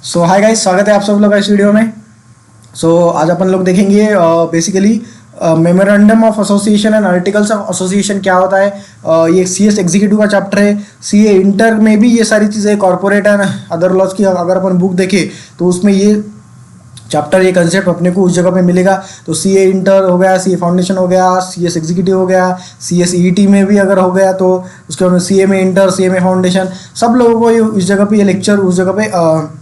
सो hi guys, स्वागत है आप सब लोग का इस वीडियो में। आज अपन लोग देखेंगे basically memorandum of association and articles of association क्या होता है। ये सीएस एग्जीक्यूटिव का चैप्टर है। सीए इंटर में भी ये सारी चीज़ें कॉर्पोरेट एंड अदर लॉज की अगर अपन बुक देखें तो उसमें ये चैप्टर ये कंसेप्ट अपने को उस जगह पे मिलेगा। तो सीए इंटर हो गया, सीए फाउंडेशन हो गया, सीएस एग्जीक्यूटिव हो गया, सीएस ईटी में भी अगर हो गया तो उसके बाद में सीए में इंटर, सीए में फाउंडेशन, सब लोगों को ये उस जगह पे ये लेक्चर उस जगह पे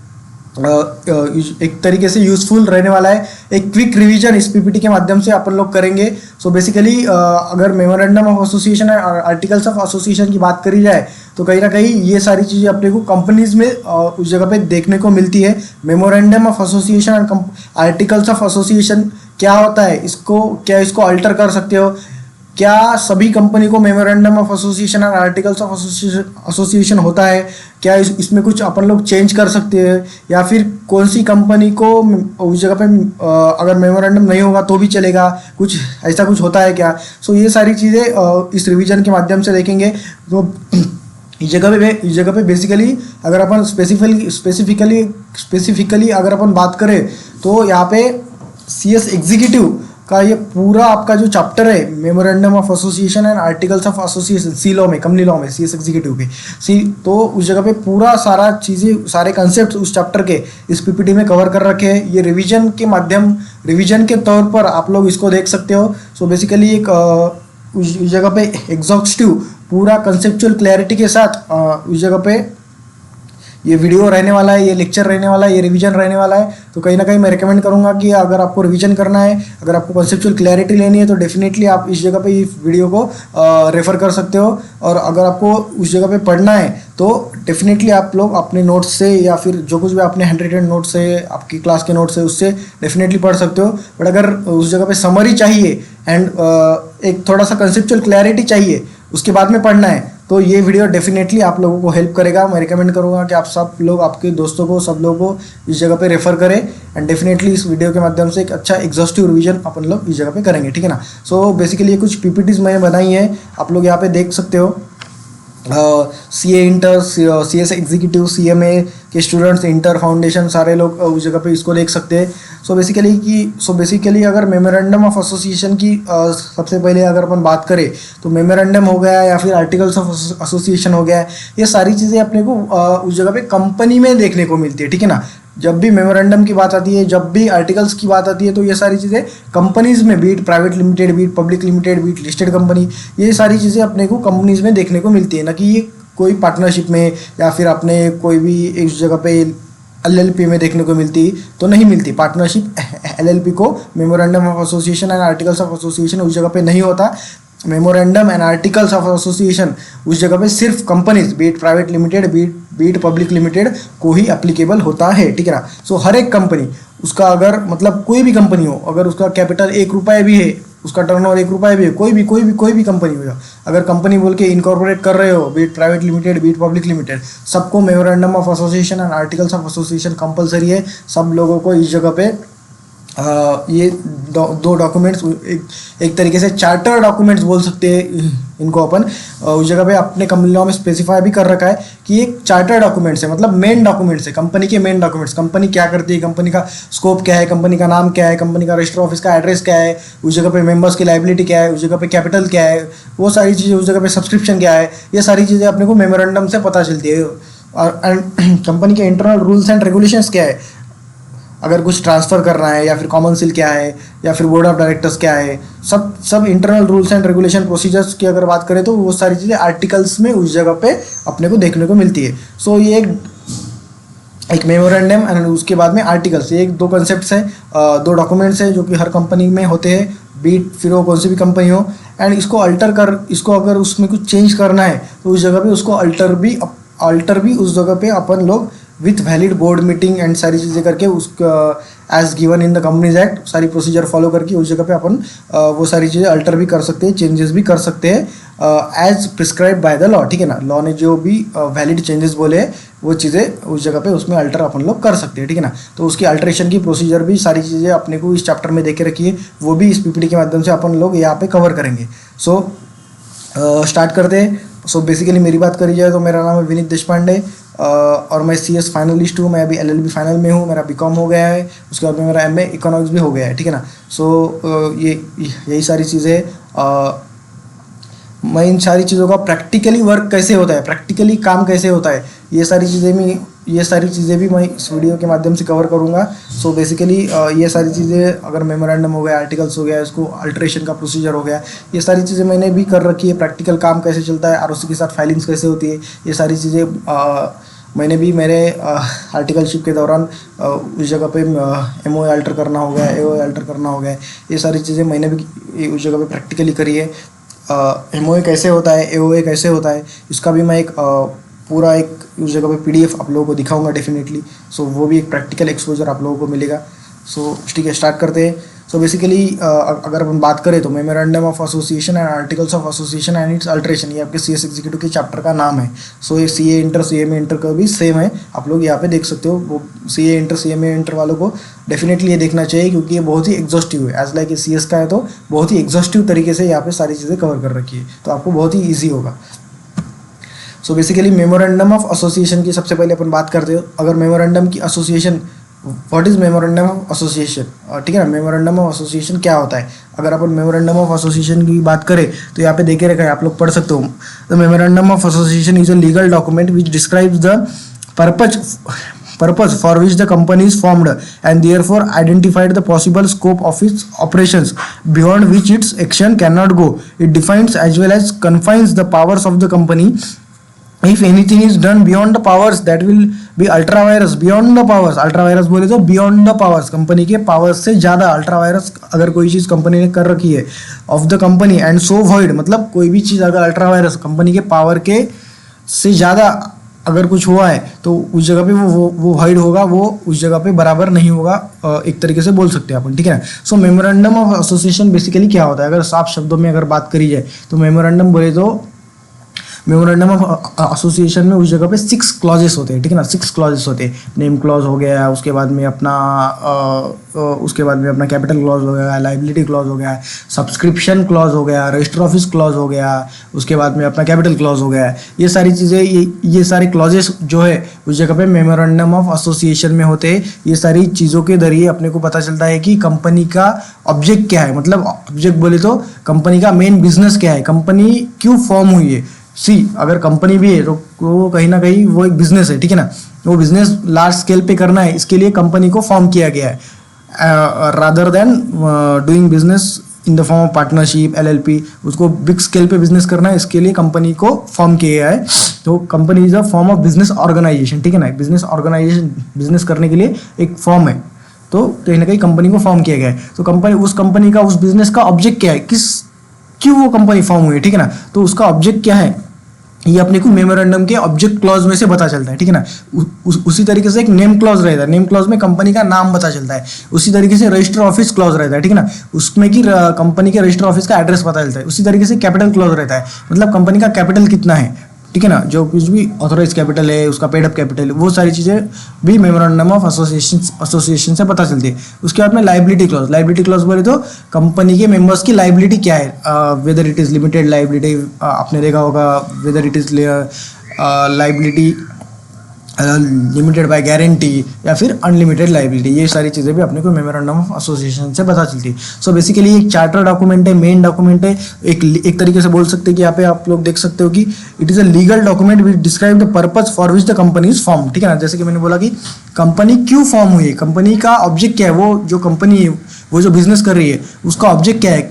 एक तरीके से यूज़फुल रहने वाला है। एक क्विक रिवीजन इस पीपीटी के माध्यम से अपन लोग करेंगे। सो बेसिकली अगर मेमोरेंडम ऑफ एसोसिएशन और आर्टिकल्स ऑफ एसोसिएशन की बात करी जाए तो कहीं ना कहीं ये सारी चीज़ें अपने को कंपनीज में उस जगह पे देखने को मिलती है। मेमोरेंडम ऑफ एसोसिएशन और आर्टिकल्स ऑफ एसोसिएशन क्या होता है, इसको अल्टर कर सकते हो क्या? सभी कंपनी को मेमोरेंडम ऑफ एसोसिएशन और आर्टिकल्स ऑफ एसोसिएशन होता है क्या? इसमें कुछ अपन लोग चेंज कर सकते हैं या फिर कौन सी कंपनी को उस जगह पे अगर मेमोरेंडम नहीं होगा तो भी चलेगा, कुछ ऐसा कुछ होता है क्या? ये सारी चीज़ें इस रिवीजन के माध्यम से देखेंगे। तो इस जगह पे बेसिकली अगर अपन स्पेसिफिकली अगर अपन बात करें तो यहाँ पे सीएस एग्जीक्यूटिव का ये पूरा आपका जो चैप्टर है memorandum of association and articles of association, C law में, कंपनी लॉ में, सीएस एग्जीक्यूटिव के तो उस जगह पे पूरा सारा चीज़ें, सारे कंसेप्ट उस चैप्टर के इस पीपीटी में कवर कर रखे हैं। ये रिवीजन के तौर पर आप लोग इसको देख सकते हो। बेसिकली एक उस जगह पे एग्जॉस्टिव पूरा कंसेप्चुअल क्लैरिटी के साथ उस जगह पे ये वीडियो रहने वाला है, ये लेक्चर रहने वाला है, ये रिवीजन रहने वाला है। तो कहीं ना कहीं मैं रिकमेंड करूंगा कि अगर आपको रिवीजन करना है, अगर आपको कंसेप्चुअल क्लैरिटी लेनी है तो डेफिनेटली आप इस जगह पे इस वीडियो को रेफर कर सकते हो। और अगर आपको उस जगह पे पढ़ना है तो डेफिनेटली आप लोग अपने नोट्स से या फिर जो कुछ भी अपने हैंड रिटन नोट्स से, आपकी क्लास के नोट्स से, उससे डेफिनेटली पढ़ सकते हो। बट अगर उस जगह पे समरी चाहिए एंड एक थोड़ा सा कंसेप्चुअल क्लैरिटी चाहिए उसके बाद में पढ़ना है तो ये वीडियो डेफिनेटली आप लोगों को हेल्प करेगा। मैं रिकमेंड करूंगा कि आप सब लोग, आपके दोस्तों को, सब लोगों को इस जगह पे रेफर करें एंड डेफिनेटली इस वीडियो के माध्यम से एक अच्छा एग्जॉस्टिव रिवीजन अपन लोग इस जगह पे करेंगे, ठीक है ना। बेसिकली ये कुछ पीपीटीज मैंने बनाई है, आप लोग यहाँ पे देख सकते हो। CA inter, CS executive, CMA के स्टूडेंट्स, इंटर, फाउंडेशन, सारे लोग उस जगह पे इसको देख सकते हैं। बेसिकली अगर मेमोरेंडम ऑफ एसोसिएशन की सबसे पहले अगर अपन बात करें तो मेमोरेंडम हो गया या फिर आर्टिकल्स ऑफ एसोसिएशन हो गया, ये सारी चीज़ें अपने को उस जगह पे कंपनी में देखने को मिलती है, ठीक है ना। जब भी मेमोरेंडम की बात आती है, जब भी आर्टिकल्स की बात आती है तो ये सारी चीज़ें कंपनीज में, be it private limited, be it public limited, be it listed company, ये सारी चीज़ें अपने को कंपनीज में देखने को मिलती है, ना कि ये कोई पार्टनरशिप में या फिर अपने कोई भी इस जगह पे एलएलपी में देखने को मिलती तो नहीं मिलती। पार्टनरशिप एलएलपी को memorandum of association and articles of association उस जगह पे नहीं होता। Memorandum and articles of association उस जगह पे सिर्फ companies, be it private limited, be it public limited को ही एप्लीकेबल होता है, ठीक है ना। हर एक कंपनी, उसका अगर मतलब कोई भी कंपनी हो, अगर उसका कैपिटल 1 रुपये भी है, उसका टर्नओवर 1 रुपये भी है, कोई भी कंपनी हो, अगर कंपनी बोल के इनकॉर्पोरेट कर रहे हो, be it private limited, be it public limited, सबको memorandum of association and articles of association compulsory है। सब लोगों को इस जगह पे ये दो डॉक्यूमेंट्स, एक तरीके से चार्टर डॉक्यूमेंट्स बोल सकते हैं इनको अपन, उस जगह पे अपने कंपनी लॉ में स्पेसिफाई भी कर रखा है कि एक चार्टर डॉक्यूमेंट्स है, मतलब मेन डॉक्यूमेंट्स है, कंपनी के मेन डॉक्यूमेंट्स। कंपनी क्या करती है, कंपनी का स्कोप क्या है, कंपनी का नाम क्या है, कंपनी का रजिस्टर ऑफिस का एड्रेस क्या है, उस जगह पे मेंबर्स की लाइबिलिटी क्या है, उस जगह पे कैपिटल क्या है, वो सारी चीज़ें, उस जगह पे सब्सक्रिप्शन क्या है, ये सारी चीज़ें अपने को मेमोरेंडम से पता चलती है। और कंपनी के इंटरनल रूल्स एंड रेगुलेशंस क्या है, अगर कुछ ट्रांसफ़र करना है या फिर कॉमन सील क्या है या फिर बोर्ड ऑफ डायरेक्टर्स क्या है, सब internal rules and regulation procedures की अगर बात करें तो वो सारी चीज़ें आर्टिकल्स में उस जगह पे अपने को देखने को मिलती है। ये एक मेमोरेंडम एंड उसके बाद में आर्टिकल्स, ये एक दो कंसेप्ट्स हैं, दो डॉक्यूमेंट्स हैं जो कि हर कंपनी में होते हैं, बीट फिर वो कौन सी भी कंपनी हो। एंड इसको अगर उसमें कुछ चेंज करना है तो उस जगह पे उसको अल्टर भी उस जगह पे अपन लोग with valid board meeting and सारी चीज़ें करके उसका as given in the Companies Act सारी प्रोसीजर फॉलो करके उस जगह पे अपन वो सारी चीज़ें अल्टर भी कर सकते हैं, चेंजेस भी कर सकते हैं as prescribe by the law, ठीक है ना। लॉ ने जो भी वैलिड चेंजेस बोले वो चीज़ें उस जगह पे उसमें अल्टर अपन लोग कर सकते हैं, ठीक है ना। तो उसकी अल्ट्रेशन की प्रोसीजर भी सारी चीज़ें अपने को इस चैप्टर में देके रखी है, वो भी इस पीपीटी के माध्यम से अपन लोग यहाँ पे कवर करेंगे। स्टार्ट करते हैं। सो बेसिकली मेरी बात करी जाए तो मेरा नाम है विनीत देशपांडे और मैं CS फाइनलिस्ट हूँ। मैं अभी LLB फाइनल में हूँ, मेरा BCom हो गया है, उसके बाद में मेरा MA इकोनॉमिक्स भी हो गया है, ठीक है ना। सो यही सारी चीज़ें मैं इन सारी चीज़ों का प्रैक्टिकली वर्क कैसे होता है, प्रैक्टिकली काम कैसे होता है, ये सारी चीज़ें भी मैं इस वीडियो के माध्यम से कवर करूँगा। सो बेसिकली ये सारी चीज़ें, अगर मेमोरेंडम हो गया, आर्टिकल्स हो गया, इसको अल्ट्रेशन का प्रोसीजर हो गया, ये सारी चीज़ें मैंने भी कर रखी है। प्रैक्टिकल काम कैसे चलता है, ROC के साथ फाइलिंग्स कैसे होती है, ये सारी चीज़ें मैंने भी मेरे आर्टिकलशिप के दौरान उस जगह पे MOA अल्टर करना हो गया, AOA अल्टर करना हो गया, ये सारी चीज़ें मैंने भी उस जगह पे प्रैक्टिकली करी है। MOA कैसे होता है, AOA कैसे होता है, इसका भी मैं एक पूरा एक उस जगह पे PDF आप लोगों को दिखाऊंगा डेफिनेटली। सो वो भी एक प्रैक्टिकल एक्सपोजर आप लोगों को मिलेगा। सो ठीक है, स्टार्ट करते हैं। सो बेसिकली अगर अपन बात करें तो memorandum of association and articles of association and it's alteration, ये आपके CS एग्जीक्यूटिव के चैप्टर का नाम है। सो ये CA इंटर CMA इंटर का भी सेम है, आप लोग यहाँ पे देख सकते हो। वो CA इंटर CMA इंटर वालों को डेफिनेटली ये देखना चाहिए, क्योंकि ये बहुत ही एग्जॉस्टिव है। एज लाइक CS का है तो बहुत ही एग्जॉस्टिव तरीके से यहाँ पे सारी चीज़ें कवर कर रखी है, तो आपको बहुत ही ईजी होगा। So basically memorandum of association की सबसे पहले अपन बात करते हो। अगर मेमोरेंडम की association, what is memorandum of association, ठीक है ना। मेमोरेंडम ऑफ एसोसिएशन क्या होता है, अगर अपन मेमोरेंडम ऑफ एसोसिएशन की बात करें तो यहाँ पे देखे रखा है, आप लोग पढ़ सकते हो। The memorandum of association is a legal document which describes the purpose for which the company is formed and therefore identified the possible scope of its operations beyond which its action cannot go. It defines as well as confines the powers of the company. If anything is done beyond the powers, that will be ultra virus. Beyond the powers, ultra virus बोले तो beyond the powers, company के powers से ज़्यादा ultra vires अगर कोई चीज़ company ने कर रखी है of the company and so void, मतलब कोई भी चीज़ अगर अल्ट्रा वायरस कंपनी के पावर के से ज़्यादा अगर कुछ हुआ है तो उस जगह पे वो वाइड होगा, वो उस जगह पे बराबर नहीं होगा, एक तरीके से बोल सकते हैं अपन, ठीक है ना। सो मेमोरेंडम ऑफ एसोसिएशन बेसिकली क्या होता है, अगर साफ शब्दों में अगर बात करी जाए तो मेमोरेंडम बोले तो मेमोरेंडम ऑफ एसोसिएशन में उस जगह पे 6 क्लॉजेस होते हैं, ठीक है ना। 6 क्लॉजेस होते हैं। नेम क्लॉज हो गया, उसके बाद में अपना कैपिटल क्लॉज हो गया, लाइबिलिटी क्लॉज हो गया, सब्सक्रिप्शन क्लॉज हो गया, रजिस्टर ऑफिस क्लॉज हो गया, उसके बाद में अपना कैपिटल क्लॉज हो गया। ये सारी चीज़ें, ये सारे क्लॉजेस जो है उस जगह पे मेमोरेंडम ऑफ एसोसिएशन में होते हैं। ये सारी चीज़ों के जरिए अपने को पता चलता है कि कंपनी का ऑब्जेक्ट क्या है, मतलब ऑब्जेक्ट बोले तो कंपनी का मेन बिजनेस क्या है, कंपनी क्यों फॉर्म हुई है। अगर कंपनी भी है तो वो कहीं ना कहीं वो एक बिजनेस है, ठीक है ना। वो बिजनेस लार्ज स्केल पे करना है, इसके लिए कंपनी को फॉर्म किया गया है, rather than doing business in the form of partnership LLP। उसको बिग स्केल पे बिजनेस करना है, इसके लिए कंपनी को फॉर्म किया गया है। तो company is a form of business organisation, ठीक है ना। बिजनेस ऑर्गेनाइजेशन, बिजनेस करने के लिए एक फॉर्म है, तो कहीं ना कहीं कंपनी को फॉर्म किया गया है। तो उस कंपनी का, उस बिजनेस का ऑब्जेक्ट क्या है, क्यों वो कंपनी फॉर्म हुई है, ठीक है ना। तो उसका ऑब्जेक्ट क्या है, ये अपने को मेमोरेंडम के ऑब्जेक्ट क्लॉज में से पता चलता है, ठीक है ना। उसी तरीके से एक नेम क्लॉज रहता है, नेम क्लॉज में कंपनी का नाम पता चलता है। उसी तरीके से रजिस्टर ऑफिस क्लॉज रहता है, ठीक है ना, उसमें कि कंपनी के रजिस्टर ऑफिस का एड्रेस पता चलता है। उसी तरीके से कैपिटल क्लॉज रहता है, मतलब कंपनी का कैपिटल कितना है, ठीक है ना, जो कुछ भी ऑथोराइज कैपिटल है, उसका पेड अप कैपिटल, वो सारी चीज़ें भी मेमोरेंडम ऑफ एसोसिएशन से पता चलती है। उसके बाद में लाइबिलिटी क्लॉज बोले तो कंपनी के मेंबर्स की लाइबिलिटी क्या है, whether it is limited liability, आपने देखा होगा, whether it is liability limited by guarantee या फिर अनलिमिटेड लाइबिलिटी, ये सारी चीज़ें भी अपने को मेमोरेंडम ऑफ एसोसिएशन से पता चलती है। सो बेसिकली एक चार्टर डॉक्यूमेंट है, मेन डॉक्यूमेंट है, एक तरीके से बोल सकते हैं कि यहाँ पे आप लोग देख सकते हो कि it is a legal document which describe the purpose for which the company is form, ठीक है ना। जैसे कि मैंने बोला कि कंपनी क्यों फॉर्म हुई है, कंपनी का ऑब्जेक्ट क्या है, वो जो कंपनी है, वो जो बिजनेस कर रही है उसका ऑब्जेक्ट क्या है।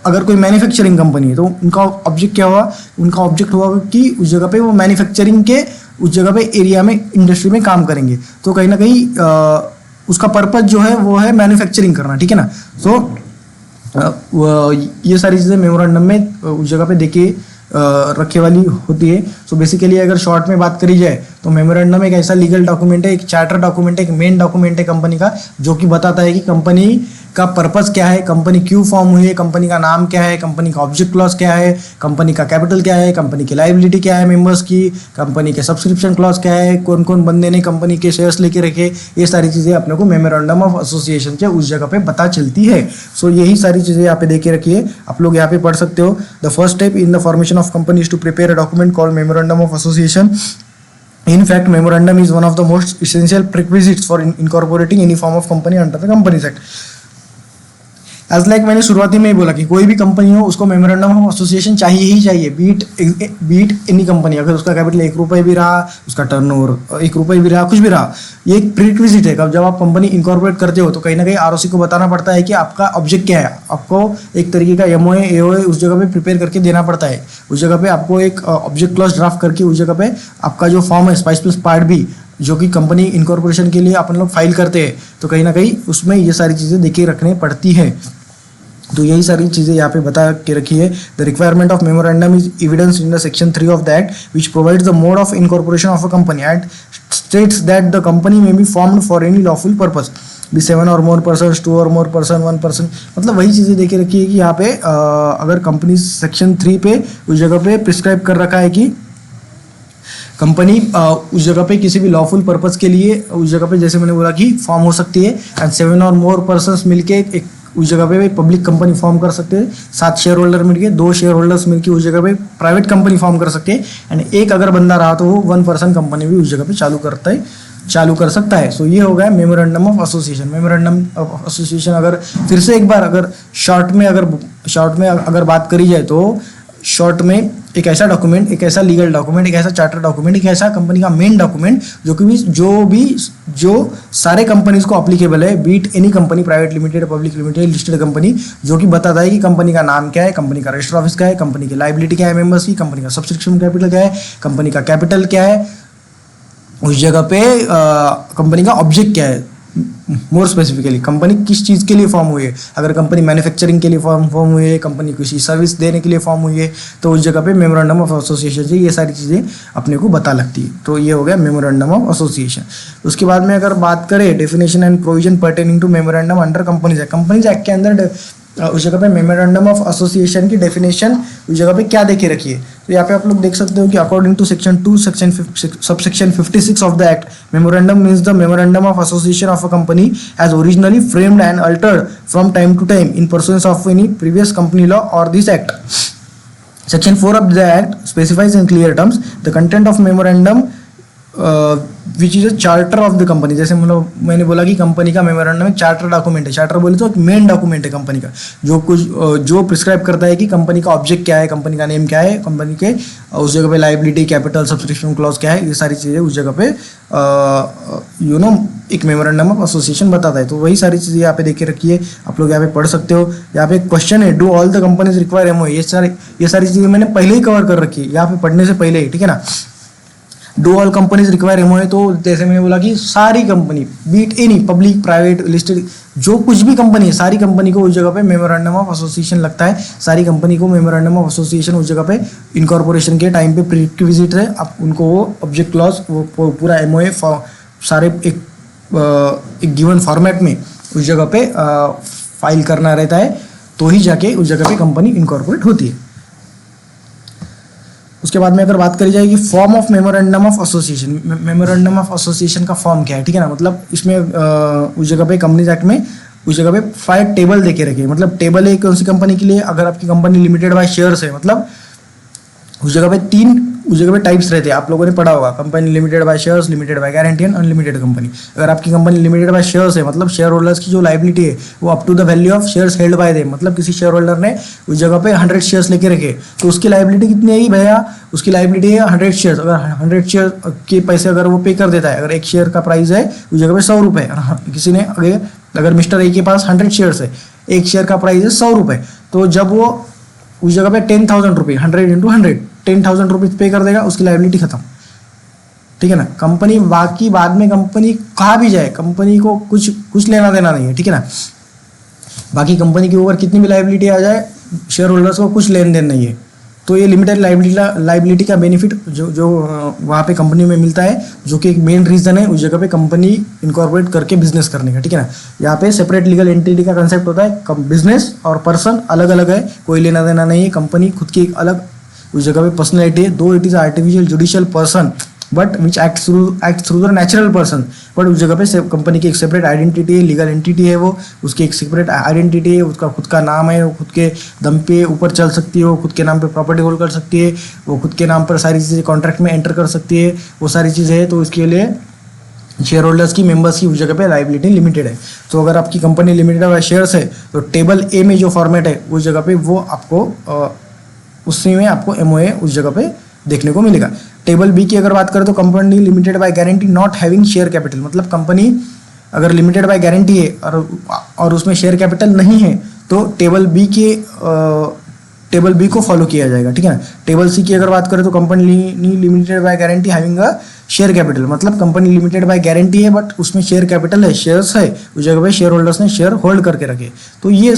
अगर कोई मैन्युफैक्चरिंग कंपनी है तो उनका ऑब्जेक्ट क्या हुआ, उनका ऑब्जेक्ट हुआ कि उस जगह पे वो मैन्युफैक्चरिंग के उस जगह पे एरिया में, इंडस्ट्री में काम करेंगे, तो कहीं ना कहीं उसका पर्पज जो है वो है मैन्युफैक्चरिंग करना, ठीक है ना। सो ये सारी चीज़ें मेमोरेंडम में उस जगह पे देखिए रखे वाली होती है। सो बेसिकली अगर शॉर्ट में बात करी जाए तो मेमोरेंडम एक ऐसा लीगल डॉक्यूमेंट है, एक चार्टर डॉक्यूमेंट है, एक मेन डॉक्यूमेंट है कंपनी का, जो कि बताता है कि कंपनी का पर्पस क्या है, कंपनी क्यों फॉर्म हुई है, कंपनी का नाम क्या है, कंपनी का ऑब्जेक्ट क्लॉज क्या है, कंपनी का कैपिटल क्या है, कंपनी की लायबिलिटी क्या है मेंबर्स की, कंपनी के सब्सक्रिप्शन क्लॉज क्या है, कौन कौन बंदे ने कंपनी के शेयर्स लेके रखे, ये सारी चीज़ें अपने को मेमोरेंडम ऑफ एसोसिएशन से उस जगह पे पता चलती है। सो यही सारी चीज़ें यहाँ पे देखे रखिए, आप लोग यहाँ पे पढ़ सकते हो। The first step in the formation of company is to prepare a document called memorandum of association. In fact, memorandum is one of the most essential prerequisites for incorporating any form of company under the Companies Act. As like मैंने शुरुआती में ही बोला कि कोई भी company हो उसको memorandum of association चाहिए ही चाहिए, बीट एनी कंपनी। अगर उसका कैपिटल 1 रुपये भी रहा, उसका टर्नओवर 1 रुपये भी रहा, कुछ भी रहा, ये एक प्रीरिक्विजिट है। जब आप कंपनी इनकॉर्पोरेट करते हो तो कहीं ना कहीं आरओसी को बताना पड़ता है कि आपका ऑब्जेक्ट क्या है, आपको एक तरीके का एमओए एओए उस जगह पे प्रिपेयर करके देना पड़ता है। उस जगह पे आपको एक ऑब्जेक्ट क्लॉज ड्राफ्ट करके उस जगह पे आपका जो फॉर्म है स्पाइस प्लस पार्ट बी, जो कि कंपनी इनकॉर्पोरेशन के लिए अपन लोग फाइल करते हैं, तो कहीं ना कहीं उसमें ये सारी चीज़ें देखे रखनी पड़ती है। तो यही सारी चीज़ें यहाँ पे बता के रखी है। The requirement of memorandum is evidence in the section 3 of the Act which provides the mode of incorporation of a company and states that the company may be formed for any lawful purpose be 7 or more person, 2 और more person, 1 person. मतलब वही चीज़ें देखे रखी है कि यहाँ पे अगर कंपनी सेक्शन 3 पे उस जगह पे प्रिस्क्राइब कर रखा है कि कंपनी उस जगह पे किसी भी लॉफुल पर्पस के लिए उस जगह पे, जैसे मैंने बोला कि फॉर्म हो सकती है, एंड 7 और मोर पर्सन्स मिलके एक उस जगह पे पब्लिक कंपनी फॉर्म कर सकते हैं। 7 शेयर होल्डर मिलके, 2 शेयर होल्डर्स मिलके उस जगह पे प्राइवेट कंपनी फॉर्म कर सकते हैं। एंड एक अगर बंदा रहा तो वो 1 पर्सन कंपनी भी उस जगह पे चालू कर सकता है। सो ये हो गया memorandum of association. Memorandum of association अगर फिर से एक बार अगर शॉर्ट में अगर बात करी जाए तो शॉर्ट में एक ऐसा डॉक्यूमेंट, एक ऐसा लीगल डॉक्यूमेंट, एक ऐसा चार्टर डॉक्यूमेंट, एक ऐसा कंपनी का मेन डॉक्यूमेंट जो सारे कंपनीज को अप्लीकेबल है, be it any company, private limited, public limited, listed company, जो कि बताता है कि कंपनी का नाम क्या है, कंपनी का रजिस्टर ऑफिस क्या है, कंपनी की लायबिलिटी क्या है मेंबर्स की, कंपनी का सब्सक्रिप्शन कैपिटल क्या है, कंपनी का कैपिटल क्या है, उस जगह पे कंपनी का ऑब्जेक्ट क्या है, मोर स्पेसिफिकली कंपनी किस चीज़ के लिए फॉर्म हुई है। अगर कंपनी मैन्युफैक्चरिंग के लिए फॉर्म हुई है, कंपनी किसी सर्विस देने के लिए फॉर्म हुई है, तो उस जगह पे मेमोरेंडम ऑफ एसोसिएशन से ये सारी चीज़ें अपने को बता लगती है। तो ये हो गया मेमोरेंडम ऑफ एसोसिएशन। उसके बाद में अगर बात करें definition and provision pertaining to memorandum under Companies Act के अंदर उस जगह पे मेमोरेंडम ऑफ एसोसिएशन की डेफिनेशन उस जगह पे क्या देखे रखी है। तो यहाँ पे आप लोग देख सकते हो कि according to section 2 subsection 56 of the Act, memorandum means the memorandum of association of a company as originally framed and altered from time to time in pursuance of any previous company law or this Act. Section 4 of the act specifies in clear terms the content of memorandum which is a charter of the company. जैसे मतलब मैंने बोला कि company का memorandum एक charter document है. Charter बोले तो एक मेन डॉक्यूमेंट है कंपनी का, जो प्रिस्क्राइब करता है कि कंपनी का ऑब्जेक्ट क्या है, कंपनी का नेम क्या है, कंपनी के उस जगह पे लाइबिलिटी, कैपिटल, सब्सक्रिप्शन क्लॉज क्या है, ये सारी चीज़ें उस जगह पे एक मेमोरेंडम ऑफ एसोसिएशन बताता है. तो वही सारी चीज़ें यहाँ पे देखे रखी है, आप लोग यहाँ पे पढ़ सकते हो. यहाँ पे एक क्वेश्चन है, do all the companies require MOA. ये सारी चीज़ें मैंने पहले ही कवर कर रखी है यहाँ पे पढ़ने से पहले ही, ठीक है ना. Do all companies require MOA, तो जैसे मैंने बोला कि सारी company, be it any public, private, listed, जो कुछ भी कंपनी है, सारी कंपनी को उस जगह पे मेमोरेंडम ऑफ एसोसिएशन लगता है. सारी कंपनी को मेमोरेंडम ऑफ एसोसिएशन उस जगह पे इनकॉर्पोरेशन के टाइम पे प्रीरिक्विजिट है. आप उनको वो ऑब्जेक्ट क्लॉज, वो पूरा एमओए सारे एक गिवन फॉर्मेट में उस जगह पे फाइल करना रहता है, तो ही जाके उस जगह पे कंपनी इनकॉर्पोरेट होती है. उसके बाद में अगर बात करी जाएगी form of memorandum of association. Memorandum of association का फॉर्म क्या है, ठीक है ना. मतलब इसमें उस जगह पे कंपनीज एक्ट में उस जगह पे 5 टेबल देके रखे. मतलब टेबल है कौन सी कंपनी के लिए, अगर आपकी कंपनी लिमिटेड बाय शेयर्स है, मतलब उस जगह पे 3 उस जगह पे टाइप्स रहते हैं, आप लोगों ने पढ़ा होगा. Company limited by shares, limited by guarantee and unlimited company. अगर आपकी कंपनी लिमिटेड बाय शेयर्स है, मतलब शेयर होल्डर्स की जो लायबिलिटी है वो up to the value of shares held by them. मतलब किसी शेयर होल्डर ने उस जगह पे 100 शेयर्स लेके रखे, तो उसकी लायबिलिटी कितनी है भैया, उसकी लायबिलिटी है 100 शेयर्स. अगर 100 शेयर के पैसे अगर वो पे कर देता है, अगर एक शेयर का प्राइस है उस जगह पे 100 रुपये, किसी ने अगर मिस्टर ए के पास 100 शेयर्स है, एक शेयर का प्राइस है 100 रुपये, तो जब वो उस जगह पे 10,000 रुपये, 100 इंटू 100, 10,000 रुपीज़ पे कर देगा, उसकी लायबिलिटी खत्म, ठीक है ना. कंपनी बाकी बाद में कंपनी कहाँ भी जाए, कंपनी को कुछ लेना देना नहीं है, ठीक है ना. बाकी कंपनी के ऊपर कितनी भी लायबिलिटी आ जाए, शेयर होल्डर्स को कुछ लेन देन नहीं है, तो ये लिमिटेड लाइबिलिटी का बेनिफिट जो वहाँ पे कंपनी में मिलता है, जो कि एक मेन रीज़न है उस जगह पे कंपनी इनकॉर्पोरेट करके बिजनेस करने का, ठीक है ना। यहाँ पे सेपरेट लीगल एंटिटी का कंसेप्ट होता है, बिजनेस और पर्सन अलग अलग है, कोई लेना देना नहीं है, कंपनी खुद की एक अलग उस जगह पे पर्सनैलिटी है, दो it is artificial judicial person but which act through the natural person, but उस जगह पे कंपनी की एक सेपरेट आइडेंटिटी है, लीगल एंटिटी है, वो उसकी एक सेपरेट आइडेंटिटी है, उसका खुद का नाम है, वो खुद के दम पे ऊपर चल सकती है, वो खुद के नाम पे प्रॉपर्टी होल्ड कर सकती है, वो खुद के नाम पर सारी चीज़ें कॉन्ट्रैक्ट में एंटर कर सकती है, वो सारी चीज़ें हैं। तो इसके लिए शेयर होल्डर्स की, मेंबर्स की उस जगह पे लाइबिलिटी लिमिटेड है। तो अगर आपकी कंपनी लिमिटेड वाला शेयर्स है तो टेबल ए में जो फॉर्मेट है उस जगह पे वो आपको उसी में आपको एमओए उस जगह पे देखने को मिलेगा। टेबल बी की अगर बात करें तो company limited by guarantee not having share capital, मतलब कंपनी अगर लिमिटेड बाय गारंटी है और उसमें शेयर कैपिटल नहीं है तो टेबल बी को फॉलो किया जाएगा, ठीक है ना। टेबल सी की अगर बात करें तो company limited by guarantee having a share capital, मतलब कंपनी लिमिटेड बाय गारंटी है बट उसमें शेयर कैपिटल है, शेयर्स है, उस जगह पे शेयर होल्डर्स ने शेयर होल्ड करके रखे, तो ये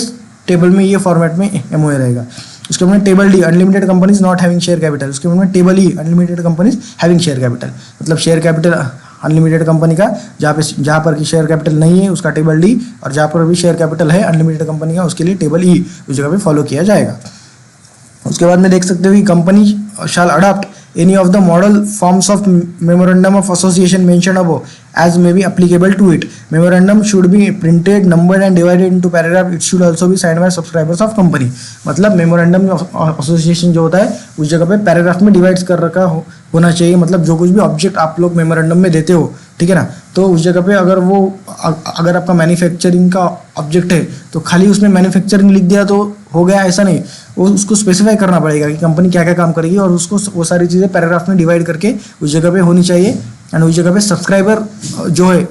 टेबल में ये फॉर्मेट में एमओए रहेगा। उसके बाद में table D unlimited companies not having share capital, उसके बाद में table E unlimited companies having share capital, मतलब शेयर कैपिटल अनलिमिटेड कंपनी का जहाँ पर की शेयर कैपिटल नहीं है उसका टेबल डी, और जहाँ पर भी शेयर कैपिटल है अनलिमिटेड कंपनी का उसके लिए टेबल ई उस जगह पे फॉलो किया जाएगा। उसके बाद में देख सकते हो कि company shall adopt any of the model forms of memorandum of association mentioned above as may be applicable to it. Memorandum should be printed, numbered and divided into paragraph. It should also be signed by subscribers of company. मतलब memorandum association जो होता है उस जगह पे paragraph में divide कर रखा होना चाहिए, मतलब जो कुछ भी ऑब्जेक्ट आप लोग मेमोरेंडम में देते हो, ठीक है ना, तो उस जगह पे अगर आपका मैन्युफैक्चरिंग का ऑब्जेक्ट है तो खाली उसमें मैन्युफैक्चरिंग लिख दिया तो हो गया, ऐसा नहीं, वो उसको स्पेसिफाई करना पड़ेगा कि कंपनी क्या क्या काम करेगी, और उसको वो सारी चीज़ें पैराग्राफ में डिवाइड करके उस जगह पे होनी चाहिए। एंड उस जगह पे सब्सक्राइबर जो है,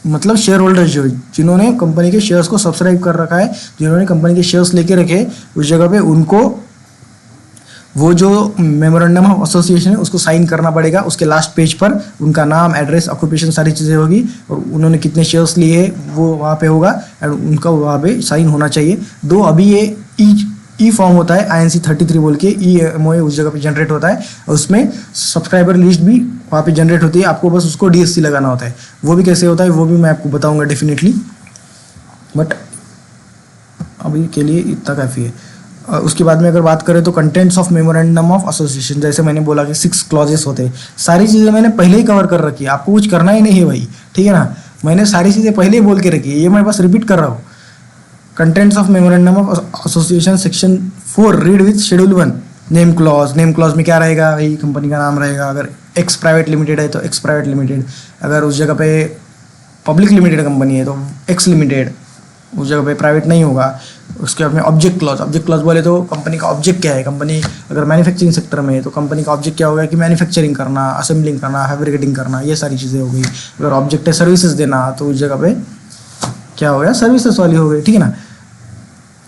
मतलब शेयर होल्डर्स जो है, जिन्होंने कंपनी के शेयर्स को सब्सक्राइब कर रखा है, जिन्होंने कंपनी के शेयर्स लेके रखे, उस जगह पे उनको वो जो मेमोरेंडम ऑफ एसोसिएशन है उसको साइन करना पड़ेगा। उसके लास्ट पेज पर उनका नाम, एड्रेस, ऑक्यूपेशन सारी चीज़ें होगी और उन्होंने कितने शेयर्स लिए वो वहाँ पे होगा एंड उनका वहाँ पे साइन होना चाहिए। दो अभी ये ई फॉर्म होता है INC 33 बोल के ई एमओए उस जगह पे जनरेट होता है और उसमें सब्सक्राइबर लिस्ट भी वहाँ पे जनरेट होती है, आपको बस उसको DSC लगाना होता है। वो भी कैसे होता है वो भी मैं आपको बताऊँगा डेफिनेटली, बट अभी के लिए इतना काफ़ी है। उसके बाद में अगर बात करें तो contents of memorandum of association, जैसे मैंने बोला कि 6 क्लॉजेस होते हैं, सारी चीज़ें मैंने पहले ही कवर कर रखी है, आपको कुछ करना ही नहीं है भाई, ठीक है ना, मैंने सारी चीज़ें पहले ही बोल के रखी है, ये मैं बस रिपीट कर रहा हूँ। Contents of memorandum of association section 4 read with schedule 1 name clause. Name clause में क्या रहेगा भाई, कंपनी का नाम रहेगा, अगर एक्स प्राइवेट लिमिटेड है तो एक्स प्राइवेट लिमिटेड, अगर उस जगह पे पब्लिक लिमिटेड कंपनी है तो एक्स लिमिटेड, उस जगह पे प्राइवेट नहीं होगा। उसके बाद में ऑब्जेक्ट क्लॉज बोले तो कंपनी का ऑब्जेक्ट क्या है, कंपनी अगर मैन्युफैक्चरिंग सेक्टर में है तो कंपनी का ऑब्जेक्ट क्या होगा कि मैन्युफैक्चरिंग करना, असेंबलिंग करना, फैब्रिकेटिंग करना, ये सारी चीज़ें हो गई। अगर ऑब्जेक्ट है सर्विसेज देना तो उस जगह पे क्या हो गया, सर्विसेज वाली हो गई, ठीक है ना।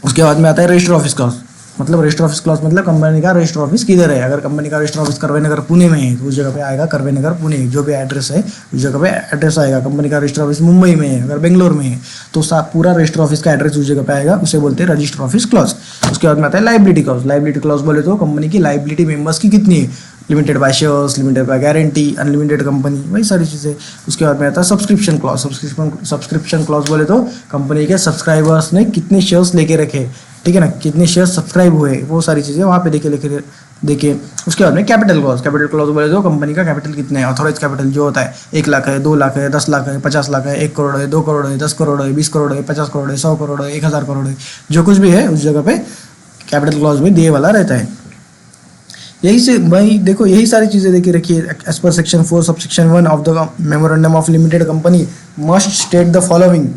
उसके बाद में आता है रजिस्टर ऑफिस क्लॉज, मतलब रजिस्टर ऑफिस क्लॉज मतलब कंपनी का रजिस्टर ऑफिस किधर है, अगर कंपनी का रजिस्टर ऑफिस करवे नगर पुणे में है तो उस जगह पे आएगा करवे नगर पुणे, जो भी एड्रेस है उस जगह पे एड्रेस आएगा। कंपनी का रजिस्टर ऑफिस मुंबई में है, अगर बेंगलोर में है तो पूरा रजिस्टर ऑफिस का एड्रेस उस जगह पे आएगा, उसे बोलते हैं रजिस्टर ऑफिस क्लॉज। उसके बाद में आता है लाइबिलिटी क्लॉज। लाइबिलिटी क्लॉज बोले तो कंपनी की लाइबिलिटी मेंबर्स की कितनी है, limited by shares, limited by guarantee, unlimited company, वही सारी चीज़ें। उसके बाद में आता है सब्सक्रिप्शन क्लॉज। सब्सक्रिप्शन क्लॉज बोले तो कंपनी के सब्सक्राइबर्स ने कितने शेयर्स लेके रखे, ठीक है ना, कितने शेयर्स सब्सक्राइब हुए, वो सारी चीज़ें वहाँ पे देखिए। उसके बाद में कैपिटल क्लॉज। कैपिटल क्लॉज बोले तो कंपनी का कैपिटल कितना है, ऑथोराइज कैपिटल जो होता है 1 लाख है, 2 लाख है, 10 लाख है, 50 लाख है, 1 करोड़ है, 2 करोड़ है, 10 करोड़ है, 20 करोड़ है, 50 करोड़ है, 100 करोड़ है, 1000 करोड़ है, जो कुछ भी है उस जगह पे कैपिटल क्लॉज में दिए वाला रहता है। यही से भाई देखो, यही सारी चीज़ें देखिए रखिए। As per section 4 subsection 1 of the memorandum of limited company must state the following: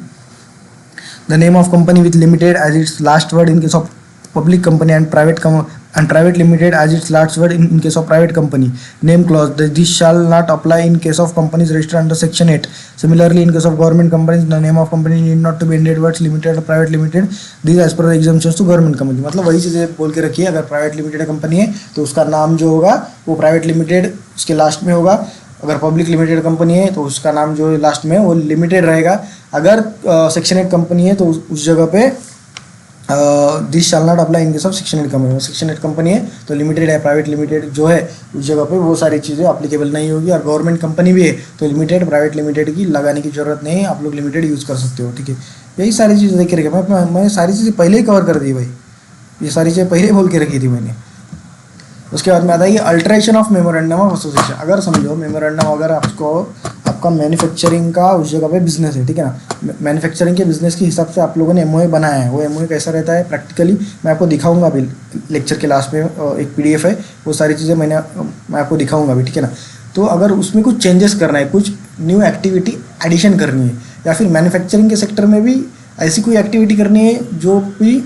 the name of company with limited as its last word in case of public company and private limited as its last word in case of private company. Name clause: this shall not apply in case of companies registered under section 8. Similarly, in case of government companies, the name of company need not to be ended words limited or private limited. These as per the exemptions to government company. मतलब वही चीज़ें बोल के रखिए, अगर private limited company है तो उसका नाम जो होगा वो प्राइवेट लिमिटेड उसके लास्ट में होगा, अगर पब्लिक लिमिटेड कंपनी है तो उसका नाम जो लास्ट में वो लिमिटेड रहेगा, अगर सेक्शन 8 कंपनी है तो उस जगह पे this shall not apply in case of section 8 company. Section 8 company है तो लिमिटेड है, प्राइवेट लिमिटेड जो है उस जगह पे वो सारी चीज़ें अप्लीकेबल नहीं होगी। और गवर्नमेंट कंपनी भी है तो लिमिटेड प्राइवेट लिमिटेड की लगाने की जरूरत नहीं है, आप लोग लिमिटेड यूज़ कर सकते हो। ठीक है, यही सारी चीज़ें देख के रखी। मैं सारी चीज़ें पहले ही कवर कर दी भाई, ये सारी चीज़ें पहले ही बोल के रखी थी मैंने। उसके बाद में आता है ये alteration of memorandum of association. अगर समझो मेमोरेंडम अगर आपको आपका मैन्युफैक्चरिंग का उस जगह पे बिजनेस है, ठीक है ना, मैन्युफैक्चरिंग के बिजनेस के हिसाब से आप लोगों ने एमओए बनाया है। वो एमओए कैसा रहता है प्रैक्टिकली मैं आपको दिखाऊंगा अभी लेक्चर के लास्ट में, एक पीडीएफ है, वो सारी चीज़ें मैं आपको दिखाऊंगा अभी, ठीक है ना। तो अगर उसमें कुछ चेंजेस करना है, कुछ न्यू एक्टिविटी एडिशन करनी है, या फिर मैन्युफैक्चरिंग के सेक्टर में भी ऐसी कोई एक्टिविटी करनी है जो भी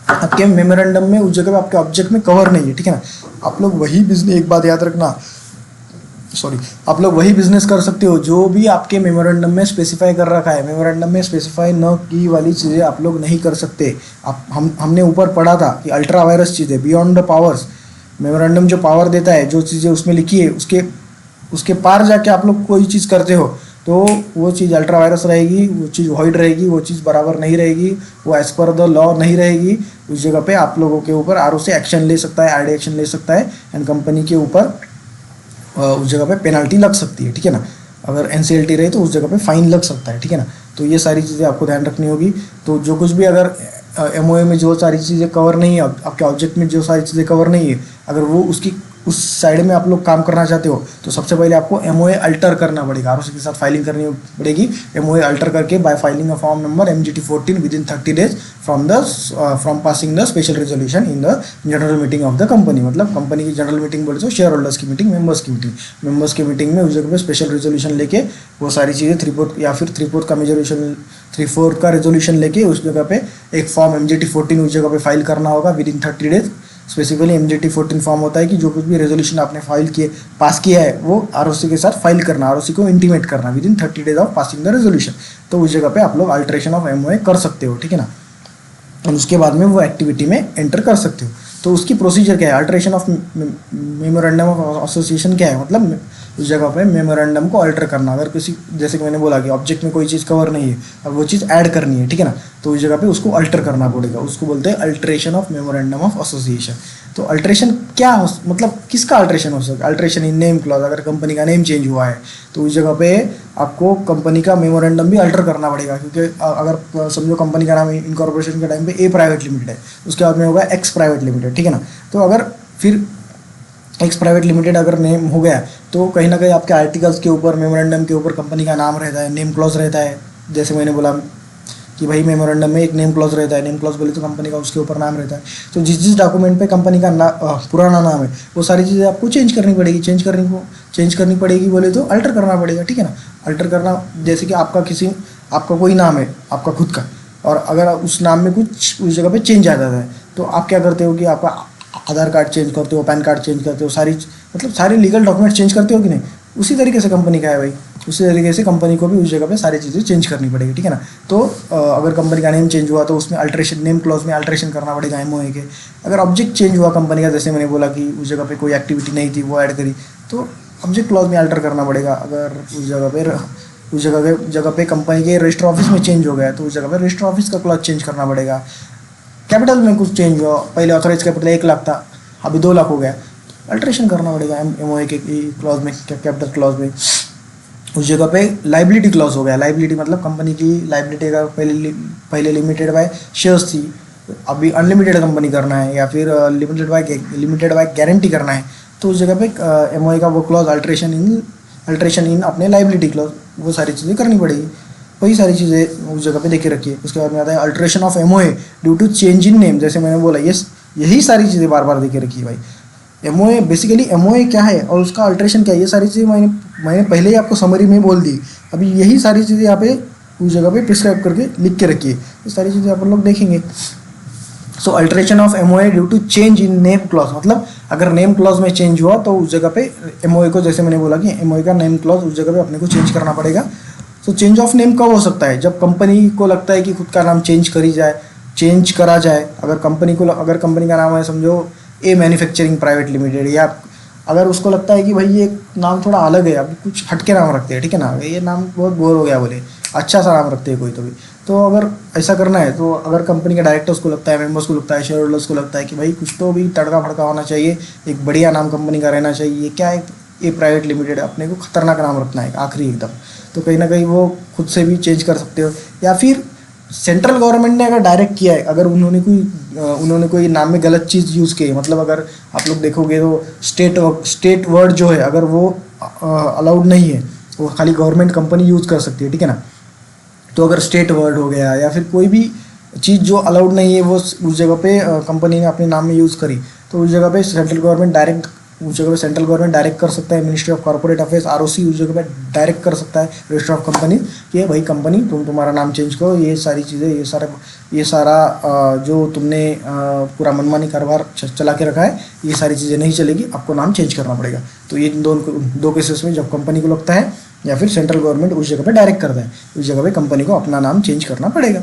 आपके मेमोरेंडम में उस जगह पे आपके ऑब्जेक्ट में कवर नहीं है, ठीक है ना, आप लोग वही बिजनेस, एक बात याद रखना, सॉरी, आप लोग वही बिजनेस कर सकते हो जो भी आपके मेमोरेंडम में स्पेसिफाई कर रखा है। मेमोरेंडम में स्पेसिफाई न की वाली चीज़ें आप लोग नहीं कर सकते। आप हमने ऊपर पढ़ा था कि अल्ट्रा वायरस चीज़ें बियॉन्ड द पावर्स, मेमोरेंडम जो पावर देता है, जो चीज़ें उसमें लिखी है उसके पार जाके आप लोग कोई चीज़ करते हो तो वो चीज़ अल्ट्रा वायरस रहेगी, वो चीज़ वाइड रहेगी, वो चीज़ बराबर नहीं रहेगी, वो एज पर द लॉ नहीं रहेगी। उस जगह पे आप लोगों के ऊपर आरओसी एक्शन ले सकता है, आरडी एक्शन ले सकता है, एंड कंपनी के ऊपर उस जगह पे पेनल्टी लग सकती है, ठीक है ना। अगर एनसीएलटी रहे तो उस जगह पे फाइन लग सकता है, ठीक है ना। तो ये सारी चीज़ें आपको ध्यान रखनी होगी। तो जो कुछ भी अगर एमओए में जो सारी चीज़ें कवर नहीं है, आपके ऑब्जेक्ट में जो सारी चीज़ें कवर नहीं है, अगर वो उसकी उस साइड में आप लोग काम करना चाहते हो तो सबसे पहले आपको एमओए अल्टर करना पड़ेगा, आरओसी के साथ फाइलिंग करनी पड़ेगी। एमओए अल्टर करके bye filing a form number MGT14 with in 30 days from passing the special resolution in the general meeting of the company. मतलब कंपनी की जनरल मीटिंग बोले तो शेयर होल्डर्स की मीटिंग, मेंबर्स की meeting में उस जगह पे स्पेशल रेजोल्यूशन लेके वो सारी चीज़ें 3/4 या फिर 3/4 का मेजोरेशन 3/4 का रेजोल्यूशन लेके उस जगह पे एक फॉर्म MGT14 उस जगह पे फाइल करना होगा with in 30 days. Specifically MGT14 form होता है कि जो कुछ भी रेजोल्यूशन आपने फाइल किए पास किया है वो आरओसी के साथ फाइल करना, आरओसी को इंटीमेट करना with in 30 days of passing the resolution. तो उस जगह पे आप लोग अल्ट्रेशन ऑफ एमओए कर सकते हो, ठीक है ना, और उसके बाद में वो एक्टिविटी में एंटर कर सकते हो। तो उसकी प्रोसीजर क्या है, alteration of memorandum of association क्या है, मतलब उस जगह पे मेमोरेंडम को अल्टर करना। अगर किसी, जैसे कि मैंने बोला कि ऑब्जेक्ट में कोई चीज़ कवर नहीं है और वो चीज़ ऐड करनी है, ठीक है ना, तो उस जगह पे उसको अल्टर करना पड़ेगा, उसको बोलते हैं alteration of memorandum of association. तो अल्ट्रेशन क्या हो, मतलब किसका अल्ट्रेशन हो सकता है, अल्ट्रेशन इन नेम क्लॉज, अगर कंपनी का नेम चेंज हुआ है तो उस जगह पे आपको कंपनी का मेमोरेंडम भी अल्टर करना पड़ेगा। क्योंकि अगर समझो कंपनी का नाम इनकॉर्पोरेशन के टाइम पे ए प्राइवेट लिमिटेड है, उसके बाद में होगा एक्स प्राइवेट लिमिटेड, ठीक है ना। तो अगर फिर एक्स प्राइवेट लिमिटेड अगर नेम हो गया तो कहीं ना कहीं आपके आर्टिकल्स के ऊपर, मेमोरेंडम के ऊपर कंपनी का नाम रहता है, नेम क्लॉज रहता है। जैसे मैंने बोला कि भाई मेमोरेंडम में एक नेम क्लॉज रहता है, नेम क्लॉज बोले तो कंपनी का उसके ऊपर नाम रहता है। तो जिस डॉक्यूमेंट पे कंपनी का पुराना नाम है वो सारी चीज़ें आपको चेंज करनी पड़ेगी, चेंज करनी पड़ेगी बोले तो अल्टर करना पड़ेगा, ठीक है ना। अल्टर करना, जैसे कि आपका कोई नाम है आपका खुद का, और अगर उस नाम में कुछ उस जगह पे चेंज आ जाता है तो आप क्या करते हो कि आपका आधार कार्ड चेंज करते हो, पैन कार्ड चेंज करते हो, सारे लीगल डॉक्यूमेंट चेंज करते हो कि नहीं। उसी तरीके से कंपनी का है भाई, उसी तरीके से कंपनी को भी उस जगह पे सारी चीज़ें चेंज करनी पड़ेगी, ठीक है ना। तो अगर कंपनी का नेम चेंज हुआ तो उसमें अल्ट्रेशन, नेम क्लॉज में अल्ट्रेशन करना पड़ेगा एमओए के। अगर ऑब्जेक्ट चेंज हुआ कंपनी का, जैसे मैंने बोला कि उस जगह पे कोई एक्टिविटी नहीं थी वो ऐड करी, तो ऑब्जेक्ट क्लॉज में अल्टर करना पड़ेगा। अगर उस जगह पे कंपनी के रजिस्टर ऑफिस में चेंज हो गया तो उस जगह पे रजिस्टर ऑफिस का क्लॉज चेंज करना पड़ेगा। कैपिटल में कुछ चेंज हुआ, पहले ऑथराइज कैपिटल 1 लाख था, अभी 2 लाख हो गया, अल्ट्रेशन करना पड़ेगा एमओए के क्लॉज में, कैपिटल क्लॉज में। उस जगह पे लाइबिलिटी क्लॉज हो गया, लाइबिलिटी मतलब कंपनी की लाइबिलिटी अगर पहले लिमिटेड बाय शेयर्स थी, अभी अनलिमिटेड कंपनी करना है या फिर लिमिटेड बाय गारंटी करना है, तो उस जगह पे एमओए का वो क्लॉज अल्ट्रेशन इन अपने लाइबिलिटी क्लॉज, वो सारी चीज़ें करनी पड़ेगी। वही सारी चीज़ें उस जगह पे देखे रखिए। उसके बाद में आता है alteration of MOA due to change in name, जैसे मैंने बोला यही सारी चीज़ें बार बार देखे रखिए भाई। एमओए बेसिकली एमओए क्या है और उसका अल्ट्रेशन क्या है, ये सारी चीज़ें मैंने पहले ही आपको समरी में बोल दी। अभी यही सारी चीज़ें यहाँ पे उस जगह पे प्रिस्क्राइब करके लिख के रखिए, ये सारी चीज़ें अपन लोग देखेंगे। So alteration of MOA due to change in name clause, मतलब अगर नेम क्लॉज में चेंज हुआ तो उस जगह पे एमओए को, जैसे मैंने बोला कि एमओए का नेम क्लॉज उस जगह पे अपने को चेंज करना पड़ेगा। तो चेंज ऑफ नेम कब हो सकता है, जब कंपनी को लगता है कि खुद का नाम चेंज करा जाए। अगर कंपनी का नाम है समझो ए मैन्युफैक्चरिंग प्राइवेट लिमिटेड, या अगर उसको लगता है कि भाई ये नाम थोड़ा अलग है, अब कुछ हटके नाम रखते हैं, ठीक है ना, ये नाम बहुत बोर हो गया बोले, अच्छा सा नाम रखते हैं कोई तो भी। तो अगर ऐसा करना है, तो अगर कंपनी के डायरेक्टर्स को लगता है, मेंबर्स को लगता है, शेयर होल्डर्स को लगता है कि भाई कुछ तो भी तड़का फड़का होना चाहिए, एक बढ़िया नाम कंपनी का रहना चाहिए, क्या है ये प्राइवेट लिमिटेड, अपने को खतरनाक नाम रखना है आखिरी एकदम, तो कहीं ना कहीं वो खुद से भी चेंज कर सकते हो। या फिर सेंट्रल गवर्नमेंट ने अगर डायरेक्ट किया है, अगर उन्होंने कोई नाम में गलत चीज़ यूज़ की है, मतलब अगर आप लोग देखोगे तो स्टेट वर्ड जो है अगर वो अलाउड नहीं है, वो खाली गवर्नमेंट कंपनी यूज़ कर सकती है, ठीक है ना। तो अगर स्टेट वर्ड हो गया या फिर कोई भी चीज़ जो अलाउड नहीं है वो उस जगह पे कंपनी ने अपने नाम में यूज़ करी, तो उस जगह पे सेंट्रल गवर्नमेंट डायरेक्ट कर सकता है, ministry of corporate affairs ROC उस जगह पे डायरेक्ट कर सकता है रजिस्टर ऑफ कंपनी कि भाई कंपनी तुम्हारा नाम चेंज करो, ये सारी चीज़ें, ये सारा जो तुमने पूरा मनमानी कारोबार चला के रखा है, ये सारी चीज़ें नहीं चलेगी, आपको नाम चेंज करना पड़ेगा। तो ये दो केसेस में जब कंपनी को लगता है या फिर सेंट्रल गवर्नमेंट उस जगह पे डायरेक्ट करता है, उस जगह पे कंपनी को अपना नाम चेंज करना पड़ेगा।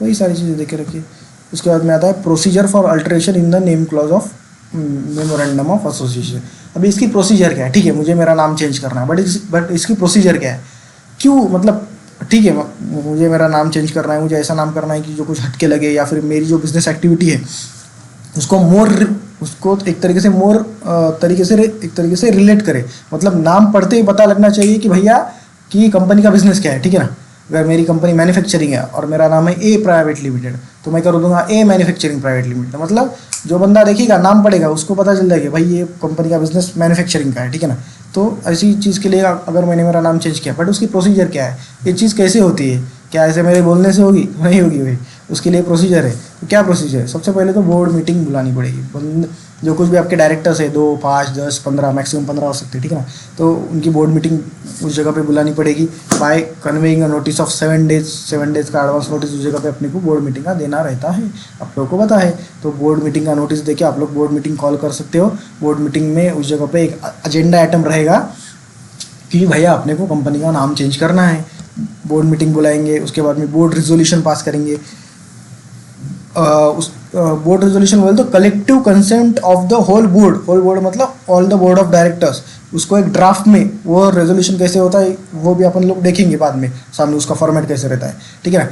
वही सारी चीज़ें देख के रखिए। उसके बाद में आता है procedure for alteration in the name clause of memorandum of association. अभी इसकी प्रोसीजर क्या है, ठीक है, मुझे मेरा नाम चेंज करना है, बट इसकी प्रोसीजर क्या है, क्यों, मतलब ठीक है मुझे मेरा नाम चेंज करना है, मुझे ऐसा नाम करना है कि जो कुछ हटके लगे, या फिर मेरी जो बिजनेस एक्टिविटी है उसको एक तरीके से रिलेट करे, मतलब नाम पढ़ते ही पता लगना चाहिए कि भैया कि कंपनी का बिजनेस क्या है, ठीक है ना। अगर मेरी कंपनी मैन्युफैक्चरिंग है और मेरा नाम है ए प्राइवेट लिमिटेड, तो मैं कर दूंगा ए मैन्युफैक्चरिंग प्राइवेट लिमिटेड, मतलब जो बंदा देखेगा नाम पढ़ेगा उसको पता चल जाएगा भाई ये कंपनी का बिजनेस मैन्युफैक्चरिंग का है, ठीक है ना। तो ऐसी चीज़ के लिए अगर मैंने मेरा नाम चेंज किया, बट उसकी प्रोसीजर क्या है, ये चीज़ कैसे होती है, क्या ऐसे मेरे बोलने से होगी, नहीं होगी भाई, उसके लिए प्रोसीजर है। तो क्या प्रोसीजर है, सबसे पहले तो बोर्ड मीटिंग बुलानी पड़ेगी, जो कुछ भी आपके डायरेक्टर्स है 2, 5, 10, 15, मैक्सिमम 15 हो सकते हैं, ठीक है ना। तो उनकी बोर्ड मीटिंग उस जगह पे बुलानी पड़ेगी by conveying a notice of 7 days का एडवांस नोटिस उस जगह पे अपने को बोर्ड मीटिंग का देना रहता है, आप लोगों को पता है। तो बोर्ड मीटिंग का नोटिस देके आप लोग बोर्ड मीटिंग कॉल कर सकते हो। बोर्ड मीटिंग में उस जगह पे एक एजेंडा आइटम रहेगा कि भैया अपने को कंपनी का नाम चेंज करना है, बोर्ड मीटिंग बुलाएंगे, उसके बाद में बोर्ड रेजोल्यूशन पास करेंगे। उस बोर्ड रेजोल्यूशन बोले तो collective consent of the whole board मतलब all the board of directors, उसको एक ड्राफ्ट में वो रेजोल्यूशन कैसे होता है वो भी अपन लोग देखेंगे बाद में सामने, उसका फॉर्मेट कैसे रहता है, ठीक है ना।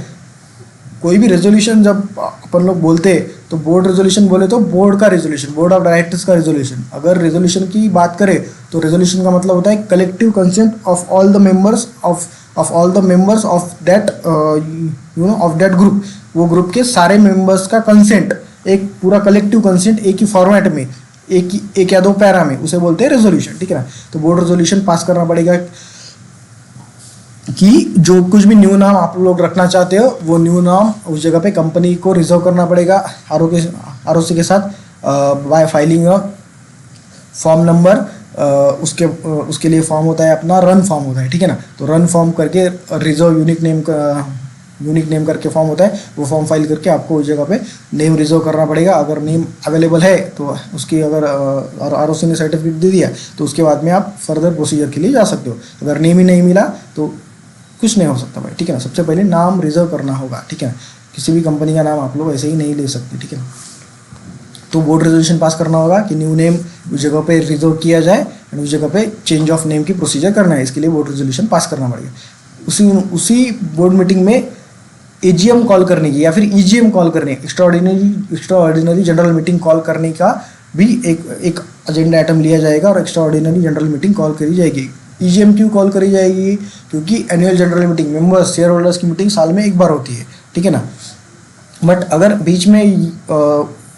कोई भी रेजोल्यूशन जब अपन लोग बोलते हैं तो बोर्ड रेजोल्यूशन बोले तो बोर्ड का रेजोल्यूशन, बोर्ड ऑफ डायरेक्टर्स का रेजोल्यूशन। अगर रेजोल्यूशन की बात करें तो रेजोल्यूशन का मतलब होता है collective consent of all the members of that group, वो ग्रुप के सारे मेंबर्स का कंसेंट, एक पूरा कलेक्टिव कंसेंट एक ही फॉर्मेट में, एक या दो पैरा में, उसे बोलते हैं रेजोल्यूशन, ठीक है ना। तो बोर्ड रेजोल्यूशन पास करना पड़ेगा कि जो कुछ भी न्यू नाम आप लोग रखना चाहते हो वो न्यू नाम उस जगह पे कंपनी को रिजर्व करना पड़ेगा ROC के साथ bye filing a form number. उसके लिए फॉर्म होता है अपना रन फॉर्म होता है, ठीक है ना। तो रन फॉर्म करके रिजर्व यूनिक नेम करके फॉर्म होता है, वो फॉर्म फाइल करके आपको उस जगह पे नेम रिजर्व करना पड़ेगा। अगर नेम अवेलेबल है तो उसकी अगर ROC ने सर्टिफिकेट दे दिया तो उसके बाद में आप फर्दर प्रोसीजर के लिए जा सकते हो। अगर नेम ही नहीं मिला तो कुछ नहीं हो सकता भाई, ठीक है ना। सबसे पहले नाम रिजर्व करना होगा, ठीक है ना। किसी भी कंपनी का नाम आप लोग ऐसे ही नहीं ले सकते, ठीक है ना। तो बोर्ड रेजोल्यूशन पास करना होगा कि न्यू नेम उस जगह पे रिजर्व किया जाए एंड उस जगह पे चेंज ऑफ नेम की प्रोसीजर करना है, इसके लिए बोर्ड रेजोल्यूशन पास करना पड़ेगा। उसी बोर्ड मीटिंग में AGM कॉल करने की या फिर EGM कॉल करने, एक्स्ट्राऑर्डिनरी जनरल मीटिंग कॉल करने का भी एक एजेंडा आइटम लिया जाएगा और एक्स्ट्राऑर्डिनरी जनरल मीटिंग कॉल करी जाएगी। EGM क्यों कॉल करी जाएगी, क्योंकि annual general meeting members share holders की मीटिंग साल में एक बार होती है, ठीक है ना। बट अगर बीच में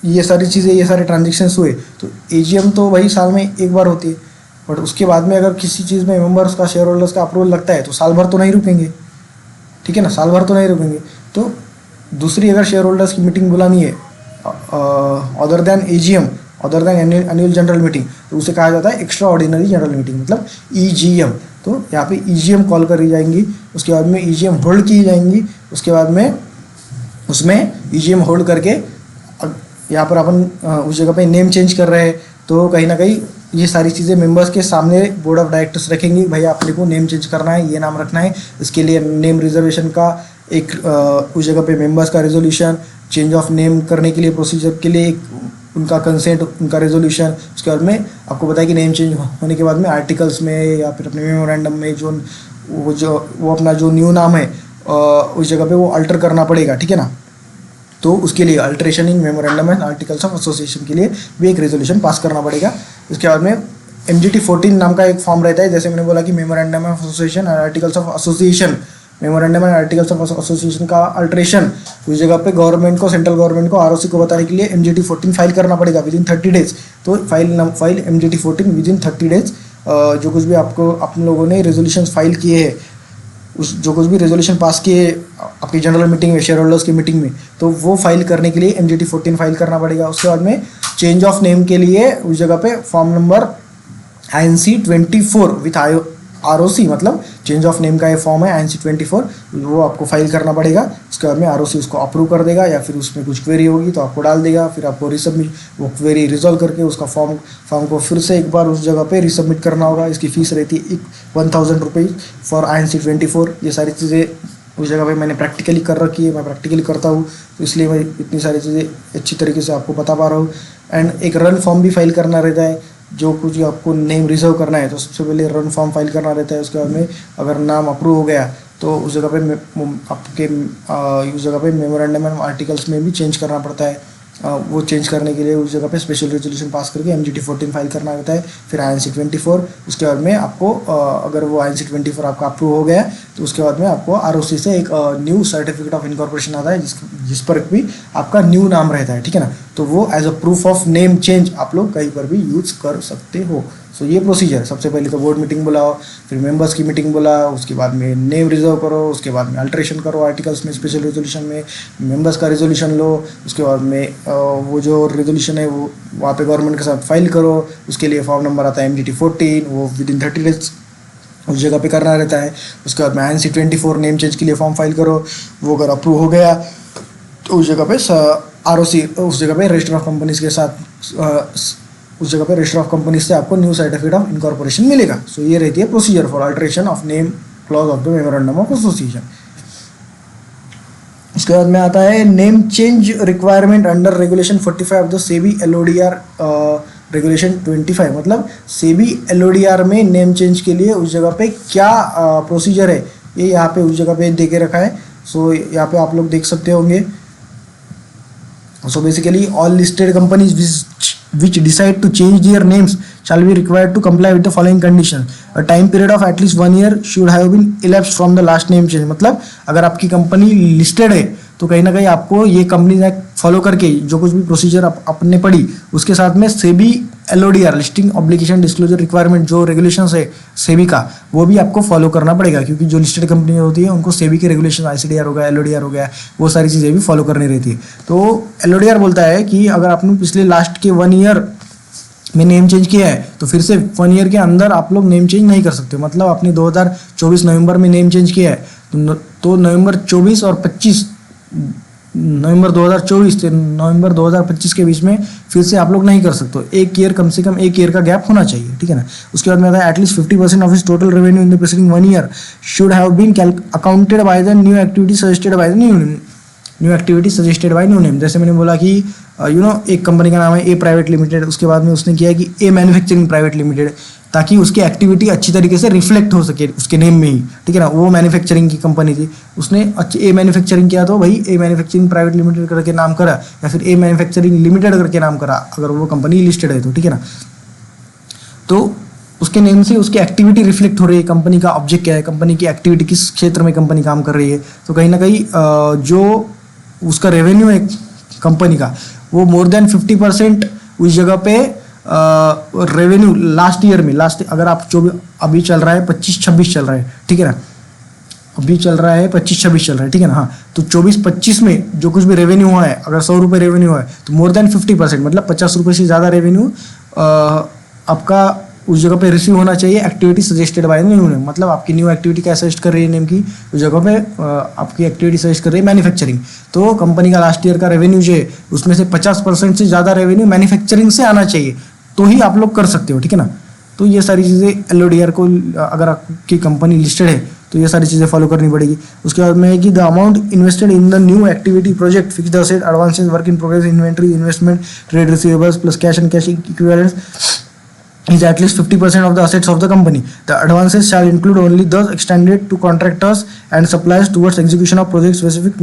ये सारी चीज़ें, ये सारे ट्रांजेक्शन्स हुए तो AGM तो वही साल में एक बार होती है। बट उसके बाद में अगर किसी चीज़ में मेंबर्स का, शेयर होल्डर्स का अप्रूवल लगता है तो साल भर तो नहीं रुकेंगे, ठीक है ना, साल भर तो नहीं रुकेंगे। तो दूसरी अगर शेयर होल्डर्स की मीटिंग बुलानी है other than AGM, other than annual general meeting, तो उसे कहा जाता है एक्स्ट्रा ऑर्डिनरी जनरल मीटिंग, मतलब EGM। तो यहाँ पे EGM कॉल करी जाएंगी, उसके बाद में EGM होल्ड की जाएंगी, उसके बाद में उसमें EGM होल्ड करके यहाँ पर अपन उस जगह पे नेम चेंज कर रहे हैं तो कहीं ना कहीं ये सारी चीज़ें मेंबर्स के सामने बोर्ड ऑफ डायरेक्टर्स रखेंगी, भैया अपने को नेम चेंज करना है, ये नाम रखना है। इसके लिए नेम रिजर्वेशन का एक उस जगह पे मेंबर्स का रेजोल्यूशन, चेंज ऑफ नेम करने के लिए प्रोसीजर के लिए एक उनका कंसेंट, उनका रेजोल्यूशन। उसके बाद में आपको बताया कि नेम चेंज होने के बाद में आर्टिकल्स में या फिर अपने मेमोरेंडम में वो अपना जो न्यू नाम है उस जगह पे वो अल्टर करना पड़ेगा, ठीक है ना। तो उसके लिए alteration in memorandum and articles of association के लिए भी एक रेजोल्यूशन पास करना पड़ेगा। उसके बाद में MGT 14 नाम का एक फॉर्म रहता है, जैसे मैंने बोला कि memorandum of association and articles of association, memorandum and articles of association का अल्टरेशन उस जगह पे गवर्नमेंट को, सेंट्रल गवर्नमेंट को, ROC को बताने के लिए MGT 14 फाइल करना पड़ेगा विद इन 30 डेज। तो file MGT 14 with in 30 days. जो कुछ भी आप लोगों ने रेजोल्यूशन फाइल किए हैं, उस जो कुछ भी रेजोल्यूशन पास किए आपकी जनरल मीटिंग में, शेयर होल्डर्स की मीटिंग में, तो वो फाइल करने के लिए MGT 14 फाइल करना पड़ेगा। उसके बाद में चेंज ऑफ नेम के लिए उस जगह पे form number INC 24 with ROC, मतलब चेंज ऑफ नेम का ये फॉर्म है INC 24, वो आपको फाइल करना पड़ेगा। उसके बाद में ROC उसको अप्रूव कर देगा, या फिर उसमें कुछ क्वेरी होगी तो आपको डाल देगा, फिर आपको रिसबमिट, वो क्वेरी रिजॉल्व करके उसका फॉर्म को फिर से एक बार उस जगह पे रिसबमिट करना होगा। इसकी फ़ीस रहती है 1000 रुपीज़ फॉर INC 24। ये सारी चीज़ें उस जगह पे मैंने प्रैक्टिकली कर रखी है, मैं प्रैक्टिकली करता हूँ, तो इसलिए मैं इतनी सारी चीज़ें अच्छी तरीके से आपको बता पा रहा हूँ। एंड एक रन फॉर्म भी फाइल करना रहता है, जो कुछ आपको नेम रिजर्व करना है तो सबसे पहले रन फॉर्म फाइल करना रहता है। उसके बाद में अगर नाम अप्रूव हो गया तो उस जगह पे आपके उस जगह पे मेमोरेंडम एंड आर्टिकल्स में भी चेंज करना पड़ता है। वो चेंज करने के लिए उस जगह पे स्पेशल रेजोल्यूशन पास करके MGT 14 फाइल करना होता है, फिर INC 24। उसके बाद में आपको अगर वो INC 24 आपका अप्रूव हो गया तो उसके बाद में आपको ROC से एक न्यू सर्टिफिकेट ऑफ इनकॉर्पोरेशन आता है, जिस पर भी आपका न्यू नाम रहता है, ठीक है ना। तो वो as a proof of name change आप लोग कहीं पर भी यूज़ कर सकते हो। सो ये प्रोसीजर, सबसे पहले तो बोर्ड मीटिंग बुलाओ, फिर मेंबर्स की मीटिंग बुलाओ, उसके बाद में नेम रिजर्व करो, उसके बाद में अल्टरेशन करो आर्टिकल्स में, स्पेशल रेजोल्यूशन में मेंबर्स का रेजोल्यूशन लो, उसके बाद में वो जो रेजोल्यूशन है वो वहाँ पे गवर्नमेंट के साथ फाइल करो। उसके लिए फॉर्म नंबर आता है MGT 14, वो विद इन 30 डेज उस जगह पे करना रहता है। उसके बाद में INC 24 नेम चेंज के लिए फॉर्म फाइल करो, वो अगर अप्रूव हो गया तो उस जगह पे ROC, उस जगह पे रजिस्टर ऑफ कंपनीज के साथ उस जगह पे रजिस्टर ऑफ कंपनीज से आपको न्यू सर्टिफिकेट ऑफ इनकॉर्पोरेशन मिलेगा। सो ये रहती है procedure for alteration of name clause of the memorandum of association. इसके बाद में आता है name change requirement under regulation 45 of the SEBI LODR regulation 25, मतलब सेबी LODR में नेम चेंज के लिए उस जगह पे क्या प्रोसीजर है, ये यहाँ पे उस जगह पे दे के रखा है। सो यहाँ पे आप लोग देख सकते होंगे। So basically all listed companies which decide to change their names shall be required to comply with the following conditions. A time period of at least 1 year should have been elapsed from the last name change। मतलब अगर आपकी company listed है तो कहीं ना कहीं आपको ये कंपनी एक्ट फॉलो करके जो कुछ भी प्रोसीजर आपने पढ़ी उसके साथ में SEBI LODR listing obligation disclosure requirement जो रेगुलेशंस है सेबी का, वो भी आपको फॉलो करना पड़ेगा, क्योंकि जो लिस्टेड कंपनी होती है उनको सेबी के रेगुलेशन ICDR हो गया, LODR हो गया, वो सारी चीज़ें भी फॉलो करनी रहती है। तो LODR बोलता है कि अगर आपने पिछले लास्ट के 1 ईयर में नेम चेंज किया है तो फिर से 1 ईयर के अंदर आप लोग नेम चेंज नहीं कर सकते। मतलब आपने 2024 नवंबर में नेम चेंज किया है तो नवंबर 24 और 25 नवंबर 2024 से नवंबर 2025 के बीच में फिर से आप लोग नहीं कर सकते। एक ईयर, कम से कम 1 ईयर का गैप होना चाहिए, ठीक है ना। उसके बाद में आता है at least 50% of his total revenue in the preceding 1 year should have been accounted by the new activity suggested by the new name. जैसे मैंने बोला कि एक कंपनी का नाम है A प्राइवेट लिमिटेड, उसके बाद में उसने किया कि A मैन्युफैक्चरिंग प्राइवेट लिमिटेड, ताकि उसकी एक्टिविटी अच्छी तरीके से रिफ्लेक्ट हो सके उसके नेम में ही, ठीक है ना। वो मैन्युफैक्चरिंग की कंपनी थी, उसने A मैन्युफैक्चरिंग किया तो भाई A मैन्युफैक्चरिंग प्राइवेट लिमिटेड करके नाम करा, या फिर A मैन्युफैक्चरिंग लिमिटेड करके नाम करा अगर वो कंपनी लिस्टेड है तो, ठीक है ना। तो उसके नेम से उसकी एक्टिविटी रिफ्लेक्ट हो रही है, कंपनी का ऑब्जेक्ट क्या है, कंपनी की एक्टिविटी किस क्षेत्र में कंपनी काम कर रही है। तो कहीं ना कहीं जो उसका रेवेन्यू है कंपनी का वो मोर देन 50% उस जगह पे रेवेन्यू लास्ट ईयर में, अगर आप अभी चल रहा है 25-26 चल रहा है, ठीक है ना, अभी चल रहा है 25-26 चल रहा है, ठीक है ना। हाँ, तो 24-25 में जो कुछ भी रेवेन्यू हुआ है, अगर 100 रुपये रेवेन्यू है तो मोर देन 50%, मतलब 50 रुपये से ज़्यादा रेवेन्यू आपका उस जगह पे रिसीव होना चाहिए activity suggested bye new name. मतलब आपकी न्यू एक्टिविटी क्या सजेस्ट कर रही है नेम की, उस जगह पे आपकी एक्टिविटी सजेस्ट कर रही है मैन्युफैक्चरिंग। तो कंपनी का लास्ट ईयर का रेवेन्यू जो है उसमें से 50% से ज़्यादा रेवेन्यू मैन्युफैक्चरिंग से आना चाहिए, तो ही आप लोग कर सकते हो, ठीक है ना। तो ये सारी चीज़ें LODR को, अगर आपकी कंपनी लिस्टेड है तो ये सारी चीज़ें फॉलो करनी पड़ेगी। उसके बाद में है कि the amount invested in the new activity project, fixed asset, advances, work in progress, inventory, investment, trade receivables plus cash and cash equivalents is at least 50% of the assets of the company. The advances shall include only those extended to contractors and suppliers towards execution of projects specific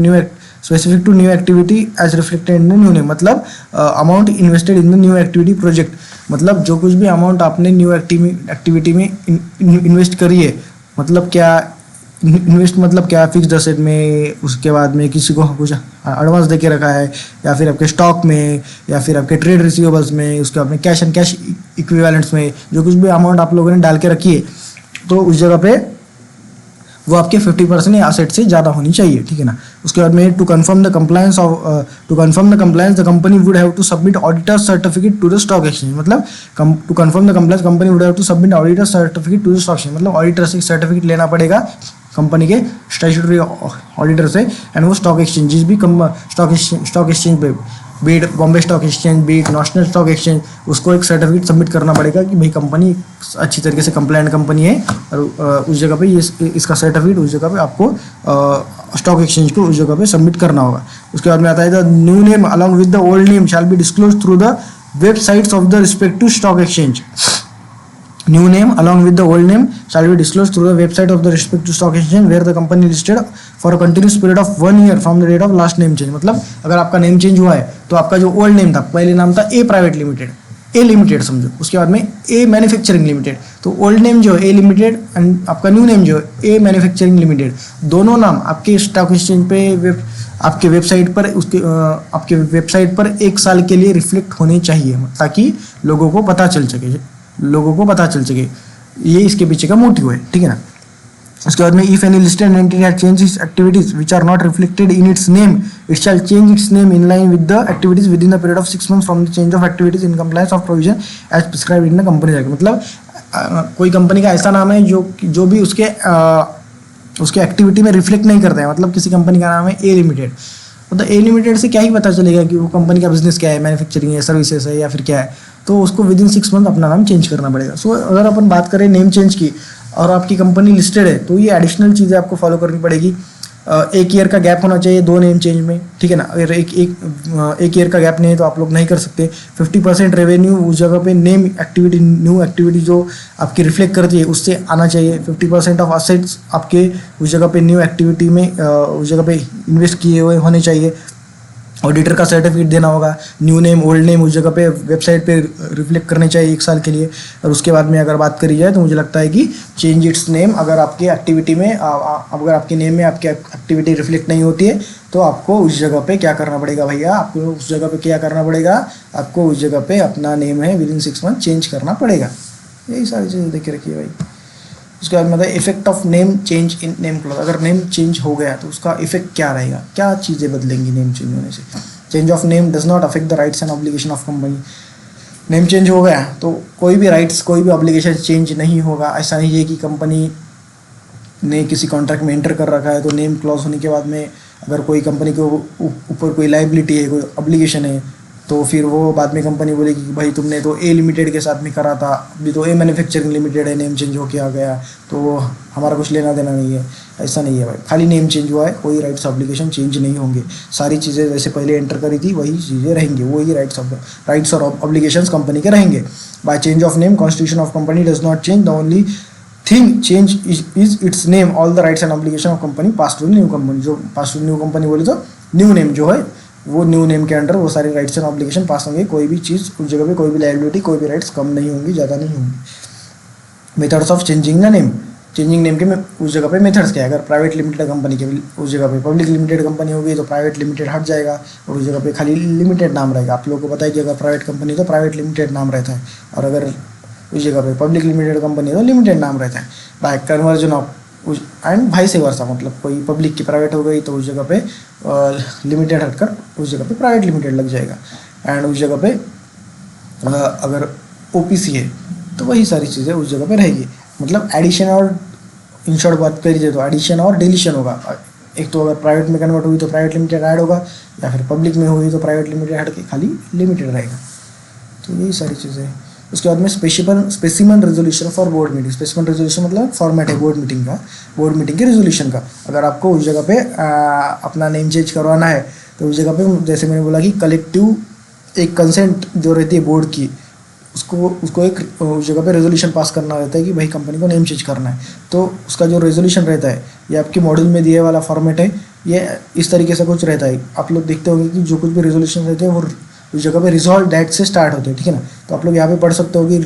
to new activity as reflected in the new name. मतलब amount invested in the new activity project, मतलब जो कुछ भी amount आपने new activity में invest करी है, मतलब क्या इन्वेस्ट मतलब क्या, फिक्स्ड असेट में, उसके बाद में किसी को कुछ एडवांस दे के रखा है, या फिर आपके स्टॉक में, या फिर आपके ट्रेड रिसीवेबल्स में, उसके बाद में कैश एंड कैश इक्विवेलेंट्स में जो कुछ भी अमाउंट आप लोगों ने डाल के रखी है, तो उस जगह पे वो आपके 50% एसेट से ज़्यादा होनी चाहिए, ठीक है ना। उसके बाद में to confirm the compliance the company would have to submit auditor certificate to the stock exchange, मतलब to confirm the compliance company would have to submit auditor certificate to the stock exchange, मतलब auditor से certificate लेना पड़ेगा company के statutory auditor से, and वो stock exchange जिस भी स्टॉक एक्सचेंज पे, be it Bombay stock exchange, be it national stock exchange, उसको एक सर्टिफिकेट सबमिट करना पड़ेगा कि भाई कंपनी अच्छी तरीके से कंप्लायंट कंपनी है, और उस जगह पे ये इसका सर्टिफिकेट उस जगह पे आपको स्टॉक एक्सचेंज को उस जगह पे सबमिट करना होगा। उसके बाद में आता है the new name along with the old name shall be disclose through the websites of the respective stock exchange. New name along with the old name shall be disclosed through the website of the respective stock exchange where the company listed for a continuous period of 1 year from the date of last name change। मतलब अगर आपका name change हुआ है तो आपका जो old name था, पहले नाम था ए प्राइवेट लिमिटेड, ए लिमिटेड समझो, उसके बाद में ए मैन्युफैक्चरिंग लिमिटेड, तो ओल्ड नेम जो है ए लिमिटेड एंड आपका न्यू नेम जो है ए मैन्युफैक्चरिंग लिमिटेड, दोनों नाम आपके स्टॉक एक्सचेंज पे आपके वेबसाइट पर आपके वेबसाइट पर 1 साल के लिए रिफ्लेक्ट होने चाहिए, ताकि लोगों को पता चल सके, ये इसके पीछे का मोटिव है, ठीक है ना। उसके बाद में if any listed entity has changed its activities which are not reflected in its name, it shall change its name in line with the activities within the period of 6 months from the change of activities in compliance of provision as prescribed in the company act. मतलब कोई company का ऐसा नाम है जो भी उसके activity में रिफ्लेक्ट नहीं करता है, मतलब किसी कंपनी का नाम है ए लिमिटेड, मतलब ए लिमिटेड से क्या ही पता चलेगा कि वो कंपनी का बिजनेस क्या है, मैन्युफैक्चरिंग है, सर्विसेज है, या फिर क्या है, तो उसको विद इन 6 months अपना नाम चेंज करना पड़ेगा। सो अगर अपन बात करें नेम चेंज की और आपकी कंपनी लिस्टेड है, तो ये एडिशनल चीज़ें आपको फॉलो करनी पड़ेगी। 1 ईयर का गैप होना चाहिए 2 नेम चेंज में, ठीक है ना। अगर एक ईयर का गैप नहीं है तो आप लोग नहीं कर सकते। 50% रेवेन्यू उस जगह पे नेम एक्टिविटी, न्यू एक्टिविटी जो आपकी रिफ्लेक्ट करती है उससे आना चाहिए। 50% ऑफ असेट्स आपके उस जगह पे न्यू एक्टिविटी में उस जगह पे इन्वेस्ट किए हुए होने चाहिए। ऑडिटर का सर्टिफिकेट देना होगा। न्यू नेम ओल्ड नेम उस जगह पे वेबसाइट पे रिफ्लेक्ट करने चाहिए 1 साल के लिए। और उसके बाद में अगर बात करी जाए तो मुझे लगता है कि चेंज इट्स नेम, अगर आपकी एक्टिविटी में अगर आपके नेम में आपकी एक्टिविटी रिफ्लेक्ट नहीं होती है तो आपको उस जगह पे क्या करना पड़ेगा भैया, आपको उस जगह पे क्या करना पड़ेगा, आपको उस जगह पे अपना नेम है विद इन 6 months चेंज करना पड़ेगा। यही सारी चीज़ें देख के रखिए भाई। उसके बाद मतलब effect of name change in name clause, अगर नेम चेंज हो गया तो उसका इफेक्ट क्या रहेगा, क्या चीज़ें बदलेंगी नेम चेंज होने से। Change of name does not affect the rights and obligation of company. Name change हो गया तो कोई भी राइट्स, कोई भी ऑब्लिगेशन चेंज नहीं होगा। ऐसा नहीं है कि कंपनी ने किसी कॉन्ट्रैक्ट में एंटर कर रखा है तो नेम क्लॉज होने के बाद में अगर कोई कंपनी के ऊपर कोई लाइबिलिटी है, कोई ऑब्लिगेशन है, तो फिर वो बाद में कंपनी बोलेगी कि भाई तुमने तो ए लिमिटेड के साथ में करा था, अभी तो ए मैन्युफैक्चरिंग लिमिटेड है, नेम चेंज होके आ गया तो हमारा कुछ लेना देना नहीं है। ऐसा नहीं है भाई, खाली नेम चेंज हुआ है, कोई राइट्स ऑब्लिगेशन चेंज नहीं होंगे। सारी चीज़ें जैसे पहले एंटर करी थी वही चीज़ें रहेंगी, वही राइट्स और ऑब्लिगेशंस कंपनी के रहेंगे। By change of name constitution of company does not change, the only thing change is its name, all the rights and obligation of company pass to new company. जो pass to new company बोली तो new name जो है वो new name के under वो सारे rights and obligation पास होंगे। कोई भी चीज़ उस जगह पे, कोई भी लायबिलिटी, कोई भी राइट्स कम नहीं होंगी, ज़्यादा नहीं होंगी। Methods of changing the name, changing name के में उस जगह पे मेथड्स क्या है। अगर प्राइवेट लिमिटेड कंपनी के उस जगह पे पब्लिक लिमिटेड कंपनी होगी तो प्राइवेट लिमिटेड हट जाएगा और उस जगह पे खाली लिमिटेड नाम रहेगा। आप लोगों को पता है कि अगर प्राइवेट कंपनी तो प्राइवेट लिमिटेड नाम रहता है, और अगर उस जगह पे पब्लिक लिमिटेड कंपनी है तो लिमिटेड नाम रहता है। बाय कन्वर्जन ऑफ एंड भाई से वर्षा, मतलब कोई पब्लिक की प्राइवेट हो गई तो उस जगह पे लिमिटेड हटकर उस जगह पे प्राइवेट लिमिटेड लग जाएगा। एंड उस जगह पे अगर ओपीसी है तो वही सारी चीज़ें उस जगह पे रहेगी। मतलब एडिशन और इन शॉर्ट बात करी जाए तो एडिशन और डिलीशन होगा। एक तो अगर प्राइवेट में कन्वर्ट हुई तो प्राइवेट लिमिटेड ऐड होगा, या फिर पब्लिक में हुई तो प्राइवेट लिमिटेड हट के खाली लिमिटेड रहेगा। तो यही सारी चीज़ें उसके बाद में specimen resolution for board meeting. Specimen resolution मतलब फॉर्मेट है बोर्ड मीटिंग का, बोर्ड मीटिंग के रेजोल्यूशन का। अगर आपको उस जगह पे अपना नेम चेंज करवाना है तो उस जगह पे जैसे मैंने बोला कि कलेक्टिव एक कंसेंट जो रहती है बोर्ड की, उसको एक उस जगह पे रेजोल्यूशन पास करना रहता है कि भाई कंपनी को नेम चेंज करना है। तो उसका जो रेजोल्यूशन रहता है ये आपके मॉड्यूल में दिए वाला फॉर्मेट है, ये इस तरीके से कुछ रहता है। आप लोग देखते होंगे कि जो कुछ भी रेजोल्यूशन रहते हैं वो उस जगह पे रिजॉल्व दैट से स्टार्ट होते हैं, ठीक है ना। तो आप लोग यहाँ पे पढ़ सकते हो कि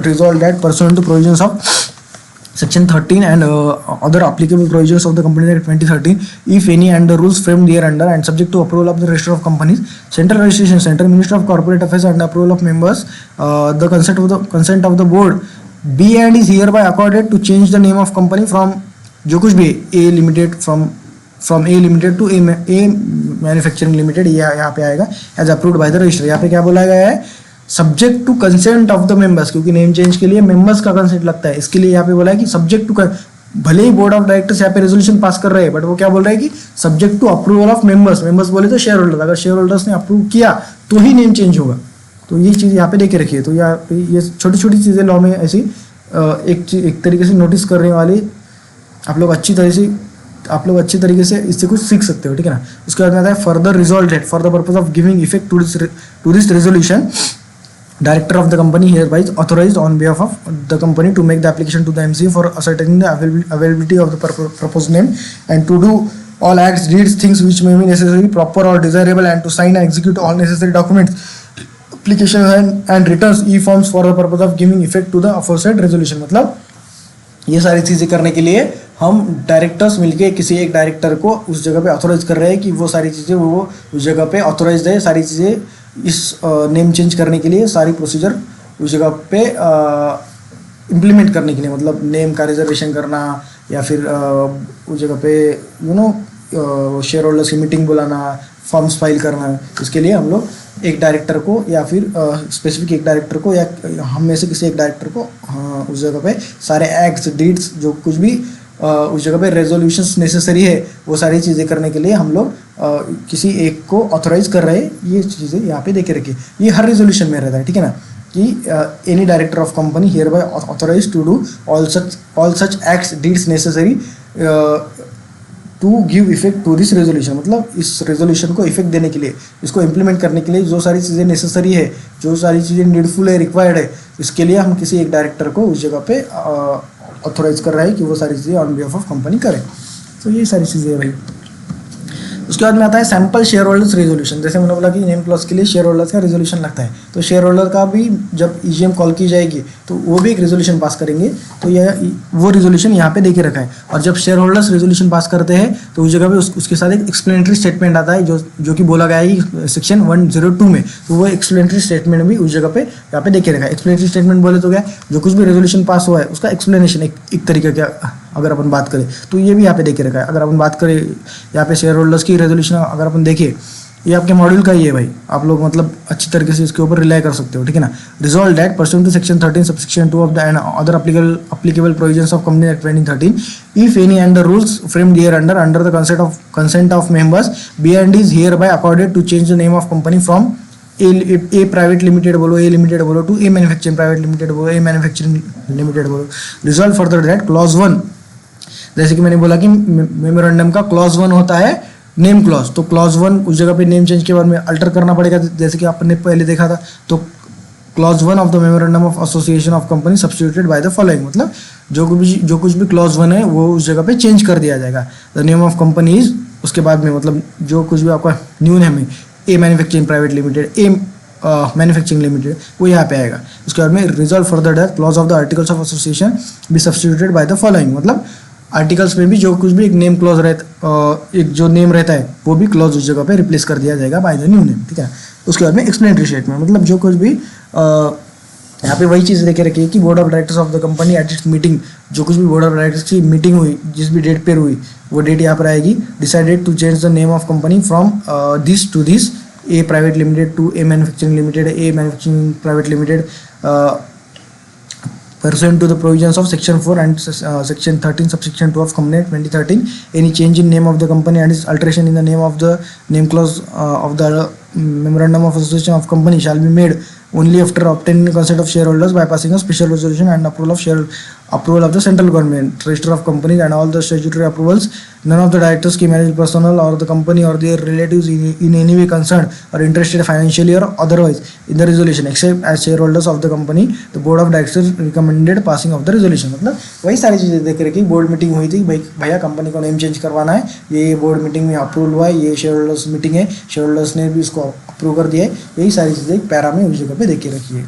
resolve that pursuant to provisions of Section 13 and other applicable provisions of the Company Act 2013, if any, and the rules framed hereunder, and subject to approval of the Register of Companies, Central Registration Center, Minister of Corporate Affairs, and approval of members, the consent of the board be and is hereby accorded to change the name of company from जो कुछ भी A Limited from A Limited to A Manufacturing Limited, ये यहाँ पे आएगा as approved by the Register। यहाँ पे क्या बोला गया है, subject to consent of the members, क्योंकि नेम चेंज के लिए मेंबर्स का कंसेंट लगता है, इसके लिए यहाँ पे बोला है कि सब्जेक्ट टू, भले ही बोर्ड ऑफ डायरेक्टर्स यहाँ पे रेजोल्यूशन पास कर रहे हैं बट वो क्या बोल रहा है कि subject to approval of members. Members बोले तो शेयर होल्डर, अगर शेयर होल्डर्स ने अप्रूव किया तो ही नेम चेंज होगा। तो ये चीज़ यहाँ पे देखे रखिए। तो यहाँ पे ये छोटी छोटी चीज़ें लॉ में ऐसी एक तरीके से नोटिस करने वाली आप लोग अच्छी तरीके से इससे कुछ सीख सकते हो, ठीक है ना। उसके बाद में आता है further resolve that for the purpose of giving effect to this resolution, Director of the company hereby is authorized on behalf of the company to make the application to the MCA for ascertaining the availability of the proposed name, and to do all acts, deeds, things which may be necessary, proper or desirable, and to sign and execute all necessary documents, applications and returns e-forms for the purpose of giving effect to the aforesaid resolution। मतलब ये सारी चीज़ें करने के लिए हम directors मिलके किसी एक डायरेक्टर को उस जगह पे ऑथोराइज कर रहे हैं कि वो सारी चीज़ें वो उस जगह पे ऑथोराइज है, सारी चीज़ें इस नेम चेंज करने के लिए सारी प्रोसीजर उस जगह पे इम्प्लीमेंट करने के लिए, मतलब नेम का रिजर्वेशन करना या फिर उस जगह पे शेयर होल्डर्स की मीटिंग बुलाना, फॉर्म्स फाइल करना, इसके लिए हम लोग एक डायरेक्टर को या फिर स्पेसिफिक एक डायरेक्टर को या हम में से किसी एक डायरेक्टर को उस जगह पे सारे एक्ट्स, डीड्स, जो कुछ भी उस जगह पे रेजोल्यूशंस नेसेसरी है वो सारी चीज़ें करने के लिए हम लोग किसी एक को ऑथोराइज कर रहे हैं। ये चीज़ें यहाँ पे देखे रखिए, ये हर रेजोल्यूशन में रहता है, ठीक है ना, कि any director of company hereby authorise to do all such acts, deeds necessary to give effect to this resolution. मतलब इस रेजोल्यूशन को इफेक्ट देने के लिए, इसको इम्प्लीमेंट करने के लिए जो सारी चीज़ें नेसेसरी है, जो सारी चीज़ें नीडफुल है, रिक्वायर्ड है, इसके लिए हम किसी एक डायरेक्टर को उस जगह पे ऑथोराइज कर रहा है कि वो सारी चीज़ें ऑन बिहाफ ऑफ कंपनी करें। तो ये सारी चीज़ें है भाई। उसके बाद में आता है सैम्पल शेयर होल्डर्स रेजोल्यूशन। जैसे मैंने बोला कि नेम क्लॉज के लिए शेयर होल्डर्स का रेजोल्यूशन लगता है, तो शेयर होल्डर का भी जब ईजीएम कॉल की जाएगी तो वो भी एक रेजोल्यूशन पास करेंगे। तो यह वो रेजोल्यूशन यहाँ पे देके रखा है। और जब शेयर होल्डर्स रेजोल्यूशन पास करते हैं तो उस जगह पे उसके साथ एक एक्सप्लेनेटरी स्टेटमेंट आता है जो कि बोला गया है सेक्शन 102 में। तो वो एक्सप्लेनेटरी स्टेटमेंट भी उस जगह पे यहाँ पे देखे रखा है। एक्सप्लेनेटरी स्टेटमेंट बोले तो क्या, जो कुछ भी रेजोल्यूशन पास हुआ है उसका एक्सप्लेनेशन एक तरीके का अगर अपन बात करें तो ये भी यहाँ पे देखे रखा है। अगर अपन बात करें यहाँ पे शेयर होल्डर्स की रेजोल्यूशन अगर अपन देखिए, ये आपके मॉड्यूल का ही है भाई, आप लोग मतलब अच्छी तरीके से इसके ऊपर रिलाई कर सकते हो, ठीक है ना। Resolve that pursuant to section 13 subsection 2 of the and other applicable provisions of Company Act 2013, if any, and the rules framed hereunder under the consent of members be and is hereby accorded to change the name of company from A private limited बोलो, A limited बोलो, to A manufacturing private limited बोलो, A manufacturing limited बोलो। Resolve further that clause 1, जैसे कि मैंने बोला कि memorandum का क्लॉज 1 होता है नेम क्लॉज। तो क्लॉज 1 उस जगह पे नेम चेंज के बाद में अल्टर करना पड़ेगा, जैसे कि आपने पहले देखा था। तो clause 1 of the memorandum of association of company substituted by the following, मतलब जो कुछ भी क्लॉज 1 है वो उस जगह पे चेंज कर दिया जाएगा। The name of company is, उसके बाद में मतलब जो कुछ भी आपका न्यू नेम है, A manufacturing private limited, A manufacturing limited, वो यहाँ पे आएगा। उसके बाद में resolve further that clause of the articles of association be substituted by the following, मतलब आर्टिकल्स में भी जो कुछ भी एक नेम क्लॉज एक जो नेम रहता है वो भी क्लॉज उस जगह पे रिप्लेस कर दिया जाएगा बाय द न्यू नेम, ठीक है। उसके बाद में एक्सप्लेनेटरी स्टेटमेंट, मतलब जो कुछ भी यहाँ पे वही चीज़ देखे रखिए कि board of directors of the company at its meeting, जो कुछ भी बोर्ड ऑफ डायरेक्टर्स की मीटिंग हुई जिस भी डेट पर हुई वो डेट यहाँ पर आएगी। Decided to change the name of company from this to this, A private limited to A manufacturing limited, A manufacturing private limited, pursuant to the provisions of section 4 and section 13 subsection 2 of Company Act 2013, any change in name of the company and its alteration in the name of the name clause of the memorandum of association of company shall be made only after obtaining consent of shareholders by passing a special resolution and approval of the central government, register of companies and all the statutory approvals. None of the directors, key management personnel or the company or their relatives in any way concerned or interested financially or otherwise in the resolution except as shareholders of the company, the board of directors recommended passing of the resolution. मतलब वही सारी चीज़ें देख रहे कि board meeting हुई थी, भाई भैया कंपनी को नेम चेंज करवाना है, ये बोर्ड मीटिंग में अप्रूवल हुआ है, ये शेयर होल्डर्स मीटिंग है, शेयर होल्डर्स ने भी उसको अप्रूव कर दिया है, यही सारी चीज़ें एक पैरा में उस जगह पे देख के रखी है.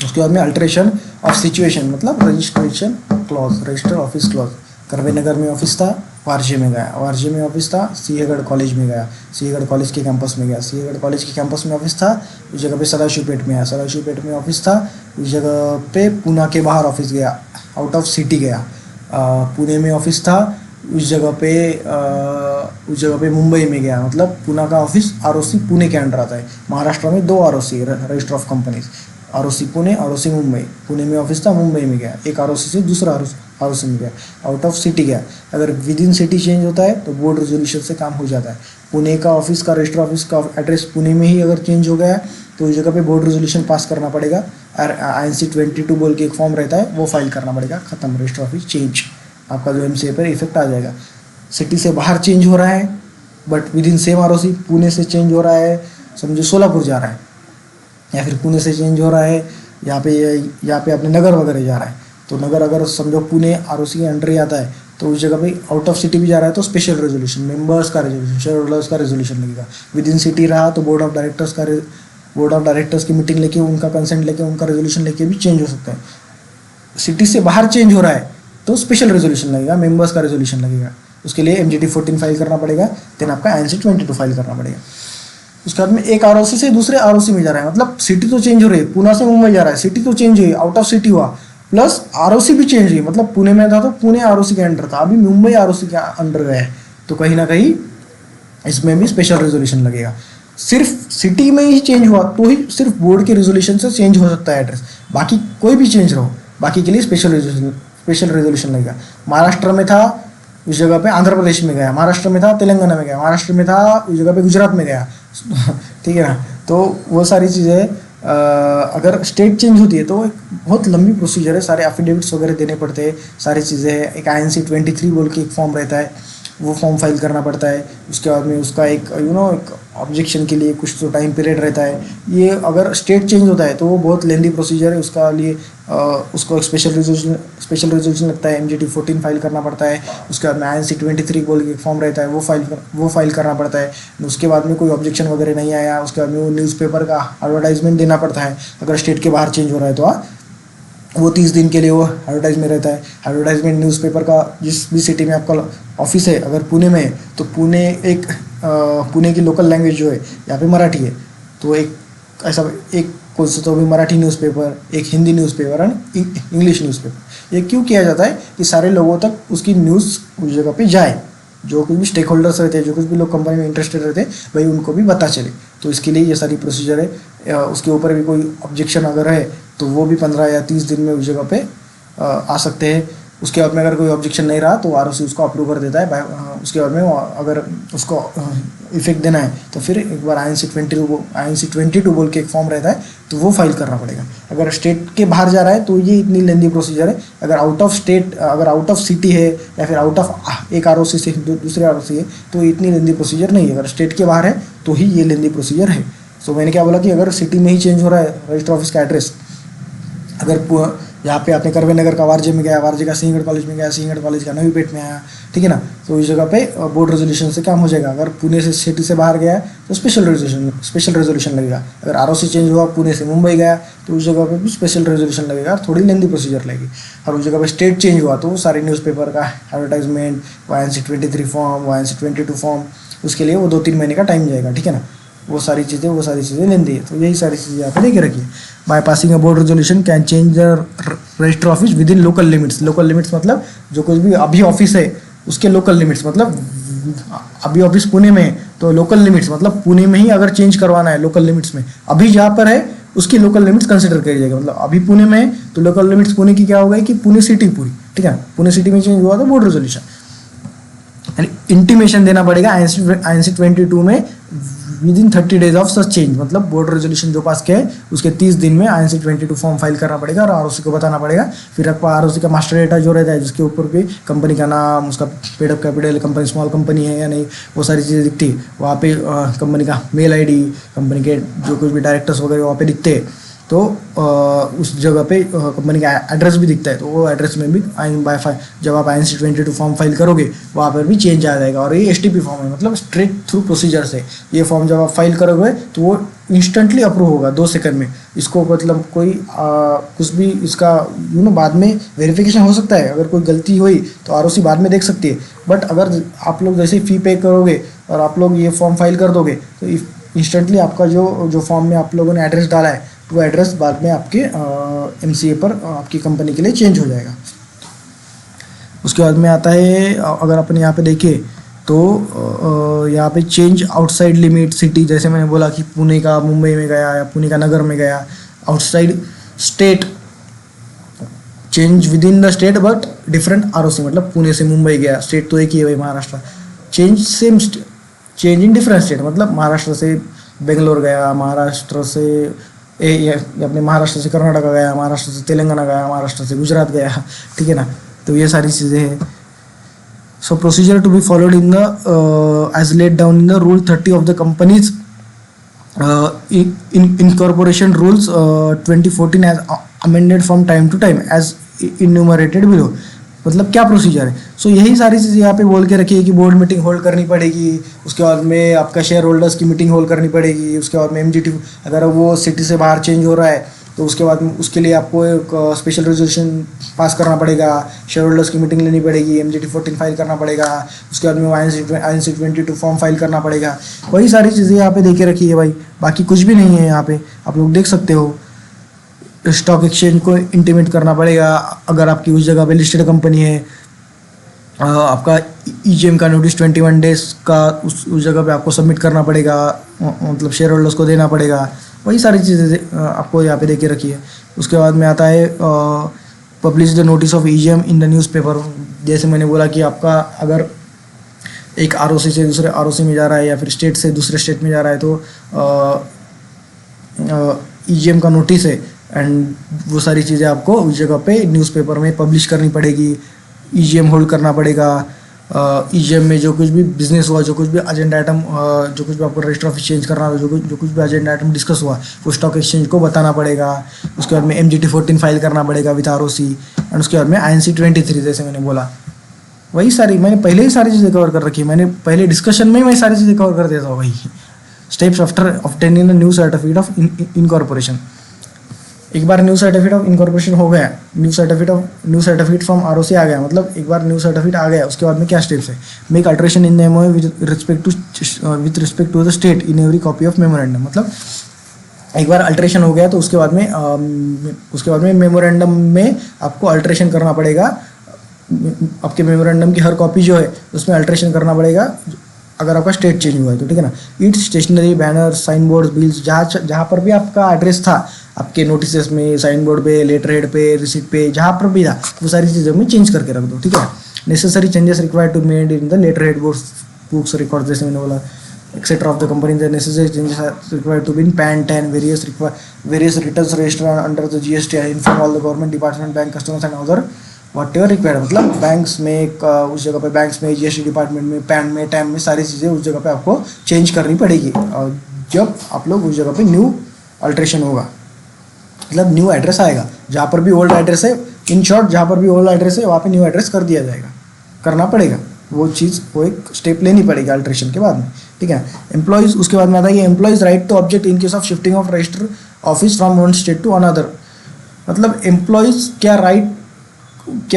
उसके बाद में अल्टरेशन ऑफ सिचुएशन मतलब registration clause, register office clause. करवे नगर में ऑफिस था, वारजे में गया, वारजे में ऑफिस था, सिंहगढ़ कॉलेज में गया, सिंहगढ़ कॉलेज के कैंपस में गया, सिंहगढ़ कॉलेज के कैंपस में ऑफिस था, उस जगह पे सदाशिवपेट में आया, सदाशिवपेट में ऑफिस था, उस जगह पे पूना के बाहर ऑफिस गया, आउट ऑफ सिटी गया, पुणे में ऑफिस था, उस जगह पे मुंबई में गया, मतलब पूना का ऑफिस आरओसी पुणे के अंडर आता है. महाराष्ट्र में 2 ROC register of companies, ROC Pune, ROC Mumbai. Pune में ऑफिस था, मुंबई में गया, एक आरओसी से दूसरा आरओसी में गया, आउट ऑफ सिटी गया. अगर विद इन सिटी चेंज होता है तो बोर्ड रेजोल्यूशन से काम हो जाता है. पुणे का ऑफिस का रजिस्टर ऑफिस का एड्रेस पुणे में ही अगर चेंज हो गया है तो उस जगह पे बोर्ड रेजोल्यूशन पास करना पड़ेगा. INC 22 बोल के एक फॉर्म रहता है, वो फाइल करना पड़ेगा. खत्म, रजिस्टर ऑफिस चेंज, आपका जो MCA पर इफेक्ट आ जाएगा. सिटी से बाहर चेंज हो रहा है but with in same ROC, Pune से चेंज हो रहा है, समझो सोलापुर जा रहा है, या फिर पुणे से चेंज हो रहा है यहाँ पे अपने नगर वगैरह जा रहा है, तो नगर अगर समझो पुणे आरओसी के अंडर ही आता है तो उस जगह पे आउट ऑफ सिटी भी जा रहा है तो स्पेशल रेजोल्यूशन, मेंबर्स का रेजोल्यूशन, शेयर होल्डर्स का रेजोल्यूशन लगेगा. विद इन सिटी रहा तो बोर्ड ऑफ डायरेक्टर्स की मीटिंग लेके, उनका कंसेंट लेके, उनका रेजोल्यूशन लेके भी चेंज हो सकता है. सिटी से बाहर चेंज हो रहा है तो स्पेशल रेजोल्यूशन लगेगा, मेंबर्स का रेजोल्यूशन लगेगा. उसके लिए MGT 14 फाइल करना पड़ेगा, देन आपका INC 22 फाइल करना पड़ेगा. उसके बाद में एक आरओसी से दूसरे आरओसी में जा रहा है, मतलब सिटी तो चेंज हो रही है, पुणे से मुंबई जा रहा है, सिटी तो चेंज हुई, आउट ऑफ सिटी हुआ, प्लस आरओसी भी चेंज हुई, मतलब पुणे में था तो पुणे आरओसी के अंडर था, अभी मुंबई आरओसी के अंडर गया है, तो कहीं ना कहीं इसमें भी स्पेशल रेजोल्यूशन लगेगा. सिर्फ सिटी में ही चेंज हुआ तो ही सिर्फ बोर्ड के रेजोल्यूशन से चेंज हो सकता है एड्रेस, बाकी कोई भी चेंज रहो, बाकी के लिए स्पेशल रेजोल्यूशन लगेगा. महाराष्ट्र में था उस जगह पे आंध्र प्रदेश में गया, महाराष्ट्र में था तेलंगाना में गया, महाराष्ट्र में था उस जगह पे गुजरात में गया, ठीक है ना. तो वो सारी चीज़ें अगर स्टेट चेंज होती है तो एक बहुत लंबी प्रोसीजर है, सारे एफिडेविट्स वगैरह देने पड़ते हैं, सारी चीज़ें हैं. एक INC 23 बोल के एक फॉर्म रहता है, वो फॉर्म फाइल करना पड़ता है. उसके बाद में उसका एक एक ऑब्जेक्शन के लिए कुछ तो टाइम पीरियड रहता है. ये अगर स्टेट चेंज होता है तो वो बहुत लेंदी प्रोसीजर है, उसका लिए उसको स्पेशल रेजोल्यूशन लगता है, MGT 14 फाइल करना पड़ता है. उसके बाद में INC 23 बोल के एक फॉर्म रहता है, वो फाइल करना पड़ता है. उसके बाद में कोई ऑब्जेक्शन वगैरह नहीं आया, उसके बाद में वो न्यूज़पेपर का एडवर्टाइजमेंट देना पड़ता है. अगर स्टेट के बाहर चेंज हो रहा है तो वो 30 दिन के लिए वो एडवर्टाइजमेंट रहता है. एडवर्टाइजमेंट न्यूज़पेपर का जिस भी सिटी में आपका ऑफिस है, अगर पुणे में है तो पुणे की लोकल लैंग्वेज जो है यहाँ पे मराठी है, तो एक कौन सा तो भी मराठी न्यूज़पेपर, एक Hindi newspaper and English newspaper. ये क्यों किया जाता है कि सारे लोगों तक उसकी न्यूज़ उस जगह पे जाए, जो कुछ भी स्टेक होल्डर्स रहते हैं, जो कुछ भी लोग कंपनी में इंटरेस्टेड रहते हैं, भाई उनको भी पता चले. तो इसके लिए ये सारी प्रोसीजर है. उसके ऊपर भी कोई ऑब्जेक्शन अगर है तो वो भी 15 या 30 दिन में उस जगह पे आ सकते हैं. उसके बाद में अगर कोई ऑब्जेक्शन नहीं रहा तो आरओसी उसको अप्रूव कर देता है. उसके बाद में अगर उसको इफेक्ट देना है तो फिर एक बार INC 22 बोल के एक फॉर्म रहता है, तो वो फाइल करना पड़ेगा. अगर स्टेट के बाहर जा रहा है तो ये इतनी लेंदी प्रोसीजर है. अगर आउट ऑफ सिटी है या फिर आउट ऑफ एक आरओसी से दूसरे आरओसी है तो इतनी लेंदी प्रोसीजर नहीं है. अगर स्टेट के बाहर है तो ही ये लेंदी प्रोसीजर है. सो मैंने क्या बोला कि अगर सिटी में ही चेंज हो रहा है रजिस्टर ऑफिस का एड्रेस, अगर यहाँ पे आपने करवे नगर का वारजे में गया, वारजे का सिंहगढ़ कॉलेज में गया, सिंहगढ़ कॉलेज का नवीपेट में आया, ठीक है ना, तो इस जगह पे बोर्ड रेजोल्यूशन से काम हो जाएगा. अगर पुणे से सिटी से बाहर गया तो स्पेशल रेजोल्यूशन लगेगा. अगर आरओसी चेंज हुआ, पुणे से मुंबई गया तो उस जगह पे भी स्पेशल रेजोल्यूशन लगेगा, थोड़ी लेंदी प्रोसीजर लगेगी. और उस जगह पे स्टेट चेंज हुआ तो सारे न्यूज़पेपर का advertisement, INC 23 form, INC 22 form, उसके लिए वो 2-3 महीने का टाइम जाएगा, ठीक है ना. वो सारी चीज़ें लेंदी है. तो यही सारी चीज़ें आप लेके रखिए. By passing a board resolution can change the register office with in local limits. Local limits मतलब जो कुछ भी अभी ऑफिस है उसके लोकल लिमिट्स, मतलब अभी ऑफिस पुणे में है तो लोकल लिमिट्स मतलब पुणे में ही अगर चेंज करवाना है लोकल लिमिट्स में, अभी जहाँ पर है उसकी लोकल लिमिट्स कंसिडर करी जाएगी. मतलब अभी पुणे में है तो लोकल लिमिट्स पुणे की क्या हो गई कि पुणे सिटी पूरी, ठीक है. पुणे सिटी में चेंज हुआ तो बोर्ड रेजोल्यूशन इंटीमेशन देना पड़ेगा INC 22 में within 30 days of such change, मतलब बोर्ड रेजोल्यूशन जो पास किया है उसके 30 दिन में INC 22 फॉर्म फाइल करना पड़ेगा और ROC को बताना पड़ेगा। फिर आपको ROC का मास्टर डेटा जो रहता है जिसके ऊपर भी कंपनी का नाम, उसका paid up capital, company small company है या नहीं, वो सारी चीज़ें दिखती है। वहाँ पे कंपनी का मेल ID, कंपनी के जो कुछ भी डायरेक्टर्स वगैरह वहाँ पे दिखते हैं। तो उस जगह पे कंपनी का एड्रेस भी दिखता है, तो वो एड्रेस में भी जब आप INC 22 फॉर्म फाइल करोगे वहाँ पर भी चेंज आ जाएगा। और ये STP फॉर्म है, मतलब स्ट्रेट थ्रू प्रोसीजर से ये फॉर्म जब आप फाइल करोगे तो वो इंस्टेंटली अप्रूव होगा 2 सेकंड में। इसको मतलब कोई कुछ भी इसका बाद में वेरिफिकेशन हो सकता है, अगर कोई गलती हुई तो ROC बाद में देख सकती है। बट अगर आप लोग जैसे फ़ी पे करोगे और आप लोग ये फॉर्म फाइल कर दोगे तो इंस्टेंटली आपका जो फॉर्म में आप लोगों ने एड्रेस डाला है वो एड्रेस बाद में आपके MCA पर आपकी कंपनी के लिए चेंज हो जाएगा। उसके बाद में आता है, अगर अपन यहाँ पे देखें तो यहाँ पे चेंज आउटसाइड लिमिट सिटी, जैसे मैंने बोला कि पुणे का मुंबई में गया या पुणे का नगर में गया। Outside state, change with in the state but different ROC, मतलब पुणे से मुंबई गया, स्टेट तो एक ही है भाई Maharashtra. Change same change in different state, मतलब महाराष्ट्र से बेंगलोर गया, महाराष्ट्र से अपने महाराष्ट्र से कर्नाटका गया, महाराष्ट्र से तेलंगाना गया, महाराष्ट्र से गुजरात गया, ठीक है ना। तो ये सारी चीज़ें हैं। So procedure to be followed in the as laid down in the rule 30 of the companies incorporation rules 2014 as amended from time to time as enumerated below। मतलब क्या प्रोसीजर है। सो यही सारी चीज़ें यहाँ पे बोल के रखी है कि बोर्ड मीटिंग होल्ड करनी पड़ेगी, उसके बाद में आपका शेयर होल्डर्स की मीटिंग होल्ड करनी पड़ेगी, उसके बाद में MGT अगर वो सिटी से बाहर चेंज हो रहा है तो उसके बाद में उसके लिए आपको एक स्पेशल रेजोल्यूशन पास करना पड़ेगा, शेयर होल्डर्स की मीटिंग लेनी पड़ेगी, MGT 14 फाइल करना पड़ेगा, उसके बाद में INC 22 फॉर्म फाइल करना पड़ेगा। वही सारी चीज़ें यहाँ पे देखे रखी है भाई, बाकी कुछ भी नहीं है यहाँ पे, आप लोग देख सकते हो। स्टॉक एक्सचेंज को इंटीमेट करना पड़ेगा अगर आपकी उस जगह पे लिस्टेड कंपनी है। आपका EGM का नोटिस 21 डेज का उस जगह पे आपको सबमिट करना पड़ेगा, मतलब शेयर होल्डर्स को देना पड़ेगा। वही सारी चीज़ें आपको यहाँ पे दे के रखी है। उसके बाद में आता है publish the notice of EGM in the newspaper. जैसे मैंने बोला कि आपका अगर एक ROC से दूसरे ROC में जा रहा है या फिर स्टेट से दूसरे स्टेट में जा रहा है तो EGM का नोटिस है एंड वो सारी चीज़ें आपको उस जगह पे न्यूज़पेपर में पब्लिश करनी पड़ेगी। EGM होल्ड करना पड़ेगा। EGM में जो कुछ भी बिजनेस हुआ, जो कुछ भी एजेंडा आइटम, जो कुछ भी आपको रजिस्टर ऑफ एक्सचेंज करना हो, जो कुछ भी एजेंडा आइटम डिस्कस हुआ वो स्टॉक एक्सचेंज को बताना पड़ेगा। उसके बाद में MGT 14 फाइल करना पड़ेगा विद ROC एंड उसके बाद में INC 23, जैसे मैंने बोला। वही सारी मैंने पहले ही सारी चीज़ें कवर कर रखी है, मैंने पहले डिस्कशन में मैं सारी चीज़ें कवर कर देता हूँ। वही steps after obtaining new certificate of incorporation. एक बार न्यू सर्टिफिकेट ऑफ इनकॉर्पोरेशन हो गया, न्यू सर्टिफिकेट फ्रॉम ROC आ गया, मतलब एक बार न्यू सर्टिफिकेट आ गया, उसके बाद में क्या स्टेप्स है। Make alteration in the MOU with respect to the state in every copy of memorandum. मतलब एक बार अल्ट्रेशन हो गया तो उसके बाद में मेमोरेंडम में आपको अल्ट्रेशन करना पड़ेगा। आपके मेमोरेंडम की हर कॉपी जो है उसमें अल्ट्रेशन करना पड़ेगा अगर आपका स्टेट चेंज हुआ है तो, ठीक है ना। ईट stationery, banner, sign board, bills, जहाँ पर भी आपका एड्रेस था आपके नोटिस में, साइन बोर्ड पे, लेटर हेड पे, रिसिप्ट पे, जहाँ पर भी था वो सारी चीज़ों में चेंज करके रख दो, ठीक है। Necessary changes required to made in the letter head board books record, जैसे मैंने बोला, etcetera of the company. The necessary changes required to be in PAN 10 various returns register under the GST and inform all the government department, bank, customers and other whatever required. मतलब banks में उस जगह पे, banks में, GST department में, PAN में, TAN में, सारी चीज़ें उस जगह पे आपको चेंज करनी पड़ेगी। और जब आप लोग उस जगह पे न्यू अल्ट्रेशन होगा, मतलब न्यू एड्रेस आएगा, जहाँ पर भी ओल्ड एड्रेस है, इन शॉर्ट जहाँ पर भी ओल्ड एड्रेस है वहाँ पे न्यू एड्रेस कर दिया जाएगा, करना पड़ेगा वो चीज़, वो एक स्टेप लेनी पड़ेगी अल्ट्रेशन के बाद में, ठीक है। एम्प्लॉयज़, उसके बाद में आता है employees right to object in case of shifting of register office from one state to another. मतलब एम्प्लॉयज़ क्या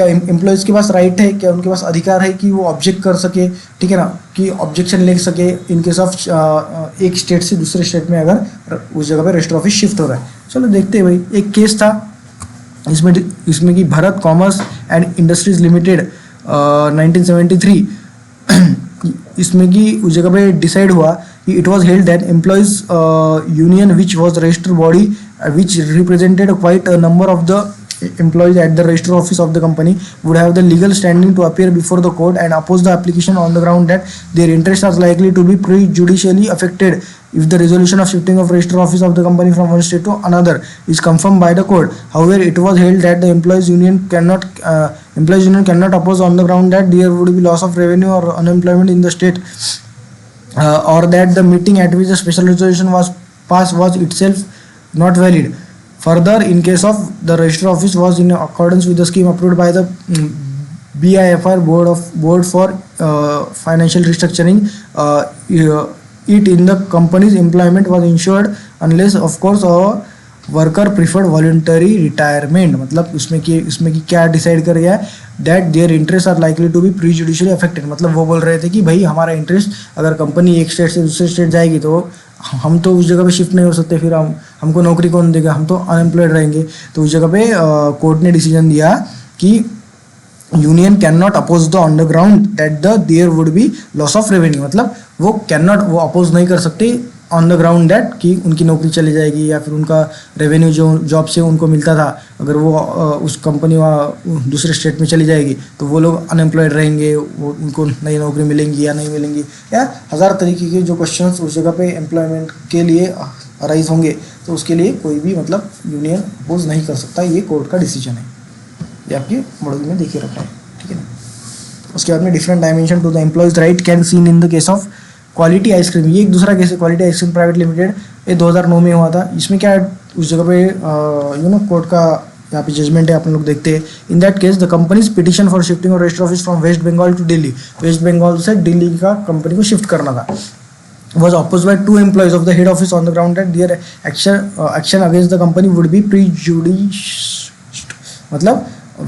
एम्प्लॉयज़ के पास राइट है, क्या उनके पास अधिकार है कि वो ऑब्जेक्ट कर सके, ठीक है ना, कि ऑब्जेक्शन ले सके इन केस ऑफ एक स्टेट से दूसरे स्टेट में अगर उस जगह पे रजिस्टर ऑफिस शिफ्ट हो रहा है। चलो देखते हैं भाई। एक केस था इसमें कि Bharat commerce and industries limited 1973, इसमें कि उस जगह पे डिसाइड हुआ कि it was held that employees union which was registered body which represented quite a number of the employees at the register office of the company would have the legal standing to appear before the court and oppose the application on the ground that their interests are likely to be prejudicially affected if the resolution of shifting of register office of the company from one state to another is confirmed by the court. However, it was held that the employees union cannot oppose on the ground that there would be loss of revenue or unemployment in the state, or that the meeting at which the special resolution was passed was itself not valid. Further, in case of the register office was in accordance with the scheme approved by the BIFR board for financial restructuring, it in the company's employment was insured unless of course a worker preferred voluntary retirement. मतलब इसमें की क्या decide कर गया है, that their interest are likely to be prejudicially affected. मतलब वो बोल रहे थे कि भाई हमारा इंटरेस्ट, अगर कंपनी एक स्टेट से दूसरे स्टेट जाएगी तो हम तो उस जगह पे शिफ्ट नहीं हो सकते, फिर हमको नौकरी कौन देगा, हम तो अनएम्प्लॉयड रहेंगे. तो उस जगह पे कोर्ट ने डिसीजन दिया कि union cannot oppose the on the ground that there would be loss of revenue. मतलब वो अपोज नहीं कर सकते ऑन द ग्राउंड दैट कि उनकी नौकरी चली जाएगी या फिर उनका रेवेन्यू जो जॉब से उनको मिलता था, अगर वो उस कंपनी दूसरे स्टेट में चली जाएगी तो वो लोग अनएम्प्लॉयड रहेंगे, वो उनको नई नौकरी मिलेंगी या नहीं मिलेंगी, या हज़ार तरीके के जो क्वेश्चंस उस जगह पे एम्प्लॉयमेंट के लिए अराइज होंगे. तो उसके लिए कोई भी मतलब यूनियन अपोज नहीं कर सकता. ये कोर्ट का डिसीजन है, ये आपके मॉडल में देखिए रखा है. ठीक है ना. उसके बाद में different dimension to the employees right can seen in the case of quality ice cream. ये एक दूसरा केस है, क्वालिटी आइसक्रीम प्राइवेट लिमिटेड. ये 2009 में हुआ था. इसमें क्या है, उस जगह पे कोर्ट का यहाँ पे जजमेंट है, अपन लोग देखते हैं. In that case the companies petition for shifting और register office from West Bengal to Delhi. West Bengal से दिल्ली का कंपनी को शिफ्ट करना था. was opposed by two employees of the head office on the ground that their action against the company would be prejudiced. मतलब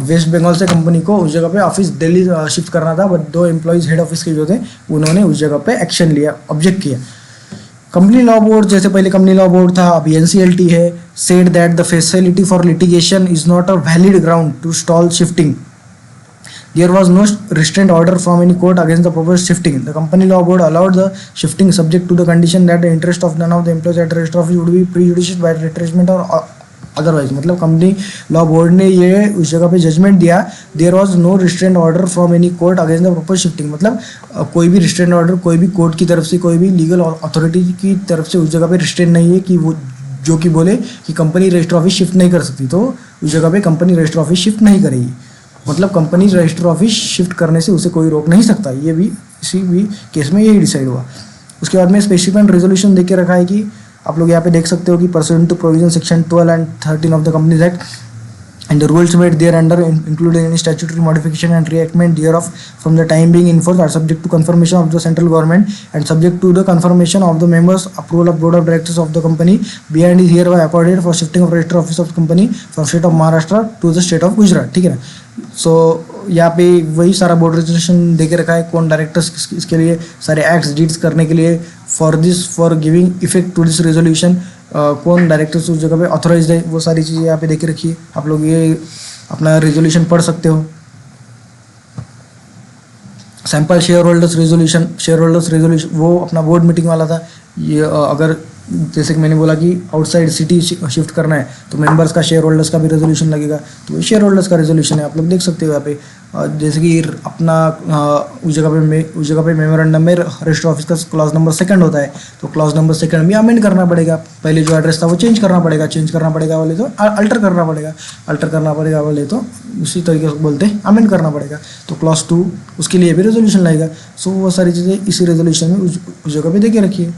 waste Bengal से company को उस जगह पे ऑफिस दिल्ली शिफ्ट करना था, बट 2 एम्प्लॉइज हेड ऑफिस के जो थे उन्होंने उस जगह पे एक्शन लिया, ऑब्जेक्ट किया. कंपनी लॉ बोर्ड, जैसे पहले कंपनी लॉ बोर्ड था, अभी एनसीएलटी है, said that the facility for litigation is not a valid ground to stall shifting. There was no restraint order from any court against the proposed shifting. The company law board allowed the shifting subject to the condition that the interest of none of the employees at the register office would be prejudiced by retrenchment or otherwise. मतलब company law board ने ये उस जगह पे judgement दिया, there was no restraint order from any court against the propose shifting. मतलब कोई भी रिस्ट्रेंट ऑर्डर कोई भी कोर्ट की तरफ से, कोई भी लीगल अथॉरिटी की तरफ से उस जगह पे रिस्ट्रेंट नहीं है कि वो जो कि बोले कि कंपनी रजिस्टर ऑफिस शिफ्ट नहीं कर सकती, तो उस जगह पे कंपनी रजिस्टर ऑफिस शिफ्ट नहीं करेगी. मतलब कंपनी रजिस्टर ऑफिस शिफ्ट करने से उसे कोई रोक नहीं सकता. ये भी इसी भी केस में यही डिसाइड हुआ. उसके बाद में स्पेसिफिक रेजोल्यूशन देख के रखा है कि आप लोग यहाँ पे देख सकते हो कि pursuant to provision section 12 and 13 of the Companies Act and the rules made thereunder, including any statutory modification and reenactment thereof from the time being in force, are subject to confirmation of the central government and subject to the confirmation of the members approval of board of directors of the company. Be and is hereby accorded for shifting of register office of the company from state of Maharashtra to the state of Gujarat. ठीक है ना. सो यहाँ पे वही सारा board resolution दे के रखा है, कौन डायरेक्टर्स इसके लिए सारे एक्ट्स डीड्स करने के लिए for giving effect to this resolution, कौन डायरेक्टर्स उस जगह पे ऑथोराइज है, वो सारी चीज़ें यहाँ पे देखे रखिए. आप लोग ये अपना रेजोल्यूशन पढ़ सकते हो. सैम्पल शेयर होल्डर्स रेजोल्यूशन वो अपना बोर्ड मीटिंग वाला था. ये अगर जैसे कि मैंने बोला कि आउटसाइड सिटी शिफ्ट करना है तो मेंबर्स का शेयर होल्डर्स का भी रेजोल्यूशन लगेगा, तो ये शेयर होल्डर्स का रेजोल्यूशन है, आप लोग देख सकते हो यहाँ पे. जैसे कि अपना उस जगह पे मेमोरेंडम में रजिस्टर ऑफिस का क्लॉज नंबर 2 होता है, तो क्लॉज नंबर 2 भी अमेंड करना पड़ेगा. पहले जो एड्रेस था वो चेंज करना पड़ेगा बोले तो अल्टर करना पड़ेगा बोले तो उसी तरीके से बोलते हैं अमेंड करना पड़ेगा. तो क्लॉज 2 उसके लिए भी रेजोल्यूशन लगेगा. सो वो सारी चीज़ें इसी रेजोल्यूशन में उस जगह पे देखे रखिए,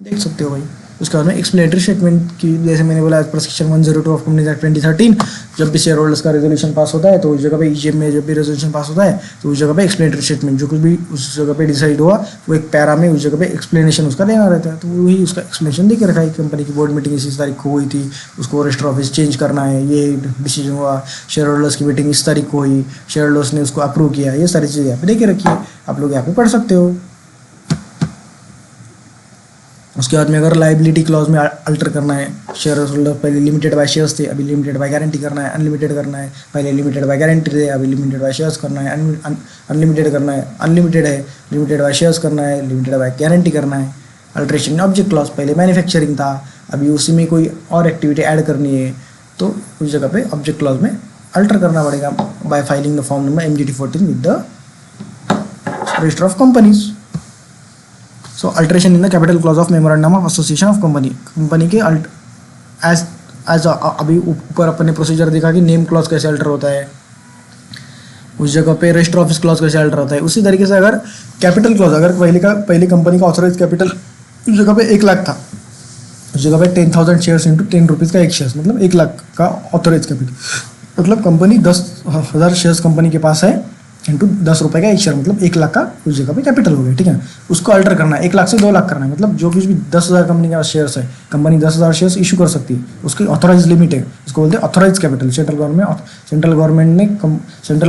देख सकते हो भाई. उसके बाद में एक्सप्लेनेटरी स्टेटमेंट की, जैसे मैंने बोला as per section 102 of companies act 2013, जब भी शेयर होल्डर्स का रेजोल्यूशन पास होता है तो उस जगह पे ईजीएम में जब भी रेजोल्यूशन पास होता है तो उस जगह पे एक्सप्लेनेटरी स्टेटमेंट जो कुछ भी उस जगह पे डिसाइड हुआ वो एक पैरा में उस जगह पे एक्सप्लेनेशन उसका देना रहता है. तो वही उसका एक्सप्लेनेशन दे के रखा है. कंपनी की बोर्ड मीटिंग इस तारीख को हुई थी, उसको रजिस्टर ऑफिस चेंज करना है, ये डिसीजन हुआ. शेयर होल्डर्स की मीटिंग इस तारीख को हुई, शेयर होल्डर्स ने उसको अप्रूव किया. ये सारी चीज़ें यहाँ पे दे के रखी है, आप लोग यहाँ पे पढ़ सकते हो. उसके बाद में अगर लाइबिलिटी क्लॉज में अल्टर करना है, शेयर होल्डर पहले लिमिटेड बाय शेयर्स थे, अभी लिमिटेड बाय गारंटी करना है, अनलिमिटेड करना है. पहले लिमिटेड बाय गारंटी थे, अभी लिमिटेड बाय शेयर्स करना है, अनलिमिटेड करना है, अनलिमिटेड है, लिमिटेड बाय शेयर्स करना है, लिमिटेड बाय गारंटी करना है. अल्ट्रेशन में ऑब्जेक्ट क्लॉज, पहले मैन्युफैक्चरिंग था, अभी उसी में कोई और एक्टिविटी ऐड करनी है तो उस जगह पे ऑब्जेक्ट क्लॉज में अल्टर करना पड़ेगा bye filing the form number MGT 14 with the register of companies. So alteration in the capital clause of memorandum of association of company के एज एज अभी ऊपर अपन ने प्रोसीजर देखा कि नेम क्लॉज कैसे अल्टर होता है, उस जगह पे रजिस्टर ऑफिस क्लॉज कैसे अल्टर होता है, उसी तरीके से अगर कैपिटल क्लॉज, अगर पहली कंपनी का ऑथराइज कैपिटल उस जगह पे 1 लाख था, उस जगह पे 10,000 शेयर्स इंटू 10 रुपीज़ का एक शेयर, मतलब 1 लाख का ऑथराइज कैपिटल, मतलब कंपनी 10,000 शेयर्स कंपनी के पास है इंटू 10 रुपये का एक शेयर, मतलब 1 लाख का उस जगह पे कैपिटल हो गया, ठीक है ना। उसको अल्टर करना है, 1 लाख से 2 लाख करना है, मतलब जो कुछ भी 10,000 कंपनी का शेयर्स है, कंपनी 10,000 शेयर्स इशू कर सकती है, उसकी ऑथराइज लिमिट है, उसको बोलते हैं ऑथराइज कैपिटल। सेंट्रल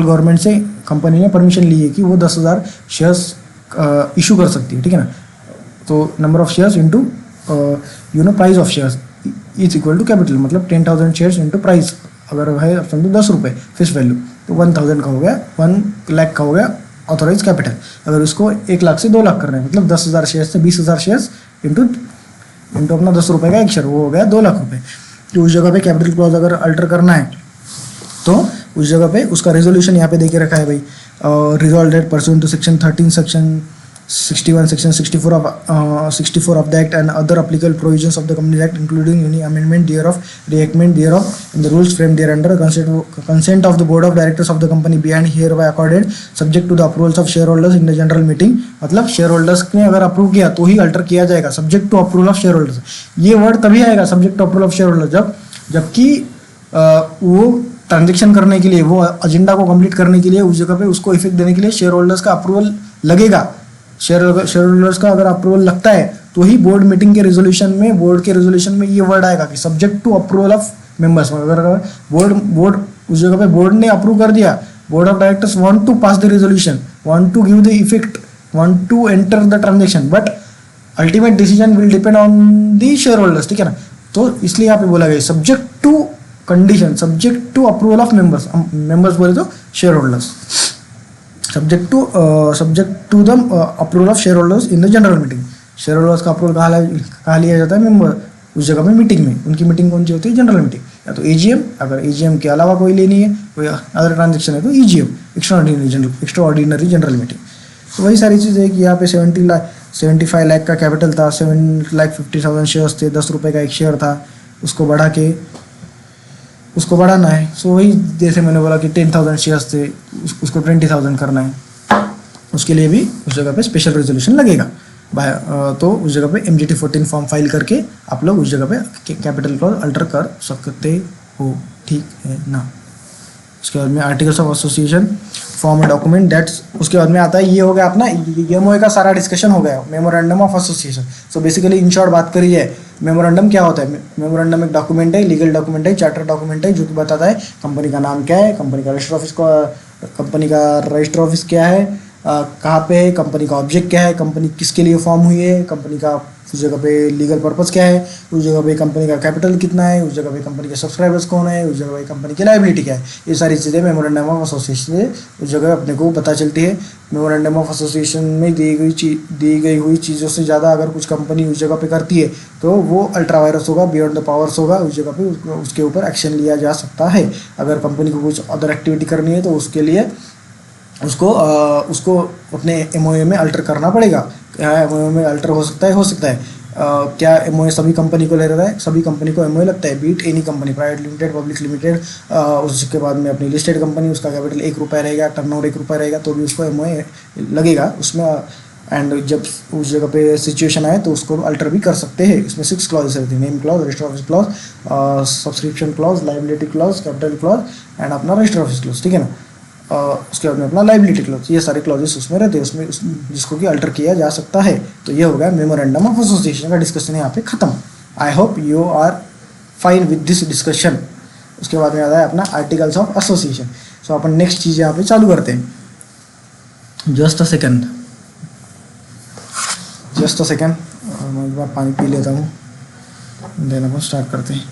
गवर्नमेंट से कंपनी ने परमिशन ली है कि वो 10,000 शेयर्स इशू कर सकती है, ठीक है ना। तो number of shares into price of shares is equal to capital, मतलब 10,000 शेयर्स इंटू प्राइस, अगर है समझो 10 रुपये फेस वैल्यू, तो 1,000 का हो गया, 1 लाख का हो गया ऑथराइज कैपिटल। अगर उसको 1 लाख से 2 लाख करना है, मतलब 10,000 शेयर्स से 20,000 शेयर्स इंटू अपना 10 रुपये का एक शेयर, वो हो गया 2 लाख रुपये। तो उस जगह पे कैपिटल क्लॉज अगर अल्टर करना है तो उस जगह पे उसका रेजोल्यूशन यहाँ पे दे के रखा है भाई, resolve that pursuant to section 13 section 61 section 64 of the act and other applicable provisions of the Companies Act, including any amendment thereof, reenactment thereof, and the rules framed thereunder, consent of the board of directors of the company be and hereby accorded, subject to the approvals of shareholders in the general meeting। मतलब shareholders ने अगर approve किया तो ही alter किया जाएगा, subject to approval of shareholders. ये word तभी आएगा subject to approval of shareholders जबकि वो ट्रांजेक्शन करने के लिए, वो एजेंडा को कंप्लीट करने के लिए, उस जगह पे उसको इफेक्ट देने के लिए शेयरहोल्डर्स का अप्रूवल लगेगा। शेयरहोल्डर्स का अगर अप्रूवल लगता है तो ही बोर्ड मीटिंग के रेजोल्यूशन में, बोर्ड के रेजोल्यूशन में ये वर्ड आएगा कि subject to approval of members. अगर बोर्ड उस जगह पे बोर्ड ने अप्रूव कर दिया, board of directors want to pass the resolution, want to give the effect, want to enter the transaction, but ultimate decision will depend on the shareholders, ठीक है ना। तो इसलिए यहाँ पे बोला गया subject to condition, subject to approval of members बोले तो shareholders, subject to the approval of shareholders in the general meeting. Shareholders का अप्रूवल कहाँ लिया जाता है, मेंबर उस जगह में मीटिंग में। उनकी मीटिंग कौन सी होती है, जनरल मीटिंग, या तो एजीएम, अगर एजीएम के अलावा कोई लेनी है, कोई अदर ट्रांजेक्शन है तो EGM, extra ordinary general meeting. तो वही सारी चीज़ है कि यहाँ पे 75 लाख का कैपिटल था, 7,50,000 शेयर्स थे, 10 रुपये का एक शेयर था, उसको बढ़ाना है। सो वही जैसे मैंने बोला कि 10,000 शेयर्स थे, उसको 20,000 करना है, उसके लिए भी उस जगह पे स्पेशल रेजोल्यूशन लगेगा। तो उस जगह पे MGT 14 फॉर्म फाइल करके आप लोग उस जगह पे कैपिटल क्लॉज अल्टर कर सकते हो, ठीक है ना। उसके बाद में articles of association form document that's, उसके बाद में आता है, ये हो गया अपना एमओए का सारा डिस्कशन हो गया, memorandum of association. So basically in short बात करी है, मेमोरेंडम क्या होता है। मेमोरेंडम एक डॉक्यूमेंट है, लीगल डॉक्यूमेंट है, चार्टर डॉक्यूमेंट है, जो कि बताता है कंपनी का नाम क्या है, कंपनी का रजिस्टर ऑफिस क्या है, कहाँ पे है, कंपनी का ऑब्जेक्ट क्या है, कंपनी किसके लिए फॉर्म हुई है, कंपनी का उस जगह पे लीगल पर्पस क्या है, उस जगह पे कंपनी का कैपिटल कितना है, उस जगह पे कंपनी के सब्सक्राइबर्स कौन है, उस जगह पे कंपनी की लायबिलिटी क्या है। ये सारी चीज़ें मेमोरेंडम ऑफ एसोसिएशन से उस जगह अपने को पता चलती है। मेमोरेंडम ऑफ एसोसिएशन में दी गई हुई चीज़ों से ज़्यादा अगर कुछ कंपनी उस जगह पे करती है तो वो अल्ट्रा वायरस होगा, बियॉन्ड द पावर्स होगा, उस जगह पे उसके ऊपर एक्शन लिया जा सकता है। अगर कंपनी को कुछ अदर एक्टिविटी करनी है तो उसके लिए उसको अपने एमओए में अल्टर करना पड़ेगा। क्या एमओए में अल्टर हो सकता है। क्या एमओए सभी कंपनी को ले रहा है, सभी कंपनी को एमओए लगता है, be it any company, private limited, public limited. उसके बाद में अपनी लिस्टेड कंपनी, उसका कैपिटल 1 रुपया रहेगा, टर्नओवर 1 रुपया रहेगा, तो भी उसको एमओए लगेगा उसमें। एंड जब उस जगह पे सिचुएशन आए तो उसको अल्टर भी कर सकते हैं। इसमें 6 क्लॉजेस रहती है, name clause, register office clause, subscription clause, liability clause, capital clause and अपना रजिस्टर ऑफिस क्लॉज, ठीक है ना। उसके बाद में अपना लाइबिलिटी क्लॉज, ये सारे क्लॉजेस उसमें रहते हैं, उसमें जिसको कि अल्टर किया जा सकता है। तो ये हो गया मेमोरेंडम ऑफ एसोसिएशन का डिस्कशन यहाँ पे खत्म। I hope you are fine with this discussion. उसके बाद में आता है अपना आर्टिकल्स ऑफ एसोसिएशन। सो अपन नेक्स्ट चीज़ यहाँ पे चालू करते हैं। जस्ट अ सेकेंड, मैं एक बार पानी पी लेता हूँ, देन अपन स्टार्ट करते हैं।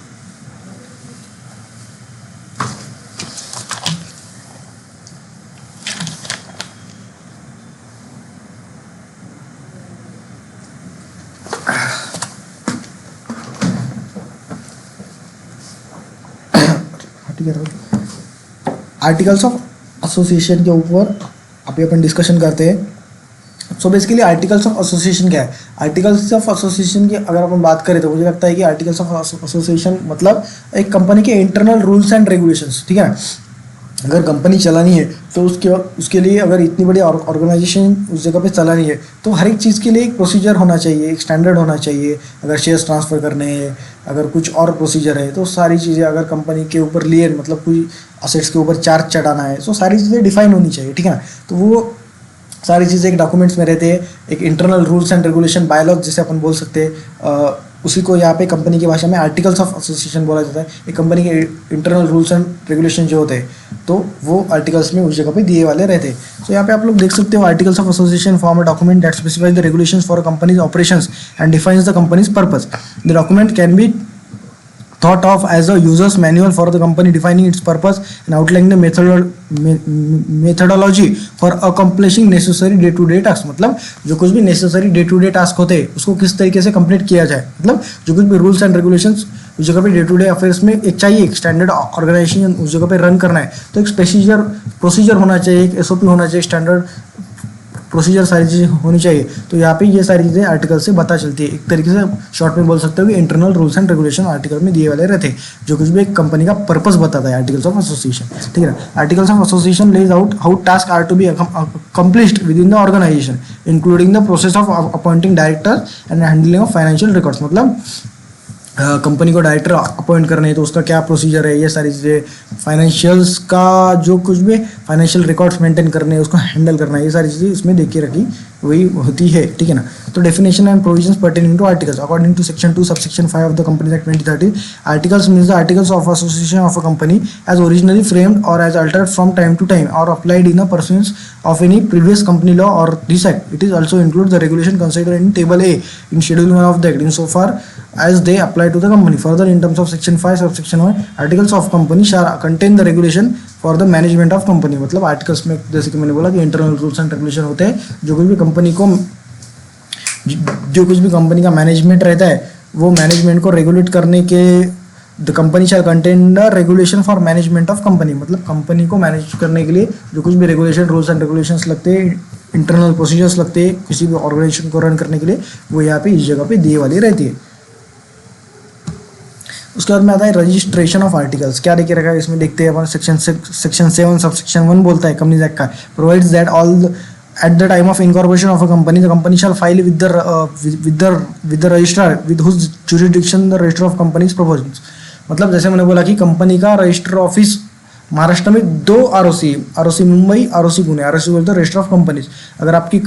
आर्टिकल्स ऑफ एसोसिएशन के ऊपर अभी अपन डिस्कशन करते हैं। So basically articles of association क्या है? आर्टिकल्स ऑफ एसोसिएशन की अगर अपन बात करें तो मुझे लगता है कि आर्टिकल्स ऑफ एसोसिएशन मतलब एक कंपनी के इंटरनल रूल्स एंड रेगुलेशंस, ठीक है। अगर कंपनी चलानी है तो उसके लिए अगर इतनी बड़ी ऑर्गेनाइजेशन उस जगह पे चलानी है तो हर एक चीज़ के लिए एक प्रोसीजर होना चाहिए, एक स्टैंडर्ड होना चाहिए। अगर शेयर्स ट्रांसफ़र करने हैं, अगर कुछ और प्रोसीजर है तो सारी चीज़ें, अगर कंपनी के ऊपर लिए मतलब कोई असेट्स के ऊपर चार्ज चढ़ाना है तो सारी चीज़ें डिफाइन होनी चाहिए, ठीक है ना। तो वो सारी चीज़ें एक डॉक्यूमेंट्स में रहते हैं, एक internal rules and regulation bylaws जिसे अपन बोल सकते हैं, उसी को यहाँ पे कंपनी की भाषा में आर्टिकल्स ऑफ एसोसिएशन बोला जाता है। एक कंपनी के इंटरनल रूल्स एंड रेगुलेशन जो होते हैं तो वो आर्टिकल्स में उस जगह पे दिए वाले रहते हैं। तो यहाँ पे आप लोग देख सकते हो, articles of association form a document that specifies the regulations for a companies operations and defines the companies purpose. The document can be thought of as a user's manual for the company, defining its purpose and outlining the methodology for accomplishing necessary day to day tasks। मतलब जो कुछ भी necessary day to day task होते हैं उसको किस तरीके से कंप्लीट किया जाए, मतलब जो कुछ भी रूल्स एंड रेगुलेशंस उस जगह पे डे टू डे अफेयर्स में एक चाहिए, एक स्टैंडर्ड ऑर्गेनाइजेशन उस जगह पे रन करना है तो एक प्रोसीजर होना चाहिए, एक SOP होना चाहिए, स्टैंडर्ड प्रोसीजर सारी चीज़ें होनी चाहिए। तो यहाँ पे ये सारी चीज़ें आर्टिकल से पता चलती है। एक तरीके से शॉर्ट में बोल सकते हो कि internal rules and regulation article में दिए वाले रहते हैं, जो कुछ भी एक कंपनी का पर्पस बताता है आर्टिकल्स ऑफ एसोसिएशन, ठीक है ना। Articles of association lays out how task are to be accomplished within the organization including the process of appointing directors and handling of financial records. मतलब company को director appoint करने है तो उसका क्या प्रोसीजर है, ये सारी चीज़ें, फाइनेंशियल्स का जो कुछ भी फाइनेंशियल रिकॉर्ड्स मेंटेन करने हैं, उसको हैंडल करना है, ये सारी चीज़ें इसमें देख के रखी वही होती है, ठीक है ना। तो definition and provisions pertaining to articles according to section 2 subsection 5 of the company act 2013, articles means the articles of association of a company as originally framed or as altered from time to time or applied in a pursuance of any previous company law or this act. It is also includes the regulation considered in table A in schedule 1 of the act insofar as they apply to the company. Further, in terms of section 5 subsection 1, articles of company shall contain the regulation for the management of company। मतलब articles में जैसे कि मैंने बोला कि internal rules and regulation होते हैं, जो कुछ भी कंपनी का मैनेजमेंट रहता है वो मैनेजमेंट को रेगुलेट करने के the company shall contain the regulation for management of company. मतलब कंपनी को मैनेज करने के लिए जो कुछ भी रेगुलेशन रूल्स एंड रेगुलेशंस लगते हैं, इंटरनल प्रोसीजर्स लगते हैं किसी भी ऑर्गेनाइजेशन को रन करने के लिए, वो यहाँ पे इस जगह पे दिए वाली रहती है। उसके बाद में आता है रजिस्ट्रेशन ऑफ आर्टिकल्स। क्या देखे रखा है इसमें देखते हैं अपन। सेक्शन 7 सबसेक्शन 1 बोलता है कंपनीज एक्ट का, provides that all at the time of incorporation of a company, the company shall file with the registrar with whose jurisdiction the register of companies proposes। मतलब जैसे मैंने बोला कि कंपनी का register office Maharashtra में 2 ROC Mumbai, ROC Pune. ROC बोलते हैं register of companies. अगर आपकी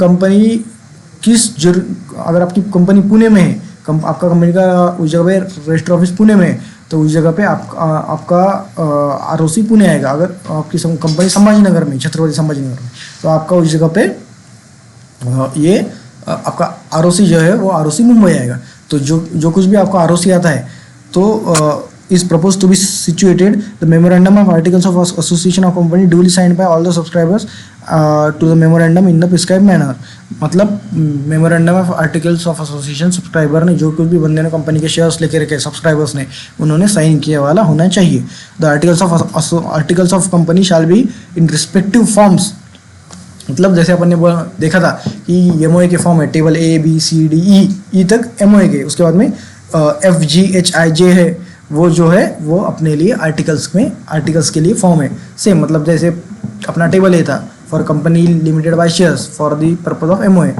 कंपनी पुणे में है, आपका कंपनी का उस जगह पे रजिस्टर ऑफिस पुणे में है तो उस जगह पे आपका ROC पुणे आएगा। अगर आपकी कंपनी संभाजीनगर में, छत्रपति संभाजीनगर में, तो आपका उस जगह पे ये आपका ROC जो है वो ROC मुंबई आएगा। तो जो कुछ भी आपका ROC आता है तो is proposed to be situated the memorandum of articles of association of company duly signed by all the subscribers to the memorandum in the prescribed manner। मतलब memorandum of articles of association subscriber ने, जो कुछ भी बंदे ने company के shares लेके रखे सब्सक्राइबर्स ने, उन्होंने साइन किया वाला होना चाहिए। The articles of company shall be in respective forms. मतलब जैसे अपन ने देखा था कि MOA के फॉर्म है, table A B C D E तक MOA के, उसके बाद में F G H I J है, वो जो है वो अपने लिए आर्टिकल्स के लिए फॉर्म है। सेम मतलब जैसे अपना टेबल ए था for company limited by shares for the purpose of MOA,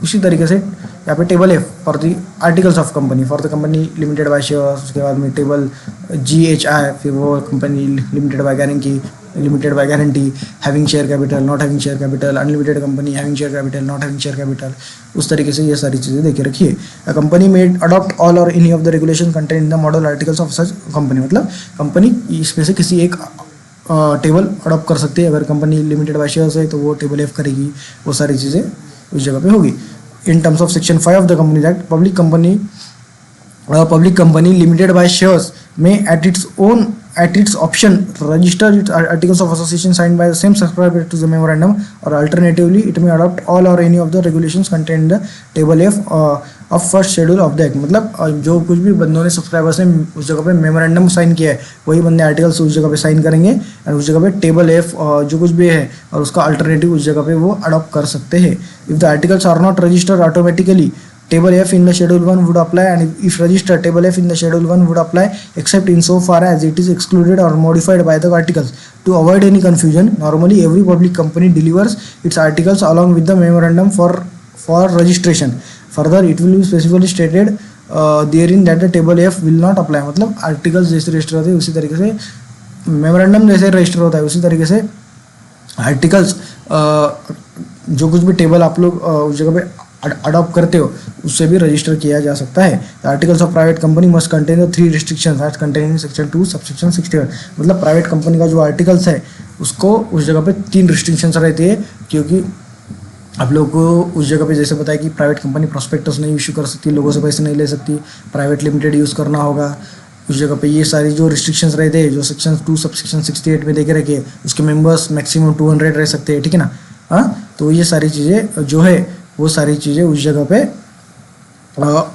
उसी तरीके से यहाँ पे table A for the articles of company for the company limited by shares. उसके बाद में टेबल GHI, फिर वो company limited by guarantee, having share capital, not having share capital, unlimited company, having share capital, not having share capital. उस तरीके से ये सारी चीज़ें देखे रखिए। A company made adopt all और any of the regulation contain in the model articles of such company. मतलब कंपनी इसमें से किसी एक टेबल अडॉप्ट कर सकती है। अगर कंपनी लिमिटेड बाय शेयर्स है तो वो टेबल F करेगी, वो सारी चीज़ें उस जगह पे होगी। In terms of section 5 of the Companies act, public company limited by shares में at its option register its articles of association signed by the same subscriber to the memorandum, or alternatively it may adopt all or any of the regulations contained in the table F of first schedule of the act, मतलब जो कुछ भी बंदों ने subscribers ने उस जगह पे मेमोरेंडम साइन किया है वही बंदे आर्टिकल्स उस जगह पे साइन करेंगे और उस जगह पे टेबल एफ जो कुछ भी है और उसका अल्टरनेटिव उस जगह पे वो अडॉप्ट कर सकते हैं। If the articles are not registered automatically, table F in the schedule 1 would apply, and if registered, table F in the schedule 1 would apply except insofar as it is excluded or modified by the articles. To avoid any confusion, normally every public company delivers its articles along with the memorandum for registration. Further, it will be specifically stated therein that the table F will not apply, मतलब articles जैसे register होते हैं उसी तरीके से memorandum जैसे register होता है उसी तरीके से आर्टिकल्स जो कुछ भी टेबल आप लोग उस जगह पे अडॉप्ट करते हो उससे भी रजिस्टर किया जा सकता है। Articles of private company must contain the 3 restrictions as contain in section 2 subsection 61, मतलब प्राइवेट कंपनी का जो आर्टिकल्स है उसको उस जगह पे 3 रिस्ट्रिक्शंस रहती है, क्योंकि आप लोगों को उस जगह पे जैसे बताया कि प्राइवेट कंपनी प्रोस्पेक्टस नहीं इशू कर सकती, लोगों से पैसे नहीं ले सकती, प्राइवेट लिमिटेड यूज़ करना होगा, उस जगह पे ये सारी जो रिस्ट्रिक्शंस रहते हैं जो सेक्शन 2 सबसेक्शन 68 में देखे रखे उसके मेंबर्स मैक्सिमम 200 रह सकते हैं, ठीक है ना। हाँ, तो ये सारी चीज़ें जो है वो सारी चीज़ें उस जगह पे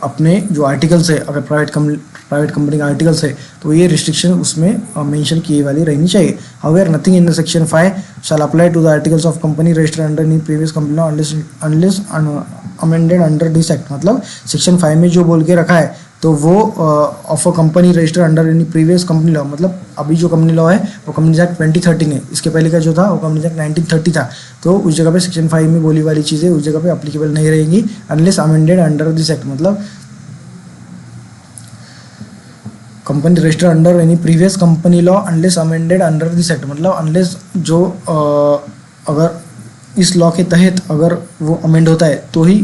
अपने जो आर्टिकल्स है, अगर प्राइवेट कंपनी का आर्टिकल्स है तो ये रिस्ट्रिक्शन उसमें मेंशन की वाली रहनी चाहिए। However nothing in the section 5 shall apply to the articles of company registered under any previous company law unless amended under this act, मतलब सेक्शन 5 में जो बोल के रखा है तो वो of a company registered under any previous company law, मतलब अभी जो कंपनी लॉ है वो कंपनीज एक्ट 2013 है, इसके पहले का जो था वो कंपनीज एक्ट 1930 था, तो उस जगह पे सेक्शन 5 में बोली वाली चीज़ें उस जगह पे अप्लीकेबल नहीं रहेंगी unless amended under this act, मतलब company registered under any previous company law unless amended under this act, मतलब अनलेस जो अगर इस लॉ के तहत अगर वो अमेंड होता है तो ही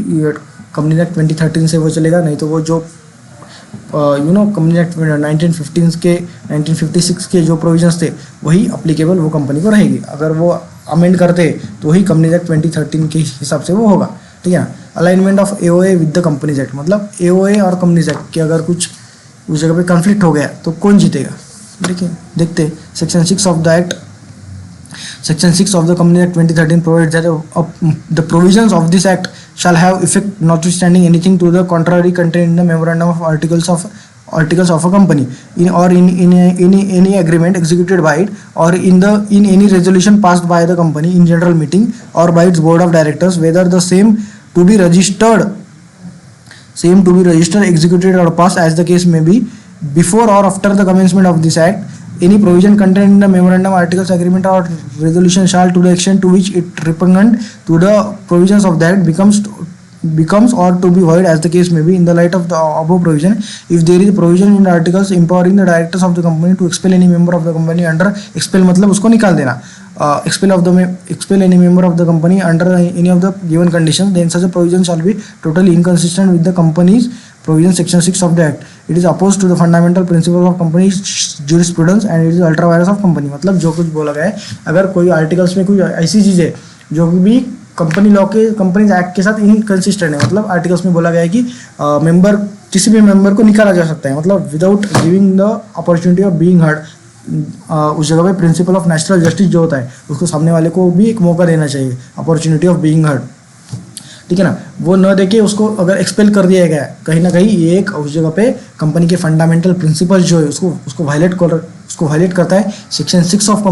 कंपनी एक्ट 2013 से वो चलेगा, नहीं तो वो जो कंपनी एक्ट 1956 के जो प्रोविजंस थे वही अप्लीकेबल वो कंपनी को रहेगी। अगर वो अमेंड करते तो ही कंपनी एक्ट 2013 के हिसाब से वो होगा, ठीक है। Alignment of AOA with the Companies act, मतलब एओए और कंपनीज एक्ट के अगर कुछ उस जगह पे कॉन्फ्लिक्ट हो गया तो कौन जीतेगा, देखिए देखते section 6 of the act, Section 6 of the Company Act 2013 provides that the provisions of this act shall have effect notwithstanding anything to the contrary contained in the memorandum of articles of a company in any agreement executed by it or in any resolution passed by the company in general meeting or by its board of directors, whether the same to be registered, executed or passed as the case may be, before or after the commencement of this act. Any provision contained in the memorandum, articles, agreement or resolution shall, to the extent to which it repugnant to the provisions of that becomes or to be void as the case may be, in the light of the above provision, if there is a provision in the articles empowering the directors of the company to expel any member of the company under, expel मतलब उसको निकाल देना, expel any member of the company under any of the given conditions, then such a provision shall be totally inconsistent with the company's provision section 6 of the act. It is opposed to the fundamental principles of company jurisprudence and it is ultra virus of company, मतलब जो कुछ बोला गया है अगर कोई articles में कोई ऐसी चीज़ है जो भी कंपनी लॉ के कंपनीज एक्ट के साथ इनकंसिस्टेंट है, मतलब आर्टिकल्स में बोला गया है कि मेंबर किसी भी मेंबर को निकाला जा सकता है, मतलब without giving the opportunity of being heard, उस जगह पे प्रिंसिपल ऑफ नेचुरल जस्टिस जो होता है उसको सामने वाले को भी एक मौका देना चाहिए, अपॉर्चुनिटी ऑफ बीइंग हर्ड, ठीक है ना। वो न देके उसको अगर एक्सपेल कर दिया गया है कहीं ना कहीं ये एक उस जगह पे कंपनी के फंडामेंटल प्रिंसिपल्स जो है उसको वायलेट करता है, सेक्शन 6 ऑफ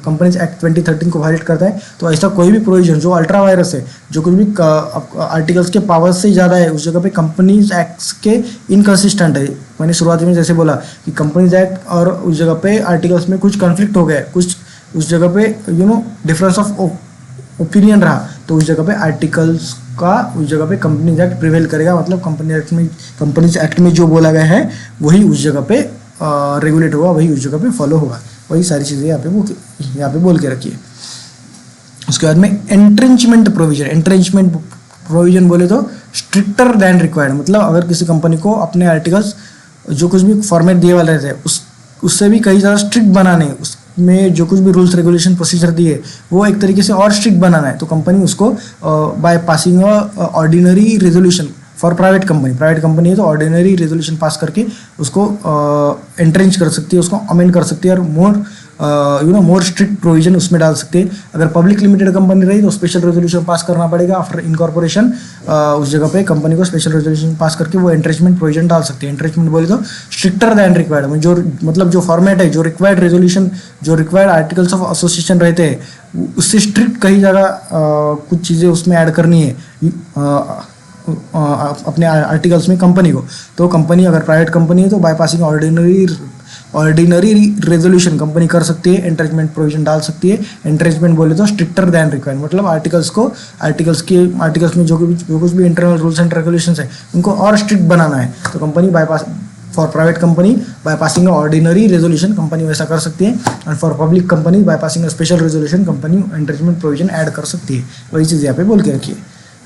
कंपनीज एक्ट 2013 को वायलेट करता है। तो ऐसा कोई भी प्रोविजन जो अल्ट्रा वायरस है, जो कुछ भी आर्टिकल्स के पावर्स से ज़्यादा है, उस जगह पे कंपनीज एक्ट के इनकन्सिस्टेंट है। मैंने शुरुआत में जैसे बोला कि कंपनीज एक्ट और उस जगह पे आर्टिकल्स में कुछ कॉन्फ्लिक्ट हो गया, कुछ उस जगह पे डिफरेंस ऑफ ओपिनियन रहा, तो उस जगह पे आर्टिकल्स का उस जगह पे कंपनीज एक्ट प्रिवेल करेगा, मतलब कंपनीज एक्ट में जो बोला गया है वही उस जगह पे रेगुलेट होगा, वही उस जगह पे फॉलो होगा, वही सारी चीज़ें यहाँ पे बोल के रखिए। उसके बाद में एंट्रेंचमेंट प्रोविजन बोले तो स्ट्रिक्टर दैन रिक्वायर्ड, मतलब अगर किसी कंपनी को अपने आर्टिकल्स जो कुछ भी फॉर्मेट दिए वाले रहते हैं उससे भी कई ज़्यादा स्ट्रिक्ट बनाने, उसमें जो कुछ भी रूल्स रेगुलेशन प्रोसीजर दिए वो एक तरीके से और स्ट्रिक्ट बनाना है, तो कंपनी उसको by passing ordinary resolution for private company है तो ऑर्डिनरी रेजोल्यूशन पास करके उसको एंट्रेंच कर सकती है, उसको अमेंड कर सकती है और मोर मोर स्ट्रिक्ट प्रोविजन उसमें डाल सकते हैं। अगर पब्लिक लिमिटेड कंपनी रही तो स्पेशल रेजोल्यूशन पास करना पड़ेगा आफ्टर इनकॉर्पोरेशन। उस जगह पे कंपनी को स्पेशल रेजोल्यूशन पास करके वो एंट्रेचमेंट प्रोविजन डाल सकते हैं। एंट्रेचमेंट बोले तो स्ट्रिक्टर दैन रिक्वायर्ड, जो मतलब जो फॉर्मेट है, जो रिक्वायर्ड रेजोल्यूशन, जो रिक्वायर्ड आर्टिकल्स ऑफ एसोसिएशन रहते हैं उससे स्ट्रिक्ट कई जगह कुछ चीज़ें उसमें ऐड करनी है अपने आर्टिकल्स में कंपनी को। तो कंपनी अगर प्राइवेट कंपनी है तो बाईपासिंग ऑर्डिनरी रेजोल्यूशन कंपनी कर सकती है, एंट्रेचमेंट प्रोविजन डाल सकती है। एंट्रेचमेंट बोले तो स्ट्रिक्टर दैन रिक्वायर्ड, मतलब आर्टिकल्स में जो कुछ भी इंटरनल रूल्स एंड रेगुलेशंस है उनको और स्ट्रिक्ट बनाना है तो company bypass for private company bypassing ordinary resolution company वैसा कर सकती है, and for public company bypassing special resolution company entrenchment provision add कर सकती है। वही चीज़ यहाँ पे बोल के रखिए।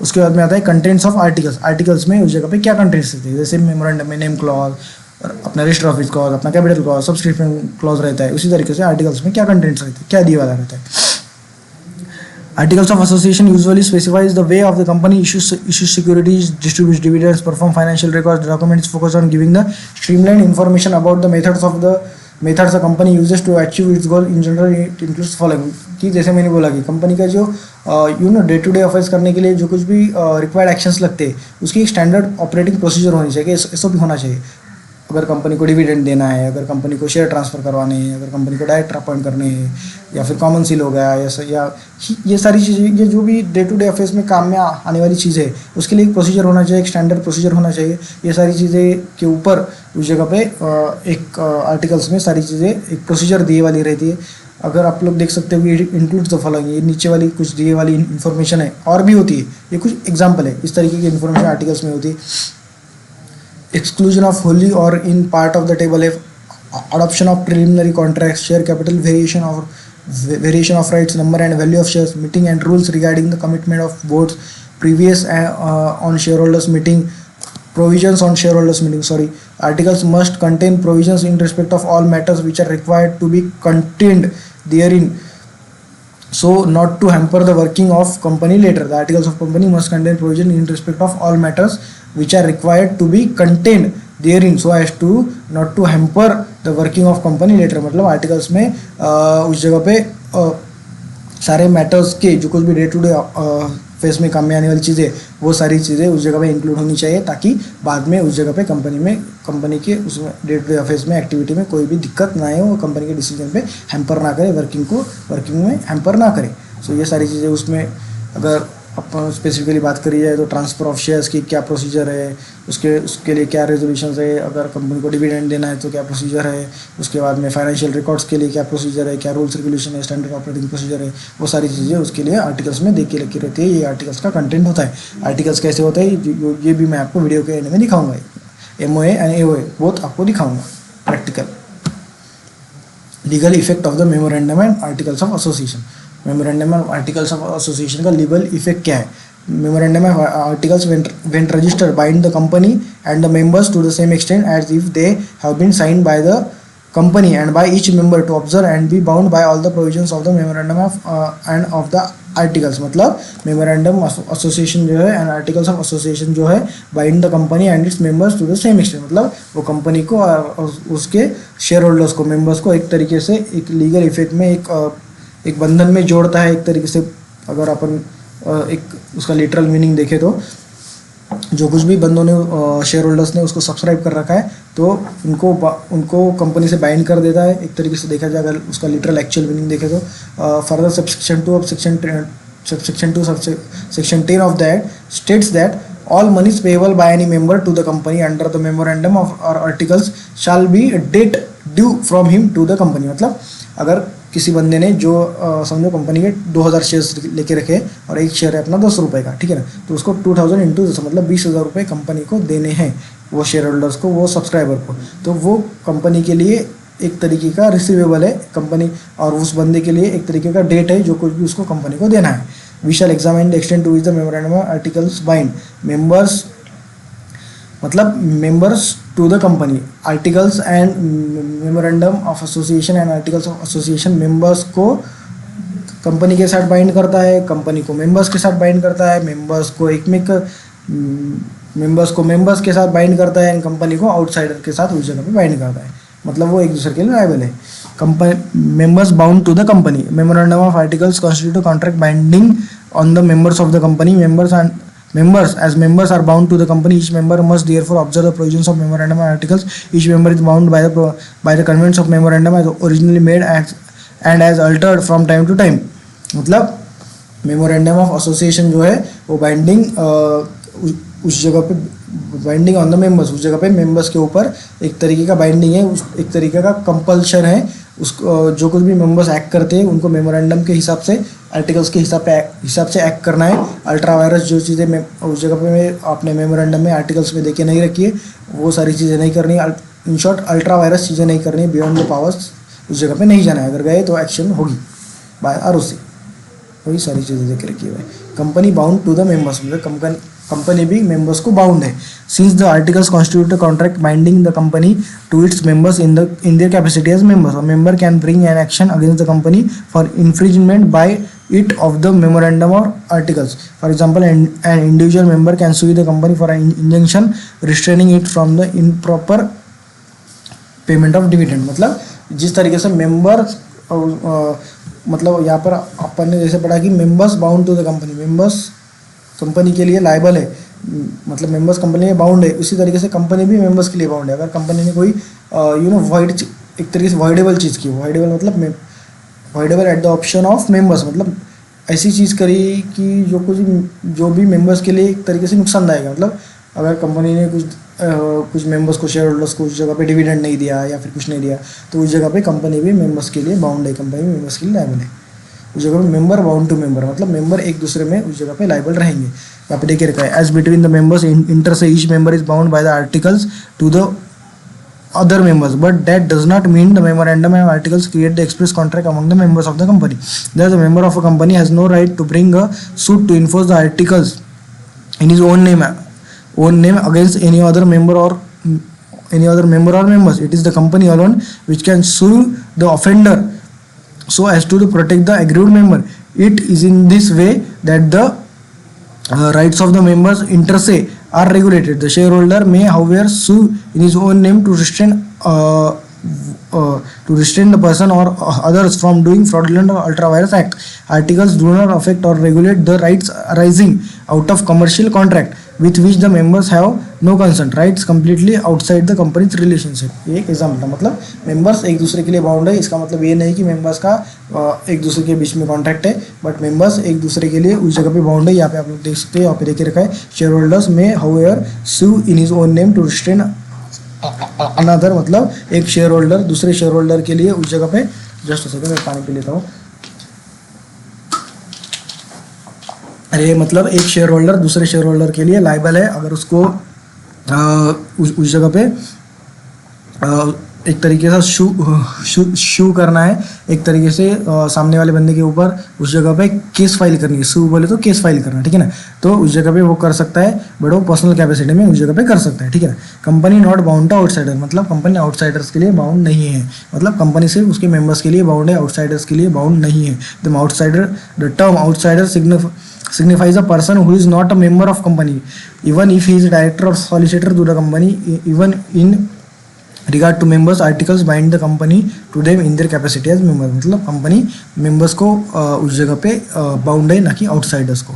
उसके बाद में आता है कंटेंट्स ऑफ आर्टिकल्स। आर्टिकल्स में उस जगह पे क्या कंटेंट्स रहते हैं, जैसे मेमोरेंडम में नेम क्लॉज, अपना रजिस्टर ऑफिस क्लॉज, अपना कैपिटल क्लॉज, सब्सक्रिप्शन क्लॉज रहता है। उसी तरीके से आर्टिकल्स में क्या कंटेंट्स रहते हैं, क्या दिया वाला रहता है। Articles of association usually specifies the way of the company issues securities, distributes dividends, perform financial records. The document is focused on giving the streamlined information about the methods the company uses to achieve its goal. In general, it includes following कि जैसे मैंने बोला कि company का जो day to day affairs करने के लिए जो कुछ भी रिक्वायर्ड एक्शंस लगते हैं उसकी एक स्टैंडर्ड ऑपरेटिंग प्रोसीजर होनी चाहिए, SOP होना चाहिए। अगर कंपनी को डिविडेंड देना है, अगर कंपनी को शेयर ट्रांसफ़र करवाने हैं, अगर कंपनी को डायरेक्टर अपॉइंट करने हैं, या फिर कॉमन सील हो गया या ये सारी चीज़ें, ये जो भी डे टू डे अफेयर्स में काम में आने वाली चीज़ें है उसके लिए एक प्रोसीजर होना चाहिए, एक स्टैंडर्ड प्रोसीजर होना चाहिए। ये सारी चीज़ें के ऊपर उस जगह पे एक आर्टिकल्स में सारी चीज़ें एक प्रोसीजर दिए वाली रहती है। अगर आप लोग देख सकते हो ये इंक्लूड्स द फॉलोइंग, ये नीचे वाली कुछ दिए वाली इन्फॉर्मेशन है और भी होती है, ये कुछ एग्जाम्पल है, इस तरीके की इन्फॉर्मेशन आर्टिकल्स में होती है। Exclusion of wholly or in part of the table F, adoption of preliminary contracts, share capital variation of rights, number and value of shares, meeting and rules regarding the commitment of boards, previous on shareholders meeting, provisions on shareholders meeting. Articles must contain provisions in respect of all matters which are required to be contained therein, so not to hamper the working of company later. The articles of company must contain provision in respect of all matters which are required to be contained therein, so as to not to hamper the working of company later। मतलब articles में उस जगह पे सारे matters के जो कुछ भी डे टू डे फेस में काम में आने वाली चीज़ें वो सारी चीज़ें उस जगह पे इंक्लूड होनी चाहिए, ताकि बाद में उस जगह पे कंपनी के उसमें डे टू डे अफेयर्स में एक्टिविटी में कोई भी दिक्कत ना आए, वो कंपनी के डिसीजन पे हैम्पर ना करे, वर्किंग में हैम्पर ना करे। सो ये सारी चीज़ें उसमें अगर अपन स्पेसिफिकली बात करी जाए तो ट्रांसफ़र ऑफ शेयर्स की क्या प्रोसीजर है, उसके लिए क्या रेजोल्यूशंस है, अगर कंपनी को डिविडेंड देना है तो क्या प्रोसीजर है, उसके बाद में फाइनेंशियल रिकॉर्ड्स के लिए क्या प्रोसीजर है, क्या रूल्स रेगुलेशन है, स्टैंडर्ड ऑपरेटिंग प्रोसीजर है, वो सारी चीज़ें उसके लिए आर्टिकल्स में देख के रखी रहती है। ये आर्टिकल्स का कंटेंट होता है। आर्टिकल्स कैसे होता है ये भी मैं आपको वीडियो के एंड में दिखाऊंगा। MOA एंड AOA बोथ आपको दिखाऊंगा practical. Legal effect of the memorandum and articles of association. Memorandum and articles of association का लीगल इफेक्ट क्या है। Memorandum and articles when registered bind the company and the members to the same extent as if they have been signed by the company and by each member to observe and be bound by all the provisions of the memorandum and of the articles. मतलब memorandum association जो है and articles of association जो है bind the company and its members to the same extent, मतलब वो company को और उसके शेयर होल्डर्स को, मेंबर्स को एक तरीके से एक लीगल इफेक्ट में एक बंधन में जोड़ता है। एक तरीके से अगर अपन एक उसका लिटरल मीनिंग देखें तो जो कुछ भी बंदों ने शेयर होल्डर्स ने उसको सब्सक्राइब कर रखा है तो उनको कंपनी से बाइंड कर देता है। एक तरीके से देखा जाए अगर उसका लिटरल एक्चुअल मीनिंग देखें तो further section 2 of section 10 of that states that all monies payable by any member to the company under the memorandum of or articles shall be debt due from him to the company। मतलब अगर किसी बंदे ने जो समझो company के 2000 shares लेके रखे और एक शेयर है अपना 10 रुपये का, ठीक है ना, तो उसको 2000 इंटू 10 मतलब 20,000 रुपये कंपनी को देने हैं, वो शेयर होल्डर्स को, वो सब्सक्राइबर को। तो वो कंपनी के लिए एक तरीके का रिसीवेबल है कंपनी, और उस बंदे के लिए एक तरीके का डेट है जो कुछ भी उसको कंपनी को देना है। We shall examine the extent to which the memorandum articles bind members, मतलब members to the company. Articles and memorandum of association and articles of association members को कंपनी के साथ बाइंड करता है, कंपनी को मेंबर्स के साथ बाइंड करता है, मेंबर्स को मेंबर्स के साथ बाइंड करता है, एंड कंपनी को आउटसाइडर के साथ उस जगह पे बाइंड करता है। मतलब वो एक दूसरे के लिए लायबल है। members bound to the company. Memorandum of articles constitute a contract binding on the members of the company. As members are bound to the company, each member must therefore observe the provisions of memorandum of articles. Each member is bound by the contents of memorandum as originally made and as altered from time to time. मतलब memorandum of association जो है वो binding उस जगह पे binding on the members, उस जगह पे मेंबर्स के ऊपर एक तरीके का बाइंडिंग है, एक तरीके का कंपल्शन है। उसको जो कुछ भी मेंबर्स एक्ट करते हैं उनको मेमोरेंडम के हिसाब से, आर्टिकल्स के हिसाब से एक्ट करना है। अल्ट्रा वायरस जो चीज़ें उस जगह पे आपने मेमोरेंडम में आर्टिकल्स में देखे नहीं रखी है वो सारी चीज़ें नहीं करनी। इन शॉर्ट अल्ट्रा वायरस चीज़ें नहीं करनी, बियॉन्ड द पावर्स उस जगह पे नहीं जाना है। अगर गए तो एक्शन होगी बाय आरओसी, वही सारी चीज़ें देख रखी है। Company bound to the members, मतलब कंपनी भी मेंबर्स को बाउंड है। Since the articles constitute a contract binding the company to its members in their capacity as members, a member can bring an action against the company for infringement by it of the memorandum or articles. For example, an individual member can sue the company for an injunction restraining it from the improper payment of dividend. मतलब जिस तरीके से member मतलब यहाँ पर अपन ने जैसे पढ़ा कि members bound to the company, members company के लिए लायबल है, मतलब मेंबर्स कंपनी में बाउंड है, उसी तरीके से कंपनी भी मेंबर्स के लिए बाउंड है। अगर कंपनी ने कोई वॉइड एक तरीके से वॉइडेबल चीज़ की, वॉइडेबल मतलब voidable at the option of members, मतलब ऐसी चीज़ करी कि जो भी मेंबर्स के लिए एक तरीके से नुकसानदायक है। मतलब अगर कंपनी ने कुछ मेंबर्स को, शेयर होल्डर्स को उस जगह पे डिविडेंड नहीं दिया या फिर कुछ नहीं दिया तो उस जगह पे कंपनी भी मेंबर्स के लिए बाउंड है, कंपनी मेंबर्स के लिए लायबल है। उस जगह पे मेंबर बाउंड टू मेंबर, मतलब मेंबर एक दूसरे में उस जगह पे लायबल रहेंगे। यहाँ पे देखिए रखा है as between the members inter se each member is bound by the articles to the other members, but that does not mean the memorandum and articles create the express contract among the members of the company. Thus, a member of a company has no right to bring a suit to enforce the articles in his own name against any other member or members. It is the company alone which can sue the offender so as to protect the aggrieved member. It is in this way that the rights of the members inter se are regulated. The shareholder may however sue in his own name to restrain the person or others from doing fraudulent or ultra virus act. Articles do not affect or regulate the rights arising out of commercial contract with which the members have no consent. Rights completely outside the company's relationship. ये एक example था, मतलब members एक दूसरे के लिए bound है। इसका मतलब ये नहीं कि मेंबर्स का एक दूसरे के बीच में कॉन्ट्रैक्ट है, बट मेंबर्स एक दूसरे के लिए उस जगह पे बाउंड है। यहाँ पे आप लोग देख सकते हैं, यहाँ पे देखे रखा है शेयर होल्डर्स में however sue in his own name to restrain another, मतलब एक शेयर होल्डर दूसरे शेयर होल्डर के लिए उस जगह पे, जस्ट सेकंड मैं पानी पी लेता हूँ। अरे मतलब एक शेयर होल्डर दूसरे शेयर होल्डर के लिए लायबल है अगर उसको उस जगह पे एक तरीके से शू करना है, एक तरीके से सामने वाले बंदे के ऊपर उस जगह पे केस फाइल करनी है। शू बोले तो केस फाइल करना, ठीक है ना। तो उस जगह पे वो कर सकता है, बट वो पर्सनल कैपेसिटी में उस जगह पे कर सकता है, ठीक है ना। Company not bound to outsider, मतलब कंपनी आउटसाइडर्स के लिए बाउंड नहीं है, मतलब कंपनी सिर्फ उसके मेंबर्स के लिए बाउंड है, आउटसाइडर्स के लिए बाउंड नहीं है। The term outsider signifies a person who is not a member of company, even if he is a director or solicitor to the company. Even in regard to members, articles bind the company to them in their capacity as members. मतलब company members को उस जगह पे bound है, ना कि outsiders को।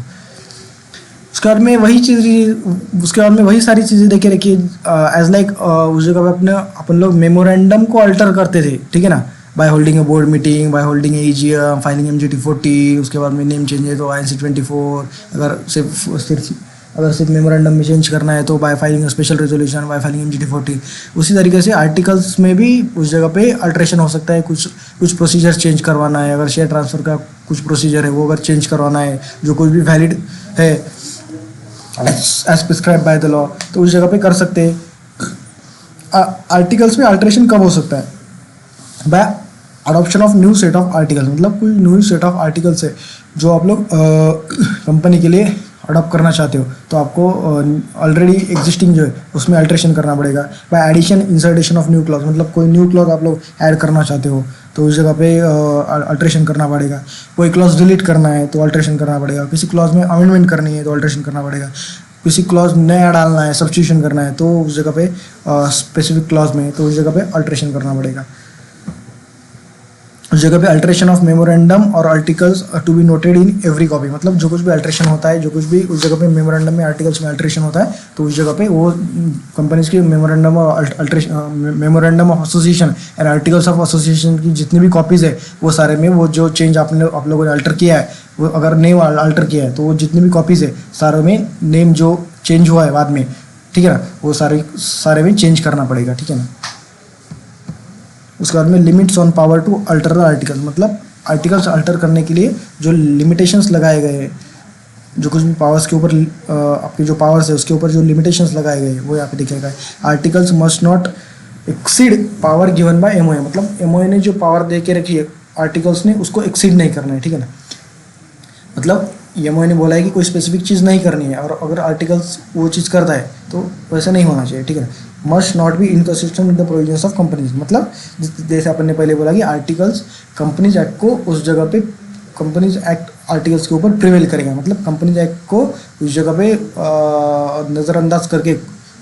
उसके बाद में वही सारी चीज़ें देखे रखिए एज लाइक उस जगह पे अपन लोग मेमोरेंडम को अल्टर करते थे, ठीक है ना, by holding A board meeting, by holding AGM, filing MGT40, उसके बाद में नेम चेंज है तो INC24, अगर सिर्फ मेमोरेंडम में चेंज करना है तो bye filing special resolution, bye filing MGT40। उसी तरीके से आर्टिकल्स में भी उस जगह पे अल्ट्रेशन हो सकता है, कुछ प्रोसीजर चेंज करवाना है, अगर शेयर ट्रांसफ़र का कुछ प्रोसीजर है वो अगर चेंज करवाना है जो कुछ भी वैलिड है as prescribe by the law, तो उस जगह पे कर सकते हैं। आर्टिकल्स में अल्ट्रेशन कब हो सकता है? By adoption of new set of articles, मतलब कोई न्यू सेट ऑफ आर्टिकल्स है जो आप लोग कंपनी के लिए अडॉप्ट करना चाहते हो, तो आपको ऑलरेडी एग्जिस्टिंग जो है उसमें अल्ट्रेशन करना पड़ेगा। By addition insertion of new clause, मतलब कोई न्यू क्लॉज आप लोग ऐड करना चाहते हो तो उस जगह पे अल्ट्रेशन करना पड़ेगा। कोई क्लॉज डिलीट करना है तो अल्ट्रेशन करना पड़ेगा, किसी क्लॉज में अमेंडमेंट करनी है तो अल्ट्रेशन करना पड़ेगा, किसी क्लॉज नया डालना है, सब्स्टिट्यूशन करना है तो उस जगह पे स्पेसिफिक क्लॉज में तो उस जगह पे अल्ट्रेशन करना पड़ेगा। उस जगह पे अल्ट्रेशन ऑफ मेमोरेंडम और articles to be noted in every copy, मतलब जो कुछ भी अल्ट्रेशन होता है, जो कुछ भी उस जगह पे मेमोरेंडम में आर्टिकल्स में अल्ट्रेशन होता है, तो उस जगह पे वो कंपनीज की मेमोरेंडम और alteration, memorandum of association and articles of association की जितनी भी कॉपीज़ है वो सारे में वो जो चेंज आप लोगों ने अल्टर किया है, वो अगर नेम अल्टर किया है तो वो जितनी भी कॉपीज़ है सारों में नेम जो चेंज हुआ है बाद में, ठीक है ना, वो सारे में चेंज करना पड़ेगा, ठीक है ना। उसके बाद में limits on power to alter the article, मतलब आर्टिकल्स अल्टर करने के लिए जो लिमिटेशंस लगाए गए हैं, जो कुछ भी पावर्स के ऊपर आपके जो पावर्स है उसके ऊपर जो लिमिटेशंस लगाए गए हैं वो यहाँ पे दिखेगा। Articles must not exceed power given by MOA, मतलब एमओए ने जो पावर दे के रखी है आर्टिकल्स ने उसको एक्सीड नहीं करना है, ठीक है ना। मतलब एमओए ने बोला है कि कोई स्पेसिफिक चीज़ नहीं करनी है और अगर आर्टिकल्स वो चीज़ करता है तो वैसा नहीं होना चाहिए, ठीक है ना। Must not be inconsistent with the provisions of companies, मतलब जैसे अपन ने पहले बोला कि आर्टिकल्स कंपनीज एक्ट को उस जगह पे कंपनीज एक्ट आर्टिकल्स के ऊपर प्रिवेल करेगा, मतलब कंपनीज एक्ट को उस जगह पे नज़रअंदाज करके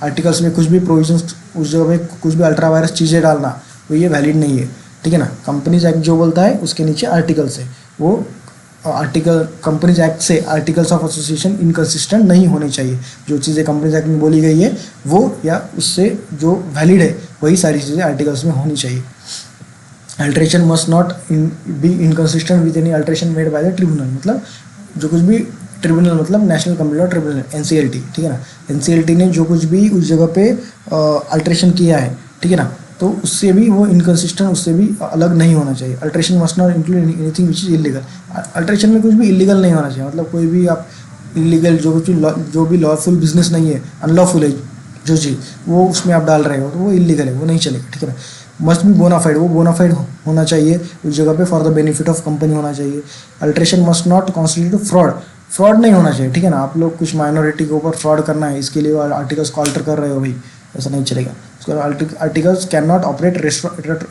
आर्टिकल्स में कुछ भी प्रोविजंस उस जगह पे कुछ भी अल्ट्रा वायरस चीज़ें डालना तो ये वैलिड नहीं है, ठीक है ना। कंपनीज एक्ट जो बोलता है उसके नीचे आर्टिकल्स है, वो आर्टिकल कंपनीज एक्ट से आर्टिकल्स ऑफ एसोसिएशन इनकंसिस्टेंट नहीं होने चाहिए। जो चीज़ें कंपनीज एक्ट में बोली गई है वो या उससे जो वैलिड है वही सारी चीज़ें आर्टिकल्स में होनी चाहिए। Alteration must not be inconsistent with any alteration made by the tribunal, मतलब जो कुछ भी ट्रिब्यूनल मतलब national computer law tribunal NCLT, ठीक है ना। एनसीएलटी ने जो कुछ भी उस जगह पे अल्ट्रेशन किया है, ठीक है ना, तो उससे भी वो इनकंसिस्टेंट उससे भी अलग नहीं होना चाहिए। Alteration must not include anything which is illegal, alteration में कुछ भी इलीगल नहीं होना चाहिए, मतलब कोई भी आप इलीगल जो भी लॉफुल बिजनेस नहीं है, अनलॉफुल है जो चीज़ वो उसमें आप डाल रहे हो तो वो इलीगल है, वो नहीं चलेगा, ठीक है ना। मस्ट बी बोनाफाइड, वो बोनाफाइड होना चाहिए उस जगह पे for the benefit of company होना चाहिए। Alteration must not constitute fraud, fraud नहीं होना चाहिए, ठीक है ना। आप लोग कुछ माइनॉरिटी के ऊपर फ्रॉड करना है इसके लिए आर्टिकल्स को अल्टर कर रहे हो भाई, ऐसा नहीं चलेगा। उसके बाद articles can not operate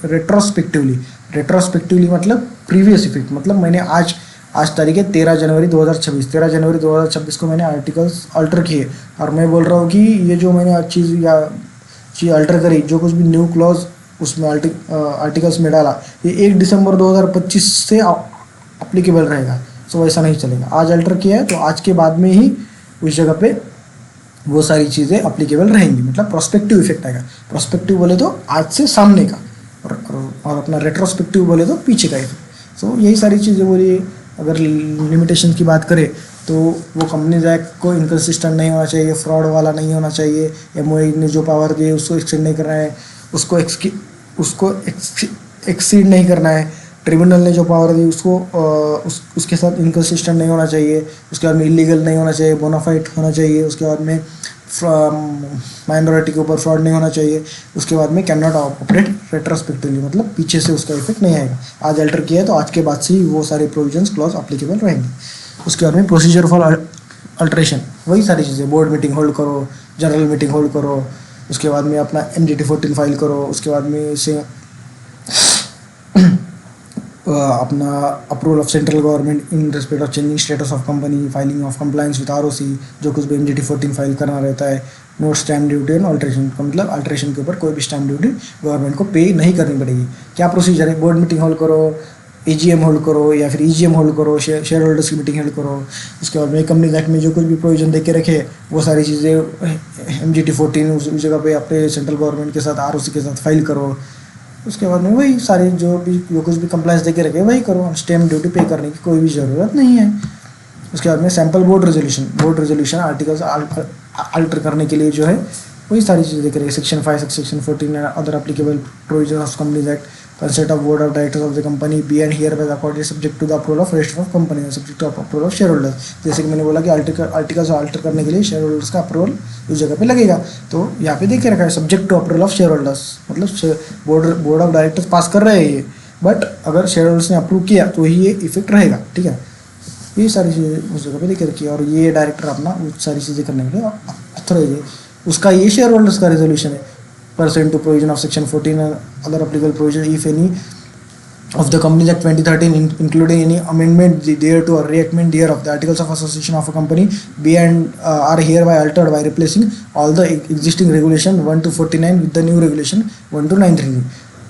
retrospectively मतलब प्रीवियस इफेक्ट, मतलब मैंने आज तारीख है 13 जनवरी 2026 को मैंने आर्टिकल्स अल्टर किए और मैं बोल रहा हूँ कि ये जो मैंने चीज़ अल्टर करी, जो कुछ भी न्यू क्लॉज उसमें आर्टिकल्स में डाला, ये 1 दिसंबर 2025 से अप्लीकेबल रहेगा। सो वैसा नहीं चलेगा, आज अल्टर किया है तो आज के बाद में ही उस जगह पे वो सारी चीज़ें अप्लीकेबल रहेंगी, मतलब प्रोस्पेक्टिव इफेक्ट आएगा। प्रोस्पेक्टिव बोले तो आज से सामने का और अपना रेट्रोस्पेक्टिव बोले तो पीछे का इफेक्ट। सो यही सारी चीज़ें बोलिए। अगर लिमिटेशन की बात करें तो वो कंपनीज एक्ट को इनकंसिस्टेंट नहीं होना चाहिए, फ्रॉड वाला नहीं होना चाहिए, एमओए ने जो पावर दी है उसको एक्सटेंड नहीं करना है, उसको एक्सीड नहीं करना है, ट्रिब्यूनल ने जो पावर दी उसके साथ इनकंसिस्टेंट नहीं होना चाहिए, उसके बाद में इलीगल नहीं होना चाहिए, बोनाफाइड होना चाहिए, उसके बाद में माइनॉरिटी के ऊपर फ्रॉड नहीं होना चाहिए, उसके बाद में कैन नॉट ऑपरेट रेट्रोस्पेक्टिवली, मतलब पीछे से उसका इफेक्ट नहीं आएगा। आज अल्टर किया है तो आज के बाद से ही वो सारे प्रोविजंस क्लॉज अप्लीकेबल रहेंगे। उसके बाद में प्रोसीजर फॉर अल्ट्रेशन, वही सारी चीज़ें, बोर्ड मीटिंग होल्ड करो, जनरल मीटिंग होल्ड करो, उसके बाद में अपना MGT14 फाइल करो, उसके बाद में इसे अपना approval of central government in respect of changing status of company, filing of compliance with ROC, जो कुछ भी MGT14 फाइल करना रहता है, no stamp duty and alteration, मतलब अल्ट्रेशन के ऊपर कोई भी स्टैम्प ड्यूटी गवर्नमेंट को पे नहीं करनी पड़ेगी। क्या प्रोसीजर है? बोर्ड मीटिंग होल्ड करो, AGM होल्ड करो या फिर EGM होल्ड करो, शेयर होल्डर्स की मीटिंग होल्ड करो। उसके बाद में कंपनी एक्ट में जो कुछ भी प्रोविजन दे के रखे वो सारी चीज़ें MGT14 उस जगह पे अपने सेंट्रल गवर्नमेंट के साथ ROC के साथ फाइल करो। उसके बाद में वही सारे जो कुछ भी कंप्लायंस दे के रखे वही करो, स्टैम्प ड्यूटी पे करने की कोई भी ज़रूरत नहीं है। उसके बाद में sample board resolution articles alter करने के लिए जो है वही सारी चीज़ें देख रहे हैं, section 5 section 14 other applicable provision of companies act, consent of board of directors of the company be and hereby according subject to the approval of register of company, subject to approval of share holders. जैसे कि मैंने बोला कि articles alter करने के लिए share holders का approval उस जगह पे लगेगा, तो यहाँ पे देख के रखा है subject to approval of share holders, मतलब बोर्ड ऑफ डायरेक्टर्स पास कर रहे हैं ये, बट अगर शेयर होल्डर्स ने अप्रूव किया तो ही ये इफेक्ट रहेगा, ठीक है। ये सारी चीज़ें उस जगह पे देख के रखी है और ये डायरेक्टर अपना वो सारी चीज़ें करने के लिए अथॉराइज है। उसका ये शेयर होल्डर्स का रेजोल्यूशन है, pursuant to provision of section 14 other applicable provision if any of the Companies Act 2013 including any amendment thereto or reenactment thereof, the articles of association of a company be and are hereby altered by replacing all the existing regulation 1 to 49 with the new regulation 1 to 933,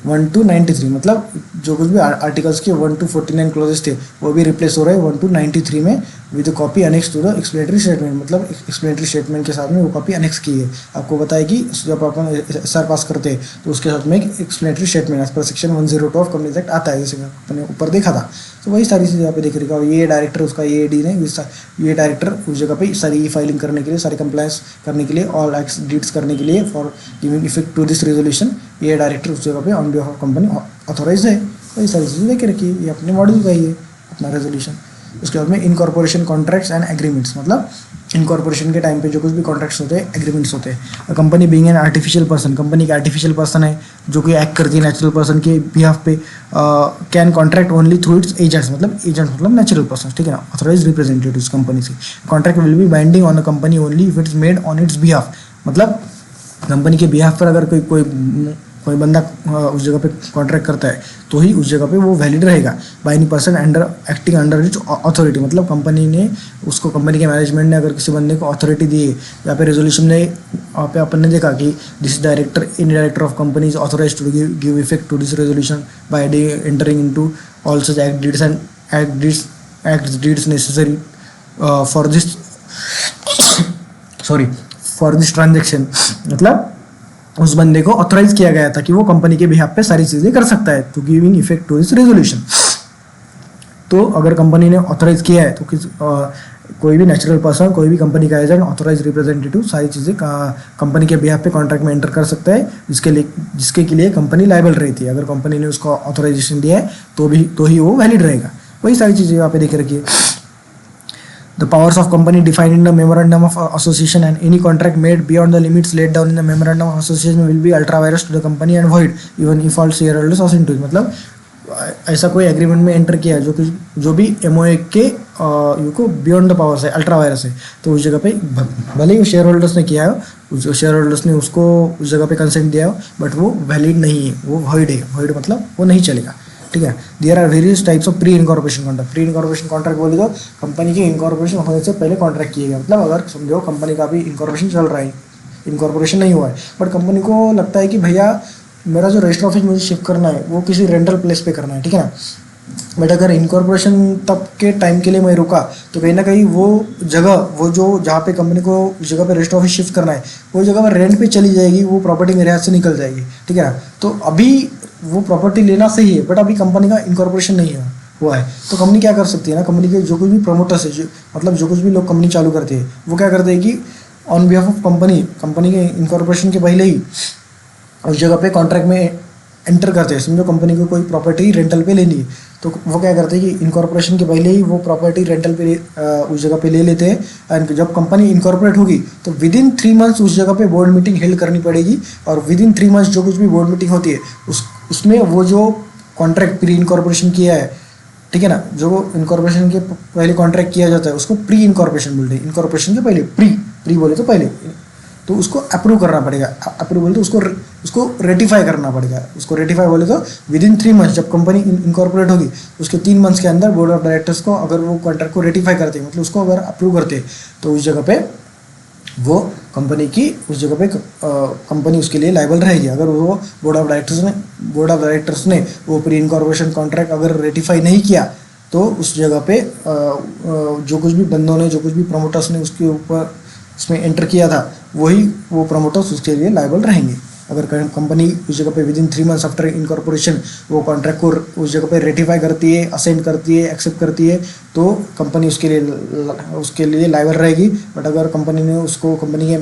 1 to 93, मतलब जो कुछ भी articles के 1 to 49 closes थे वो भी replace हो रहे हैं 1 to 93 में with copy annex to the explanatory statement, मतलब एक्सप्लेनेटरी स्टेटमेंट के साथ में वो कॉपी अनेक्स की है। आपको बताया कि जब अपन SR पास करते हैं तो उसके साथ में एक explanatory statement as per section 102 of companies act आता है, जैसे मैंने ऊपर देखा था। तो वही सारी चीज़ें यहाँ पे देख रही है। ये डायरेक्टर उसका ये डी ने ये डायरेक्टर उस जगह पे सारी ई फाइलिंग करने के लिए, सारी कंप्लायंस करने के लिए, ऑल एक्ट्स डीड्स करने के लिए for giving effect to this resolution, ये डायरेक्टर उस जगह पे on behalf of company authorise है। वही सारी चीज़ें लेके रखी है, ये अपने मॉड्यूल का ही है अपना रेजोल्यूशन। उसके बाद में इनकॉर्पोरेशन कॉन्ट्रैक्ट्स एंड एग्रीमेंट्स, मतलब इनकॉर्पोरेशन के टाइम पे जो कुछ भी कॉन्ट्रैक्ट्स होते हैं, एग्रीमेंट्स होते हैं। Company being an artificial person, company की आर्टिफिशियल पर्सन है जो कि एक्ट करती है नेचुरल पर्सन के बिहाफ पे, can contract only through it's agents, मतलब एजेंट्स मतलब नेचुरल पर्सन, ठीक है ना, ऑथराइज रिप्रेजेंटेटिव्स कंपनी से। Contract will be binding on a company only if it's made on it's behalf, मतलब कंपनी के बिहाफ पर अगर कोई बंदा उस जगह पे कॉन्ट्रैक्ट करता है तो ही उस जगह पे वो वैलिड रहेगा। By any person under acting under its authority, मतलब कंपनी ने उसको, कंपनी के मैनेजमेंट ने अगर किसी बंदे को अथॉरिटी दी है, यहाँ पे रेजोल्यूशन ने यहाँ पे अपन ने देखा कि this director in director of company is authorise to give effect to this resolution by entering into all such act deeds and act deeds necessary for this transaction, मतलब उस बंदे को ऑथराइज किया गया था कि वो कंपनी के बिहाफ पे सारी चीज़ें कर सकता है, तो giving effect to this resolution. तो अगर कंपनी ने ऑथराइज किया है तो कोई भी नेचुरल पर्सन, कोई भी कंपनी का एजेंट, ऑथराइज रिप्रेजेंटेटिव सारी चीज़ें कंपनी के बिहाफ पे कॉन्ट्रैक्ट में एंटर कर सकता है, जिसके लिए कंपनी लायबल रहती है। अगर कंपनी ने उसको ऑथराइजेशन दिया है तो ही वो वैलिड रहेगा। वही सारी चीज़ें यहाँ पे देख रखिए। The powers of company defined in the memorandum of association and any contract made beyond the limits laid down in the memorandum of association will be ultra virus to the company and void even if all shareholders assent to it, मतलब ऐसा कोई agreement में enter किया जो भी MOA के you को beyond the powers है, अल्ट्रा वायरस है, तो उस जगह पे भले ही शेयर होल्डर्स ने किया है, उस शेयर होल्डर्स ने उसको उस जगह पे कंसेंट दिया हो, बट वो वैलिड नहीं है, वो void है। void मतलब वो नहीं चलेगा, ठीक है। There are various types of pre incorporation contract. Pre incorporation contract बोले तो कंपनी के इनकॉर्पोरेशन होने से पहले कॉन्ट्रैक्ट किए गए, मतलब अगर समझो कंपनी का भी इनकॉर्पोरेशन चल रहा है, इनकॉर्पोरेशन नहीं हुआ है, बट कंपनी को लगता है कि भैया मेरा जो रजिस्टर ऑफिस मुझे शिफ्ट करना है वो किसी रेंटल प्लेस पे करना है, ठीक है ना। बट अगर इनकॉर्पोरेशन तब के टाइम के लिए मैं रुका तो कहीं ना कहीं वो जगह, वो जो जहाँ पे कंपनी को उस जगह पे रजिस्टर ऑफिस शिफ्ट करना है वो जगह रेंट पे चली जाएगी, वो प्रॉपर्टी मेरे हाथ से निकल जाएगी, ठीक है ना। तो अभी वो प्रॉपर्टी लेना सही है, बट अभी कंपनी का इनकॉर्पोरेशन नहीं हुआ है, तो कंपनी क्या कर सकती है ना, कंपनी के जो कुछ भी प्रमोटर्स है, मतलब जो कुछ भी लोग कंपनी चालू करते हैं, वो क्या करते हैं कि ऑन बिहाफ ऑफ कंपनी के इनकॉर्पोरेशन के पहले ही उस जगह पे कॉन्ट्रैक्ट में एंटर करते हैं। समझो कंपनी को कोई प्रॉपर्टी रेंटल पे लेनी है, तो वो क्या करते हैं कि इनकॉर्पोरेशन के पहले ही वो प्रॉपर्टी रेंटल पे उस जगह पे ले लेते हैं, एंड जब कंपनी इनकॉर्पोरेट होगी तो विद इन 3 मंथ्स उस जगह पे बोर्ड मीटिंग हेल्ड करनी पड़ेगी, और विद इन 3 मंथ्स जो कुछ भी बोर्ड मीटिंग होती है उसमें वो जो कॉन्ट्रैक्ट प्री इनकॉर्पोरेशन किया है, ठीक है ना, जो इनकॉर्पोरेशन के पहले कॉन्ट्रैक्ट किया जाता है उसको प्री इनकॉर्पोरेशन बोलते हैं। इनकॉर्पोरेशन के पहले प्री बोले तो पहले, तो उसको अप्रूव करना पड़ेगा। अप्रूव बोले तो उसको रेटिफाई करना पड़ेगा। उसको रेटिफाई बोले तो विद इन 3 मंथ्स, जब कंपनी इनकॉर्पोरेट होगी उसके 3 मंथ्स के अंदर बोर्ड ऑफ डायरेक्टर्स को अगर वो कॉन्ट्रैक्ट को रेटिफाई करते हैं, मतलब उसको अगर अप्रूव करते हैं, तो उस जगह पे वो कंपनी की उस जगह पे कंपनी उसके लिए लायबल रहेगी। अगर वो बोर्ड ऑफ डायरेक्टर्स ने वो प्री इनकॉर्पोरेशन कॉन्ट्रैक्ट अगर रेटिफाई नहीं किया, तो उस जगह पे जो कुछ भी बंदों ने, जो कुछ भी प्रमोटर्स ने उसके ऊपर उसमें एंटर किया था, वो प्रमोटर्स उसके लिए लायबल रहेंगे। अगर कंपनी उस जगह पे with in 3 months after incorporation वो कॉन्ट्रैक्ट को उस जगह पे रेटिफाई करती है, असेंट करती है, एक्सेप्ट करती है, तो कंपनी उसके लिए लायबल रहेगी। बट अगर कंपनी ने उसको, कंपनी के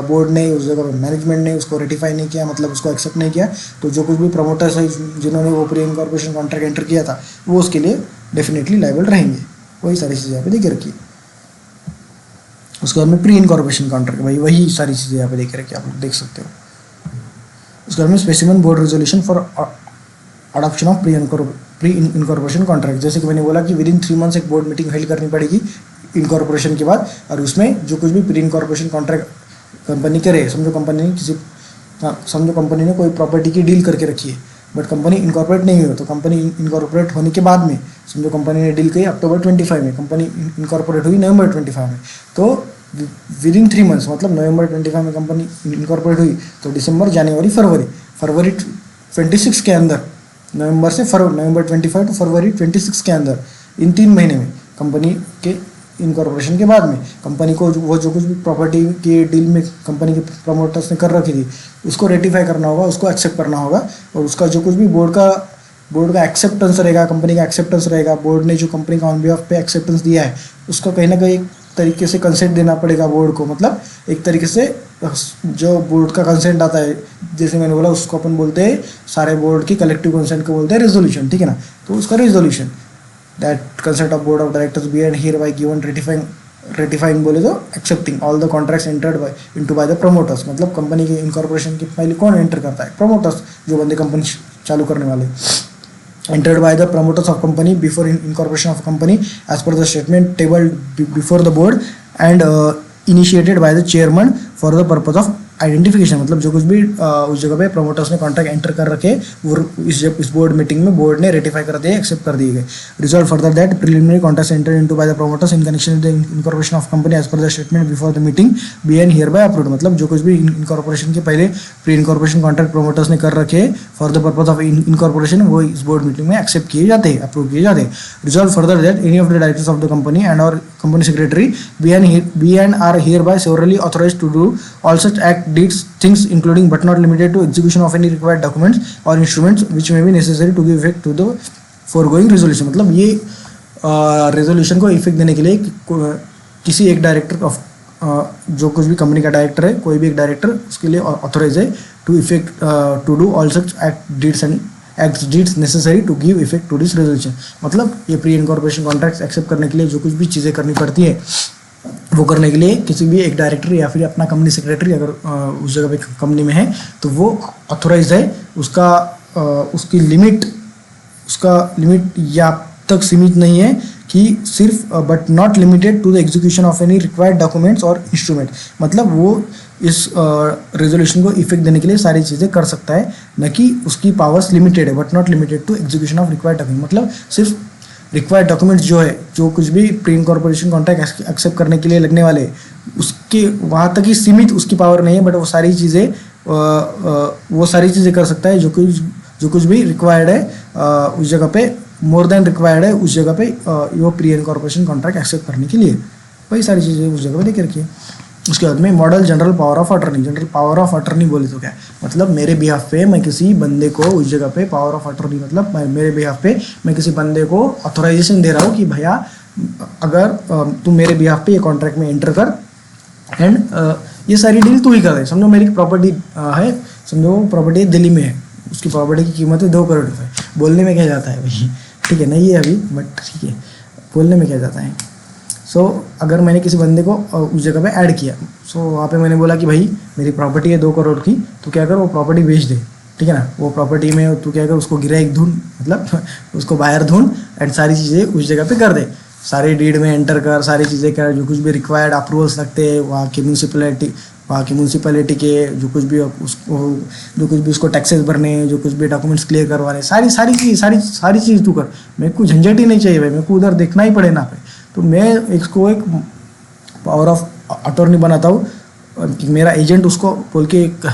बोर्ड ने, उस जगह पे मैनेजमेंट ने उसको रेटिफाई नहीं किया, मतलब उसको एक्सेप्ट नहीं किया, तो जो कुछ भी प्रमोटर्स है जिन्होंने वो प्री इनकॉर्पोरेशन कॉन्ट्रैक्ट एंटर किया था, वो उसके लिए डेफिनेटली लायबल रहेंगे। वही सारी चीज़ें यहाँ पे देख रखी। उसके बाद में प्री इनकॉर्पोरेशन कॉन्ट्रैक्ट, भाई वही सारी चीज़ें यहाँ पे देख रखी, आप लोग देख सकते हो। उसके बाद में specific board resolution for adoption of pre incorporation contract. जैसे कि मैंने बोला कि विद इन 3 मंथ्स एक बोर्ड मीटिंग हेल्ड करनी पड़ेगी इनकॉर्पोरेशन के बाद, और उसमें जो कुछ भी प्री इनकॉर्पोरेशन कॉन्ट्रैक्ट कंपनी करे, समझो कंपनी ने कोई प्रॉपर्टी की डील करके रखी है, बट कंपनी इनकॉर्पोरेट नहीं हुई, तो कंपनी इनकॉर्पोरेट होने के बाद में, समझो कंपनी ने डील की अक्टूबर 25 में, कंपनी इनकॉर्पोरेट हुई नवंबर 25 में, तो विद इन 3 मंथ्स, मतलब नवंबर 25 में कंपनी इनकॉर्पोरेट हुई, तो दिसंबर, जनवरी, फरवरी 26 के अंदर, नवंबर 25 टू फरवरी 26 के अंदर, इन 3 महीने में कंपनी के इनकॉर्पोरेशन के बाद में कंपनी को वो जो कुछ भी प्रॉपर्टी की डील में कंपनी के प्रमोटर्स ने कर रखी थी उसको रेटिफाई करना होगा, उसको एक्सेप्ट करना होगा, और उसका जो कुछ भी बोर्ड का एक्सेप्टेंस रहेगा, कंपनी का एक्सेप्टेंस रहेगा, बोर्ड ने जो कंपनी का ऑन बिहाफ पे एक्सेप्टेंस दिया है उसको कहीं ना कहीं एक तरीके से कंसेंट देना पड़ेगा बोर्ड को। मतलब एक तरीके से जो बोर्ड का कंसेंट आता है, जैसे मैंने बोला उसको अपन बोलते हैं, सारे बोर्ड की कलेक्टिव कंसेंट को बोलते हैं रेजोल्यूशन, ठीक है ना। तो उसका resolution, that consent of board of directors be and hereby given ratifying बोले तो accepting all the contracts entered by the promoters. मतलब कंपनी के इनकॉर्पोरेशन के पहले कौन एंटर करता है? प्रमोटर्स, जो बंदे कंपनी चालू करने वाले। Entered by the promoters of company before incorporation of company as per the statement tabled before the board and initiated by the chairman for the purpose of identification. मतलब जो कुछ भी उस जगह पे प्रमोटर्स ने कॉन्ट्रैक्ट एंटर कर रखे वो इस बोर्ड मीटिंग में बोर्ड ने रेटिफाई कर दिए, एक्सेप्ट कर दिए गए। Resolve further that preliminary contracts enter into by the promoters in connection with the incorporation of company as per the statement before the meeting be and hereby approved. मतलब जो कुछ भी incorporation के पहले pre incorporation contract promoters ने कर रखे for the purpose of incorporation वो इस बोर्ड मीटिंग में एक्सेप्ट किए जाते हैं, अप्रूव किए जाते हैं। Resolve further that any of the directors of the company and or company secretary be and are hereby severally authorised to do all such act deeds things including but not limited to execution of any required documents or instruments which may be necessary to give effect to the foregoing resolution। मतलब ये resolution को effect देने के लिए किसी एक director of जो कुछ भी कंपनी का डायरेक्टर है, कोई भी एक डायरेक्टर उसके लिए ऑथोराइज है to effect to do all such act deeds necessary to give effect to this resolution. मतलब ये प्री इनकॉर्पोरेशन कॉन्ट्रैक्ट्स एक्सेप्ट करने के लिए जो कुछ भी चीज़ें करनी पड़ती है वो करने के लिए किसी भी एक डायरेक्टर या फिर अपना कंपनी सेक्रेटरी अगर उस जगह पे कंपनी में है तो वो ऑथोराइज है। उसकी लिमिट यहाँ तक सीमित नहीं है कि सिर्फ but not limited to the execution of any required documents और इंस्ट्रूमेंट। मतलब वो इस रेजोल्यूशन को इफेक्ट देने के लिए सारी चीज़ें कर सकता है, न कि उसकी पावर्स लिमिटेड है, but not limited to execution of required document. मतलब सिर्फ रिक्वायर्ड डॉक्यूमेंट्स जो है, जो कुछ भी प्री इनकॉर्पोरेशन कॉन्ट्रैक्ट एक्सेप्ट करने के लिए लगने वाले उसके वहाँ तक ही सीमित उसकी पावर नहीं है, बट वो सारी चीज़ें कर सकता है जो कुछ भी रिक्वायर्ड है उस जगह पे, मोर देन रिक्वायर्ड है उस जगह पे वो प्री इनकॉर्पोरेशन कॉन्ट्रैक्ट एक्सेप्ट करने के लिए, वही सारी चीज़ें उस जगह पे लेकर रखी है। उसके बाद में model general power of attorney. General power of attorney बोले तो क्या है? मतलब मेरे बिहाफ पे मैं किसी बंदे को उस जगह पे पावर ऑफ अटर्नी, मतलब मेरे बिहाफ पे मैं किसी बंदे को ऑथोराइजेशन दे रहा हूँ कि भैया अगर तू मेरे बिहाफ पे ये कॉन्ट्रैक्ट में एंटर कर एंड ये सारी डील तू ही कर दे। समझो मेरी प्रॉपर्टी है, समझो प्रॉपर्टी दिल्ली में है, उसकी प्रॉपर्टी की कीमत है 2 करोड़ रुपये। बोलने में क्या जाता है भाई, ठीक है नहीं है अभी, बट ठीक है बोलने में क्या जाता है। सो अगर मैंने किसी बंदे को उस जगह पे ऐड किया, सो वहाँ पे मैंने बोला कि भाई मेरी प्रॉपर्टी है 2 करोड़ की, तो क्या कर वो प्रॉपर्टी बेच दे, ठीक है ना। वो प्रॉपर्टी में तू क्या कर उसको गिरा एक धुन, मतलब उसको बाहर धुन एंड सारी चीज़ें उस जगह पे कर दे, सारी डीड में एंटर कर, सारी चीज़ें कर, जो कुछ भी रिक्वायर्ड अप्रूवल्स लगते हैं वहाँ की म्यूनसिपैलिटी के जो कुछ भी उसको टैक्सेस भरने, जो कुछ भी डॉक्यूमेंट्स क्लियर करवाने, सारी चीज़ तू कर। मेरे को झंझट ही नहीं चाहिए भाई, मेरे को उधर देखना ही पड़े ना पे। तो मैं इसको एक पावर ऑफ अटॉर्नी बनाता हूँ, मेरा एजेंट उसको बोल के एक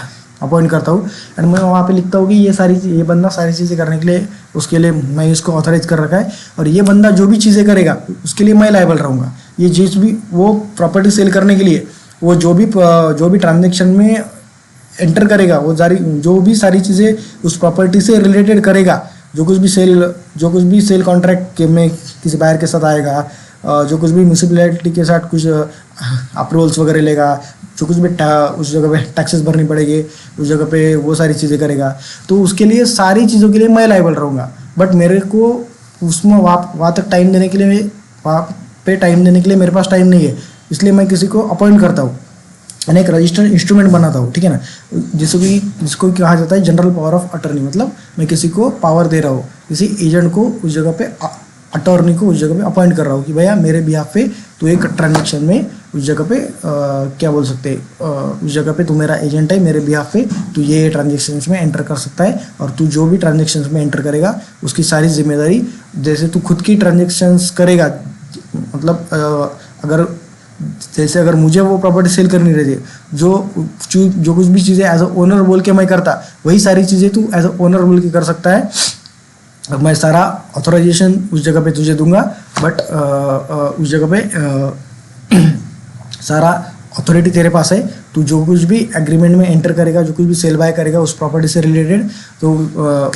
अपॉइंट करता हूँ एंड मैं वहाँ पे लिखता हूँ कि ये बंदा सारी चीज़ें करने के लिए, उसके लिए मैं इसको ऑथराइज कर रखा है, और ये बंदा जो भी चीज़ें करेगा उसके लिए मैं लायबल रहूँगा। ये चीज़ भी वो प्रॉपर्टी सेल करने के लिए वो जो भी ट्रांजेक्शन में एंटर करेगा, वो जो भी सारी चीज़ें उस प्रॉपर्टी से रिलेटेड करेगा, जो कुछ भी सेल कॉन्ट्रैक्ट में किसी बायर के साथ आएगा, जो कुछ भी म्यूनसिपैलिटी के साथ कुछ अप्रूवल्स वगैरह लेगा, जो कुछ भी उस जगह पे टैक्सेस भरनी पड़ेगी, उस जगह पे वो सारी चीज़ें करेगा, तो उसके लिए सारी चीज़ों के लिए मैं लायबल रहूँगा। बट मेरे को उसमें वहाँ तक टाइम देने के लिए, वहाँ पे टाइम देने के लिए मेरे पास टाइम नहीं है, इसलिए मैं किसी को अपॉइंट करता हूँ, यानी एक रजिस्टर्ड इंस्ट्रूमेंट बनाता हूँ, ठीक है ना, जिसको कहा जाता है जनरल पावर ऑफ अटर्नी। मतलब मैं किसी को पावर दे रहा हूँ, किसी एजेंट को उस जगह पे, अटॉर्नी को उस जगह पे अपॉइंट कर रहा हूँ कि भैया मेरे बिहाफ पे तो एक ट्रांजेक्शन में उस जगह पे क्या बोल सकते हैं, उस जगह पे तू मेरा एजेंट है, मेरे बिहाफ पे तू ये ट्रांजेक्शन्स में एंटर कर सकता है, और तू जो भी ट्रांजेक्शन्स में एंटर करेगा उसकी सारी जिम्मेदारी, जैसे तू खुद की ट्रांजेक्शन्स करेगा, मतलब अगर जैसे अगर मुझे वो प्रॉपर्टी सेल करनी रहती है, जो कुछ भी चीज़ें एज अ ओनर बोल के मैं करता, वही सारी चीज़ें तू एज अ ओनर बोल के कर सकता है। अब मैं सारा ऑथोराइजेशन उस जगह पे तुझे दूंगा, बट उस जगह पे सारा अथॉरिटी तेरे पास है। तू जो कुछ भी एग्रीमेंट में एंटर करेगा, जो कुछ भी सेल बाय करेगा उस प्रॉपर्टी से रिलेटेड, तो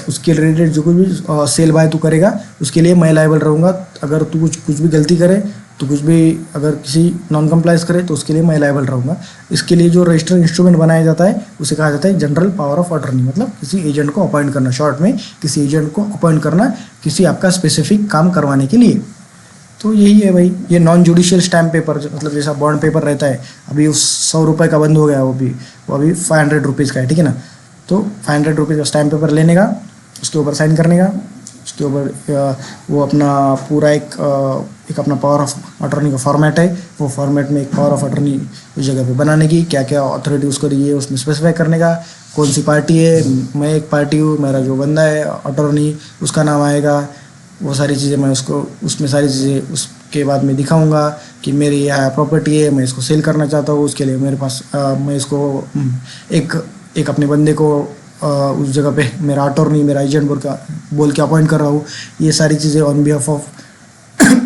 उसके रिलेटेड जो कुछ भी सेल बाय तू करेगा उसके लिए मैं लायबल रहूँगा। अगर तू कुछ भी गलती करे, तो कुछ भी अगर किसी नॉन कंप्लाइंस करे तो उसके लिए मैं लायबल रहूँगा। इसके लिए जो रजिस्टर इंस्ट्रूमेंट बनाया जाता है उसे कहा जाता है जनरल पावर ऑफ अटॉर्नी, मतलब किसी एजेंट को अपॉइंट करना, शॉर्ट में किसी एजेंट को अपॉइंट करना किसी आपका स्पेसिफिक काम करवाने के लिए। तो यही है भाई, ये नॉन जुडिशियल स्टैम्प पेपर, मतलब जैसा बॉन्ड पेपर रहता है, अभी उस 100 रुपये का बंद हो गया, वो अभी 500 रुपीज़ का है, ठीक है ना। तो 500 रुपीज़ का स्टैम्प पेपर लेने का, उसके ऊपर साइन करने का, उसके ऊपर वो अपना पूरा एक अपना पावर ऑफ अटॉर्नी का फॉर्मेट है, वो फॉर्मेट में एक पावर ऑफ अटॉर्नी उस जगह पे बनाने की, क्या क्या अथॉरिटी उसको दी है उसमें स्पेसिफाई करने का, कौन सी पार्टी है, मैं एक पार्टी हूँ, मेरा जो बंदा है अटॉर्नी उसका नाम आएगा, वो सारी चीज़ें मैं उसको उसमें सारी चीज़ें उसके बाद में दिखाऊंगा कि मेरी यह प्रॉपर्टी है, मैं इसको सेल करना चाहता हूँ, उसके लिए मेरे पास मैं इसको एक अपने बंदे को उस जगह पे मेरा अटॉर्नी, मेरा एजेंट बोल के अपॉइंट कर रहा हूँ। ये सारी चीज़ें ऑन बिहाफ ऑफ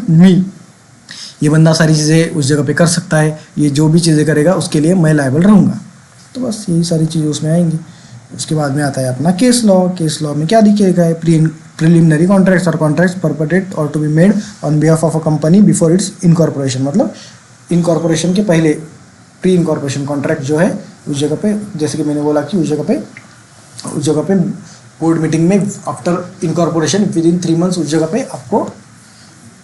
मी, ये बंदा सारी चीज़ें उस जगह पे कर सकता है, ये जो भी चीज़ें करेगा उसके लिए मैं लायबल रहूँगा। तो बस यही सारी चीज़ें उसमें आएंगी। उसके बाद में आता है अपना केस लॉ। केस लॉ में क्या दिखेगा है, प्रिलिमिनरी कॉन्ट्रैक्ट्स और कॉन्ट्रैक्ट्स परपेटेड और to be made on behalf of a company before its incorporation, मतलब इनकॉर्पोरेशन के पहले प्री इनकॉर्पोरेशन कॉन्ट्रैक्ट जो है उस जगह पे, जैसे कि मैंने बोला कि उस जगह पे बोर्ड मीटिंग में after incorporation with in 3 months उस जगह पे आपको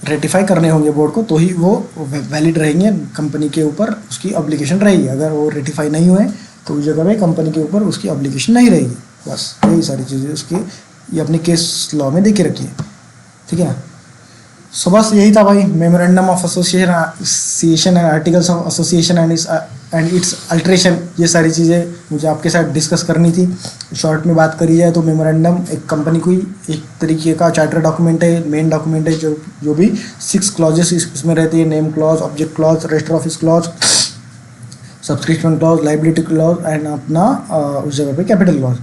रेटिफाई करने होंगे बोर्ड को, तो ही वो वैलिड रहेंगे, कंपनी के ऊपर उसकी ऑब्लिगेशन रहेगी। अगर वो रेटिफाई नहीं हुए तो उस जगह पे कंपनी के ऊपर उसकी ऑब्लिगेशन नहीं रहेगी। बस यही सारी चीज़ें उसकी ये अपने केस लॉ में देखे रखी है, ठीक है ना। सो बस यही था भाई, memorandum of association and articles of association and it's alteration, ये सारी चीज़ें मुझे आपके साथ डिस्कस करनी थी। शॉर्ट में बात करी जाए तो मेमोरेंडम एक कंपनी को एक तरीके का चार्टर डॉक्यूमेंट है, मेन डॉक्यूमेंट है, जो भी 6 क्लॉजेस इसमें रहती है, name clause, object clause, register office clause, subscription clause, liability clause and अपना उस जगह पे कैपिटल क्लॉज,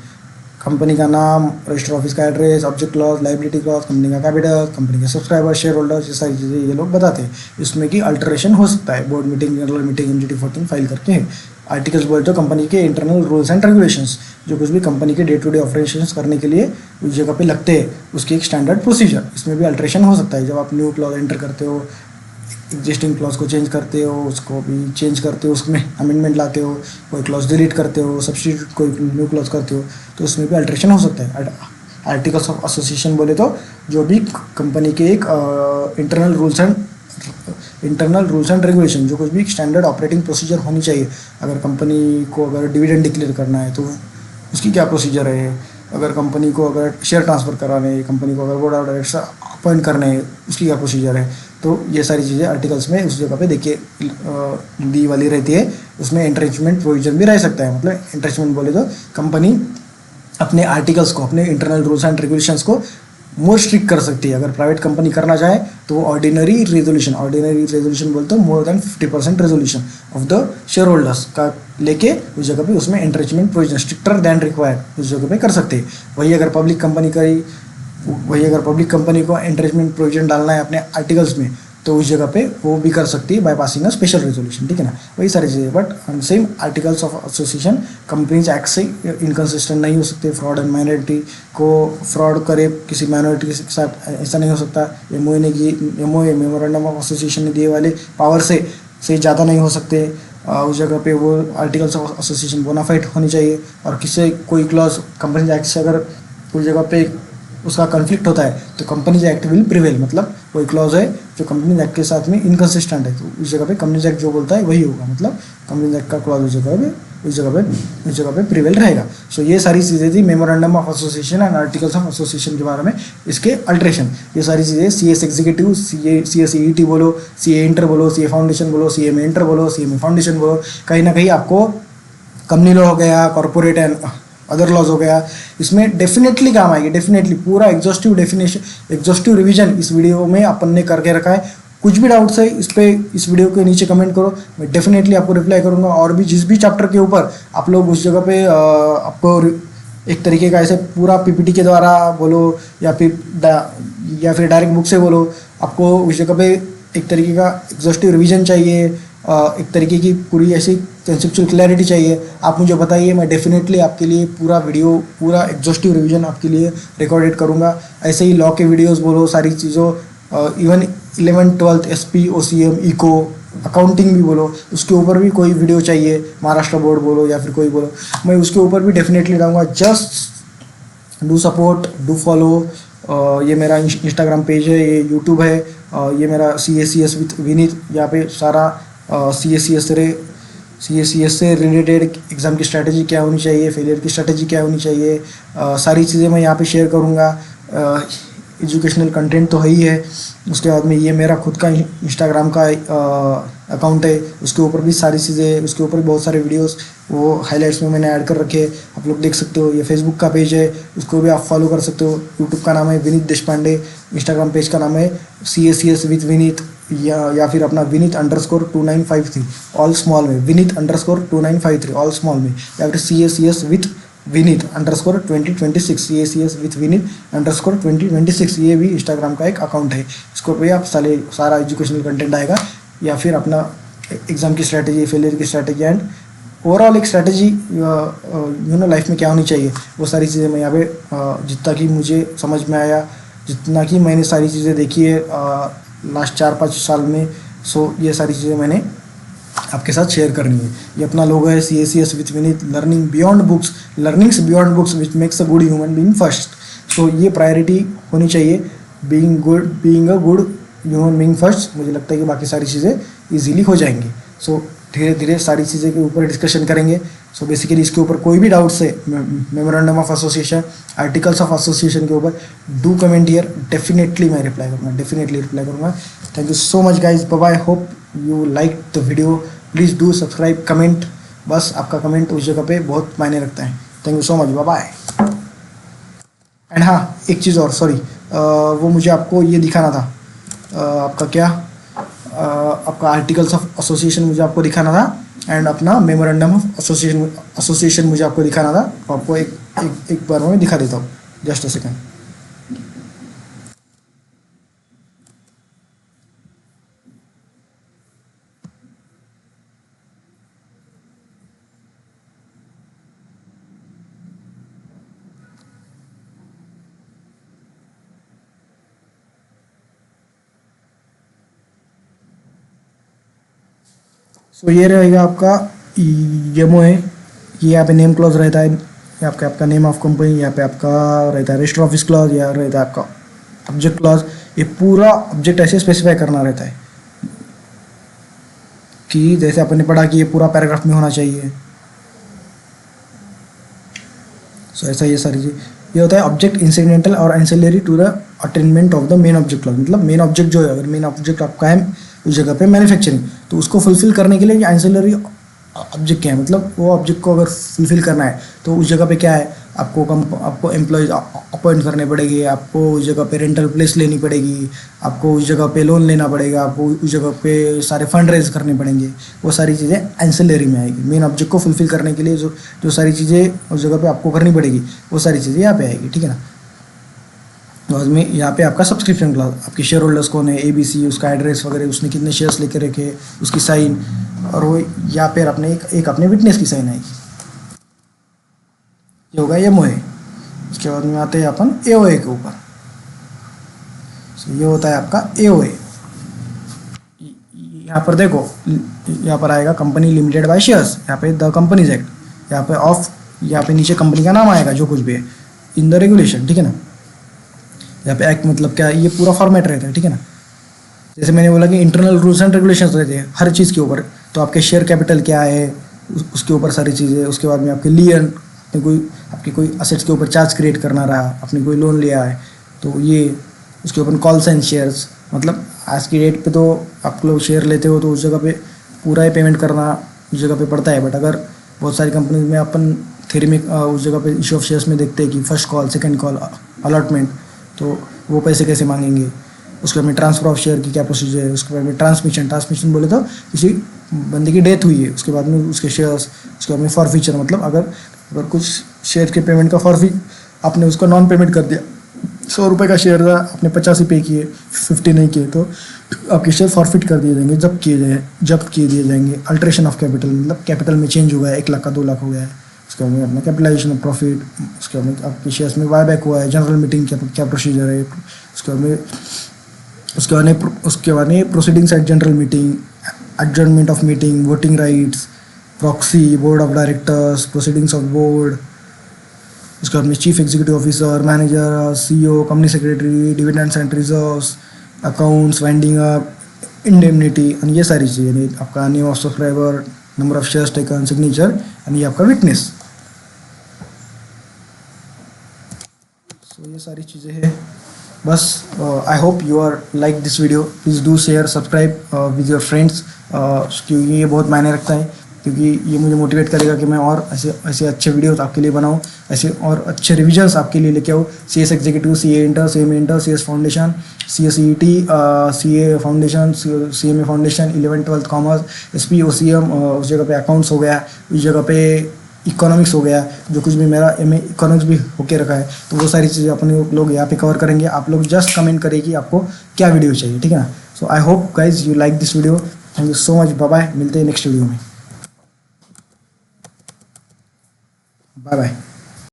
कंपनी का नाम, रजिस्टर ऑफिस का address, object clause, liability clause, company का कैपिटल, कंपनी के सब्सक्राइबर, शेयर होल्डर्स, ये सारी चीज़ें ये लोग बताते हैं। इसमें कि अल्टरेशन हो सकता है, board meeting, general meeting, MGT 14 file करके है। आर्टिकल्स बोलते हो कंपनी के इंटरनल रूल्स एंड रेगुलेशंस, जो कुछ भी कंपनी के डे टू डे ऑपरेशंस करने के लिए उस जगह पे लगते हैं, उसकी एक स्टैंडर्ड प्रोसीजर। इसमें भी अल्टरेशन हो सकता है, जब आप न्यू क्लॉज एंटर करते हो, एग्जिस्टिंग क्लॉज को चेंज करते हो, उसको भी चेंज करते हो, उसमें अमेंडमेंट लाते हो, कोई क्लॉज डिलीट करते हो, सब्स्टिट्यूट कोई न्यू क्लॉज करते हो, तो उसमें भी अल्ट्रेशन हो सकता है। आर्टिकल्स ऑफ एसोसिएशन बोले तो जो भी कंपनी के एक इंटरनल रूल्स एंड रेगुलेशन, जो कुछ भी स्टैंडर्ड ऑपरेटिंग प्रोसीजर होनी चाहिए। अगर कंपनी को अगर डिविडेंड डिक्लेयर करना है तो उसकी क्या प्रोसीजर है, अगर कंपनी को अगर शेयर ट्रांसफ़र कराने हैं, कंपनी को अगर बोर्ड ऑफ डायरेक्टर्स अपॉइंट करने हैं, उसकी क्या प्रोसीजर है। तो ये सारी चीज़ें आर्टिकल्स में उस जगह पे देखिए दी वाली रहती है। उसमें एंट्रेंचमेंट प्रोविजन भी रह सकता है, मतलब एंट्रेंचमेंट बोले तो कंपनी अपने आर्टिकल्स को, अपने इंटरनल रूल्स एंड रेगुलेशंस को मोर स्ट्रिक्ट कर सकती है। अगर प्राइवेट कंपनी करना चाहे तो वो ऑर्डिनरी रेजोल्यूशन बोलते हो, more than 50% resolution of the share holders का लेके उस जगह पे उसमें entrenchment provision stricter than required उस जगह पे कर सकते हैं। वही अगर पब्लिक कंपनी को एंट्रेंचमेंट प्रोविजन डालना है अपने आर्टिकल्स में, तो उस जगह पे वो भी कर सकती है by passing a special resolution, ठीक है ना। वही सारी चीज़ें, but same articles of association companies act से इनकन्सिस्टेंट नहीं हो सकते। फ्रॉड एंड माइनॉरिटी को फ्रॉड करे किसी माइनॉरिटी के साथ, ऐसा नहीं हो सकता। एमओए मेमोरेंडम ऑफ एसोसिएशन ने दिए वाले पावर से ज़्यादा नहीं हो सकते। उस जगह पे वो आर्टिकल्स ऑफ एसोसिएशन बोनाफाइड होनी चाहिए, और किसी कोई क्लॉज कंपनीज एक्ट से अगर उस जगह पे उसका कन्फ्लिक्ट होता है तो कंपनीज एक्ट विल प्रिवेल, मतलब कोई क्लॉज है जो कंपनीज एक्ट के साथ में इनकन्सिस्टेंट है तो उस जगह पे कंपनीज एक्ट जो बोलता है वही होगा, मतलब कंपनीज एक्ट का क्लॉज उस जगह पे प्रिवेल रहेगा। सो ये सारी चीज़ें थी memorandum of association and articles of association के बारे में, इसके अल्ट्रेशन, ये सारी चीज़ें CS एग्जीक्यूटिव, CS EET बोलो, CA इंटर बोलो, CA फाउंडेशन बोलो, CMA इंटर बोलो, CMA फाउंडेशन बोलो, कहीं ना कहीं आपको कंपनी लॉ हो गया, कॉर्पोरेट एंड अदर लॉज हो गया, इसमें डेफिनेटली काम आएगी। डेफिनेटली पूरा एग्जॉस्टिव रिवीजन इस वीडियो में अपन ने करके रखा है, कुछ भी डाउट्स है इस वीडियो के नीचे कमेंट करो, मैं डेफिनेटली आपको रिप्लाई करूँगा। और भी जिस भी चैप्टर के ऊपर आप लोग उस जगह पे आपको एक तरीके का ऐसे पूरा पीपीटी के द्वारा बोलो या फिर डायरेक्ट बुक से बोलो, आपको उस जगह पे एक तरीके का एग्जॉस्टिव रिवीजन चाहिए, एक तरीके की पूरी ऐसी कंसेप्चुअल क्लैरिटी चाहिए, आप मुझे बताइए, मैं डेफिनेटली आपके लिए पूरा वीडियो पूरा एग्जॉस्टिव रिवीजन आपके लिए रिकॉर्डेड करूँगा। ऐसे ही लॉ के वीडियोस बोलो, सारी चीज़ों even 11th 12th SP OCM eco accounting भी बोलो, उसके ऊपर भी कोई वीडियो चाहिए, महाराष्ट्र बोर्ड बोलो या फिर कोई बोलो, मैं उसके ऊपर भी डेफिनेटली डालूंगा। Just do support, do follow. ये मेरा इंस्टाग्राम पेज है, ये यूट्यूब है, ये मेरा CACS विथ विनीत, यहाँ पे सारा CACS से रिलेटेड एग्ज़ाम की स्ट्रैटेजी क्या होनी चाहिए, फेलियर की स्ट्रैटेजी क्या होनी चाहिए, सारी चीज़ें मैं यहाँ पे शेयर करूँगा। एजुकेशनल कंटेंट तो है ही है, उसके बाद में ये मेरा खुद का इंस्टाग्राम का अकाउंट है, उसके ऊपर भी सारी चीज़ें, उसके ऊपर भी बहुत सारे वीडियोस वो हाइलाइट्स में मैंने ऐड कर रखे हैं, आप लोग देख सकते हो। ये फेसबुक का पेज है, उसको भी आप फॉलो कर सकते हो। यूट्यूब का नाम है विनीत देशपांडे, इंस्टाग्राम पेज का नाम है CACS विथ विनीत, या फिर अपना विनीत_2953 ऑल स्मॉल में, विनीत_2953 ऑल स्मॉल में, या फिर CACS विथ विनीत_2026, CACS विथ विनीत_2026, ये भी इंस्टाग्राम का एक अकाउंट है। इसको पे आप सारा एजुकेशनल कंटेंट आएगा, या फिर अपना एग्ज़ाम की स्ट्रैटेजी, फेलियर की स्ट्रैटेजी एंड ओवरऑल एक स्ट्रैटेजी लाइफ में क्या होनी चाहिए, वो सारी चीज़ें मैं यहाँ पे जितना कि मुझे समझ में आया, जितना कि मैंने सारी चीज़ें देखी है लास्ट 4-5 साल में, सो ये सारी चीज़ें मैंने आपके साथ शेयर करनी है। ये अपना लोगो है CACS with Vineet, learnings beyond books which makes a good human being first. तो ये प्रायोरिटी होनी चाहिए, being a good human being first. मुझे लगता है कि बाकी सारी चीज़ें ईजिली हो जाएंगी। सो धीरे धीरे सारी चीज़ें के ऊपर डिस्कशन करेंगे। सो बेसिकली इसके ऊपर कोई भी डाउट्स है, memorandum of association, articles of association के ऊपर, डू कमेंट हियर, डेफिनेटली मैं रिप्लाई करूँगा। Thank you so much guys, bye bye, hope you like the video, please do subscribe, comment, बस आपका कमेंट उस जगह पे बहुत मायने रखता है। Thank you so much, bye bye. And हाँ, एक चीज़ और, सॉरी, वो मुझे आपको ये दिखाना था, आपका क्या, आपका आर्टिकल्स ऑफ एसोसिएशन मुझे आपको दिखाना था, एंड अपना मेमोरेंडम ऑफ एसोसिएशन मुझे आपको दिखाना था। तो आपको एक बार मैं दिखा देता हूँ, जस्ट अ सेकेंड। सो ये रहेगा आपका YMO है, ये यहाँ पे नेम क्लॉज रहता है, ये आपका नेम ऑफ कंपनी, यहाँ पे आपका रहता है रजिस्टर ऑफिस क्लॉज, या रहता है आपका ऑब्जेक्ट क्लॉज। ये पूरा ऑब्जेक्ट ऐसे स्पेसिफाई करना रहता है कि जैसे आपने पढ़ा कि ये पूरा पैराग्राफ में होना चाहिए। सो ऐसा ये सारी चीज़, ये होता है ऑब्जेक्ट इंसिडेंटल और ancillary to the attainment of the main object clause. मतलब मेन ऑब्जेक्ट जो है, अगर मेन ऑब्जेक्ट आपका है उस जगह पे मैन्युफैक्चरिंग, तो उसको फुलफिल करने के लिए एंसिलरी ऑब्जेक्ट क्या है, मतलब वो ऑब्जेक्ट को अगर फुलफिल करना है तो उस जगह पे क्या है, आपको एम्प्लॉयज़ अपॉइंट करने पड़ेंगे, आपको उस जगह पे रेंटल प्लेस लेनी पड़ेगी, आपको उस जगह पे लोन लेना पड़ेगा, आपको उस जगह पे सारे फंड रेज करने पड़ेंगे। वो सारी चीज़ें एंसिलरी में आएगी। मेन ऑब्जेक्ट को फुलफिल करने के लिए जो सारी चीज़ें उस जगह पे आपको करनी पड़ेगी, वो सारी चीज़ें यहाँ पे आएगी, ठीक है ना। और में यहाँ पे आपका सब्सक्रिप्शन क्लास, आपके शेयर होल्डर्स कौन है, ABC, उसका एड्रेस वगैरह, उसने कितने शेयर्स लेके रखे, उसकी साइन, और वो यहाँ पे अपने एक अपने विटनेस की साइन आएगी। ये होगा YMO है। उसके बाद में आते हैं अपन AOA के ऊपर। ये होता है आपका AOA। यहाँ पर देखो, यहाँ पर आएगा कंपनी लिमिटेड बाय शेयर्स, यहाँ पे द कंपनीज एक्ट, यहाँ पे नीचे कंपनी का नाम आएगा जो कुछ भी है इन द रेगुलेशन, ठीक है ना। यहाँ पे एक्ट मतलब क्या, ये पूरा फॉर्मेट रहता है, ठीक है ना। जैसे मैंने बोला कि इंटरनल रूल्स एंड रेगुलेशंस रहते हैं हर चीज़ के ऊपर, तो आपके शेयर कैपिटल क्या है उसके ऊपर सारी चीज़ें। उसके बाद में आपके लियन, आपकी कोई असेट्स के ऊपर चार्ज क्रिएट करना रहा, आपने कोई लोन लिया है तो ये उसके ऊपर कॉल्स एंड शेयर्स, मतलब आज की डेट पे तो आप लोग शेयर लेते हो तो उस जगह पे पूरा ही पेमेंट करना उस जगह पे पड़ता है। बट अगर बहुत सारी कंपनीज में अपन थ्योरी में उस जगह पे इशू ऑफ शेयर्स में देखते हैं कि first call, second call, allotment, तो वो पैसे कैसे मांगेंगे। उसके बाद में ट्रांसफ़र ऑफ शेयर की क्या प्रोसीजर है, उसके बाद में ट्रांसमिशन बोले तो किसी बंदे की डेथ हुई है, उसके बाद में उसके शेयर्स, उसके बाद में फॉरफीचर मतलब अगर कुछ शेयर के पेमेंट का आपने उसका नॉन पेमेंट कर दिया, 100 रुपये का शेयर था, आपने 85 पे किए, 50 नहीं किए, तो आपके शेयर फॉरफिट कर दिए जाएंगे, जब्त किए दिए जाएंगे। अल्ट्रेशन ऑफ कैपिटल मतलब कैपिटल में चेंज हो गया है, 1 लाख का 2 लाख हो गया है, उसके बाद में अपना कैपिटलाइजेशन ऑफ प्रॉफिट, उसके बाद में आपके शेयर्स में बाय बैक हुआ है, जनरल मीटिंग क्या प्रोसीजर है, उसके बाद में proceedings at general meeting, adjournment of meeting, voting rights, proxy, board of directors, proceedings of board, उसके बाद में chief executive officer, manager, CEO, company secretary, dividends and reserves, accounts, winding up, indemnity, और ये सारी चीज़ें, यानी आपका name of subscriber, number of shares taken, signature, and ये आपका विटनेस। सो ये सारी चीज़ें हैं। बस I hope you are like this video, please do share, subscribe with your friends, क्योंकि ये बहुत मायने रखता है, क्योंकि ये मुझे मोटिवेट करेगा कि मैं और ऐसे अच्छे वीडियोस आपके लिए बनाऊँ, ऐसे और अच्छे रिविजन्स आपके लिए लेके आऊँ। CS executive, CA inter, CMA inter, CS foundation, CS CET, CA foundation, CMA foundation, 11th 12th commerce, SP OCM, उस जगह पे अकाउंट्स हो गया, उस जगह पे इकोनॉमिक्स हो गया, जो कुछ भी मेरा MA इकोनॉमिक्स भी होके रखा है, तो वो सारी चीज़ें अपने लोग यहाँ पे कवर करेंगे। आप लोग जस्ट कमेंट करें कि आपको क्या वीडियो चाहिए, ठीक है ना। So I hope guys you like this video, thank you so much, bye bye, मिलते हैं नेक्स्ट वीडियो में, बाय बाय।